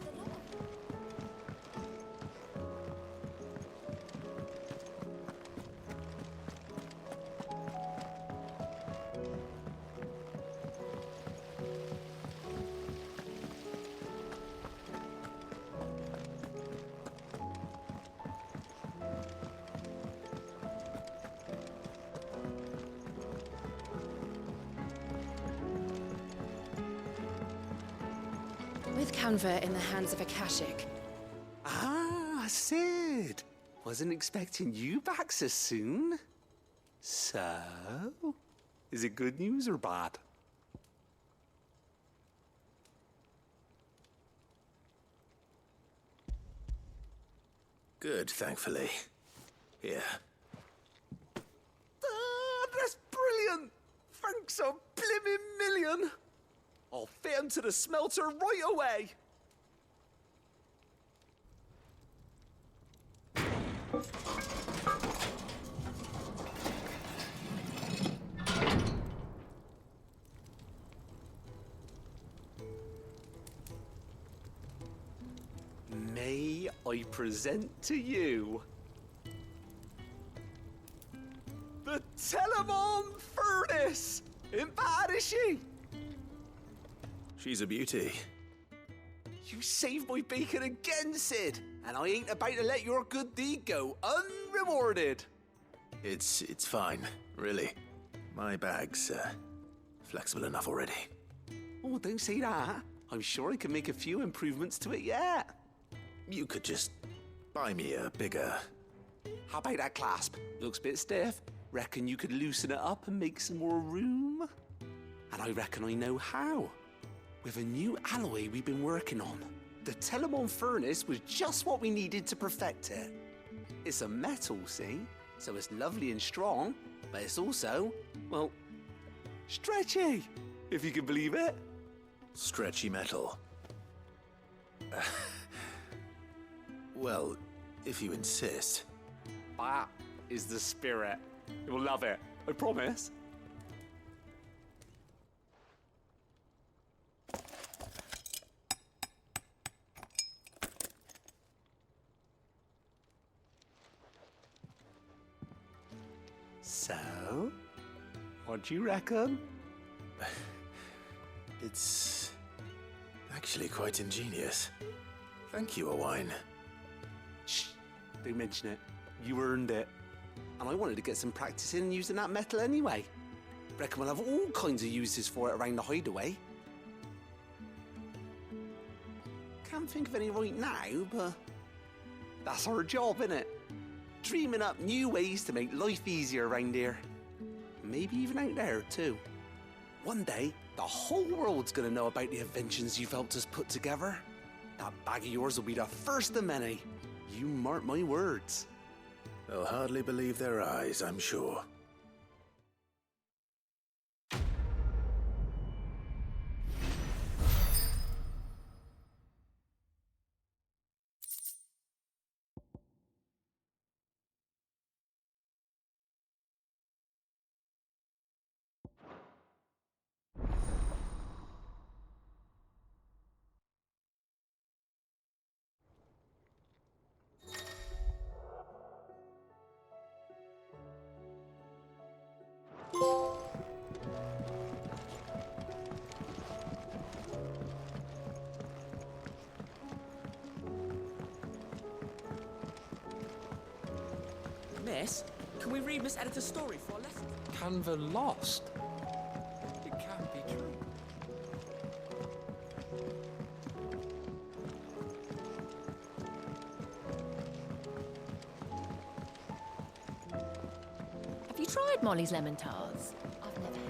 With Canva in the hands of Akashic. Ah, Sid. Wasn't expecting you back so soon. So, is it good news or bad? Good, thankfully. Here. That's brilliant! Thanks a blimmin' million! I'll fit 'em to the smelter right away! May I present to you the Telemon Furnace! Ain't bad, is she? She's a beauty. You saved my bacon again, Sid, and I ain't about to let your good deed go unrewarded. It's fine, really. My bag's flexible enough already. Oh, don't say that. I'm sure I can make a few improvements to it yet. You could just buy me a bigger... How about that clasp? Looks a bit stiff. Reckon you could loosen it up and make some more room? And I reckon I know how. With a new alloy we've been working on. The Telemon Furnace was just what we needed to perfect it. It's a metal, see? So it's lovely and strong, but it's also, well, stretchy, if you can believe it. Stretchy metal. Well, if you insist. That is the spirit. You'll love it, I promise. So, what do you reckon? It's actually quite ingenious. Thank you, Owain. Shh, don't mention it. You earned it. And I wanted to get some practice in using that metal anyway. Reckon we'll have all kinds of uses for it around the hideaway. Can't think of any right now, but That's our job, innit? Dreaming up new ways to make life easier around here. Maybe even out there, too. One day, the whole world's gonna know about the inventions you've helped us put together. That bag of yours will be the first of many. You mark my words. They'll hardly believe their eyes, I'm sure. Miss, can we read Miss Editor's story for a lesson? Canva lost? It can't be true. Have you tried Molly's lemon tarts? I've never had.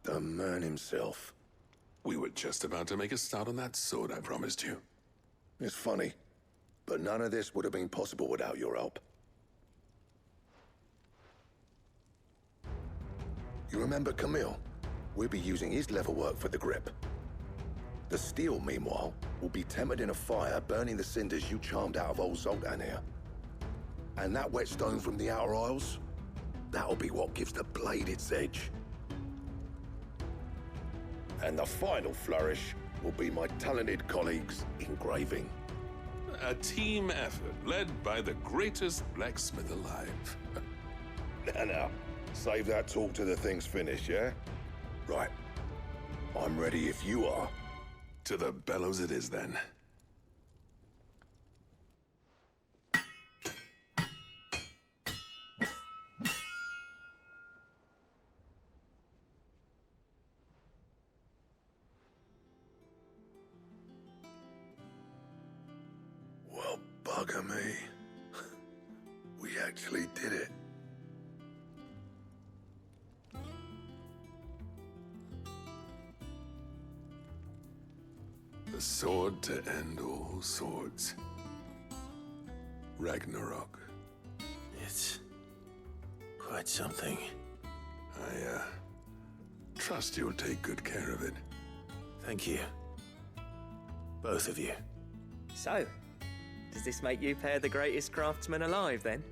The man himself. We were just about to make a start on that sword I promised you. It's funny, but none of this would have been possible without your help. You remember Camille? We'll be using his level work for the grip. The steel, meanwhile, will be tempered in a fire, burning the cinders you charmed out of old Zoltan here. And that whetstone from the Outer Isles, that'll be what gives the blade its edge. And the final flourish will be my talented colleagues' engraving. A team effort led by the greatest blacksmith alive. Now, save that talk till the thing's finished, yeah? Right. I'm ready if you are. To the bellows it is, then. Well, bugger me. We actually did it. The sword to end all swords. Ragnarok. It's quite something. I, trust you'll take good care of it. Thank you. Both of you. So, does this make you pair the greatest craftsman alive, then?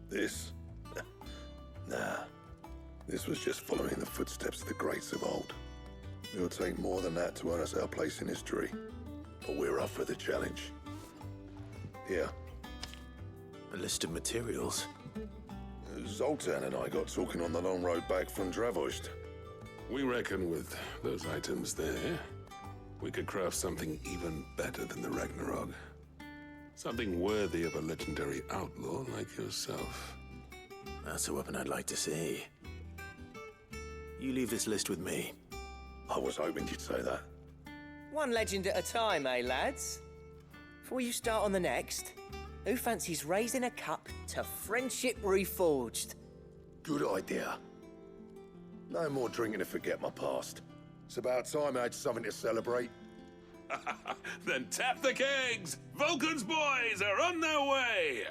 This? Nah. This was just following the footsteps of the greats of old. It'll take more than that to earn us our place in history. But we're up for the challenge. Here. A list of materials. Zoltan and I got talking on the long road back from Dravost. We reckon with those items there, we could craft something even better than the Ragnarok. Something worthy of a legendary outlaw like yourself. That's a weapon I'd like to see. You leave this list with me. I was hoping you'd say that. One legend at a time, eh, lads? Before you start on the next, who fancies raising a cup to friendship reforged? Good idea. No more drinking to forget my past. It's about time I had something to celebrate. Then tap the kegs! Vulcan's boys are on their way!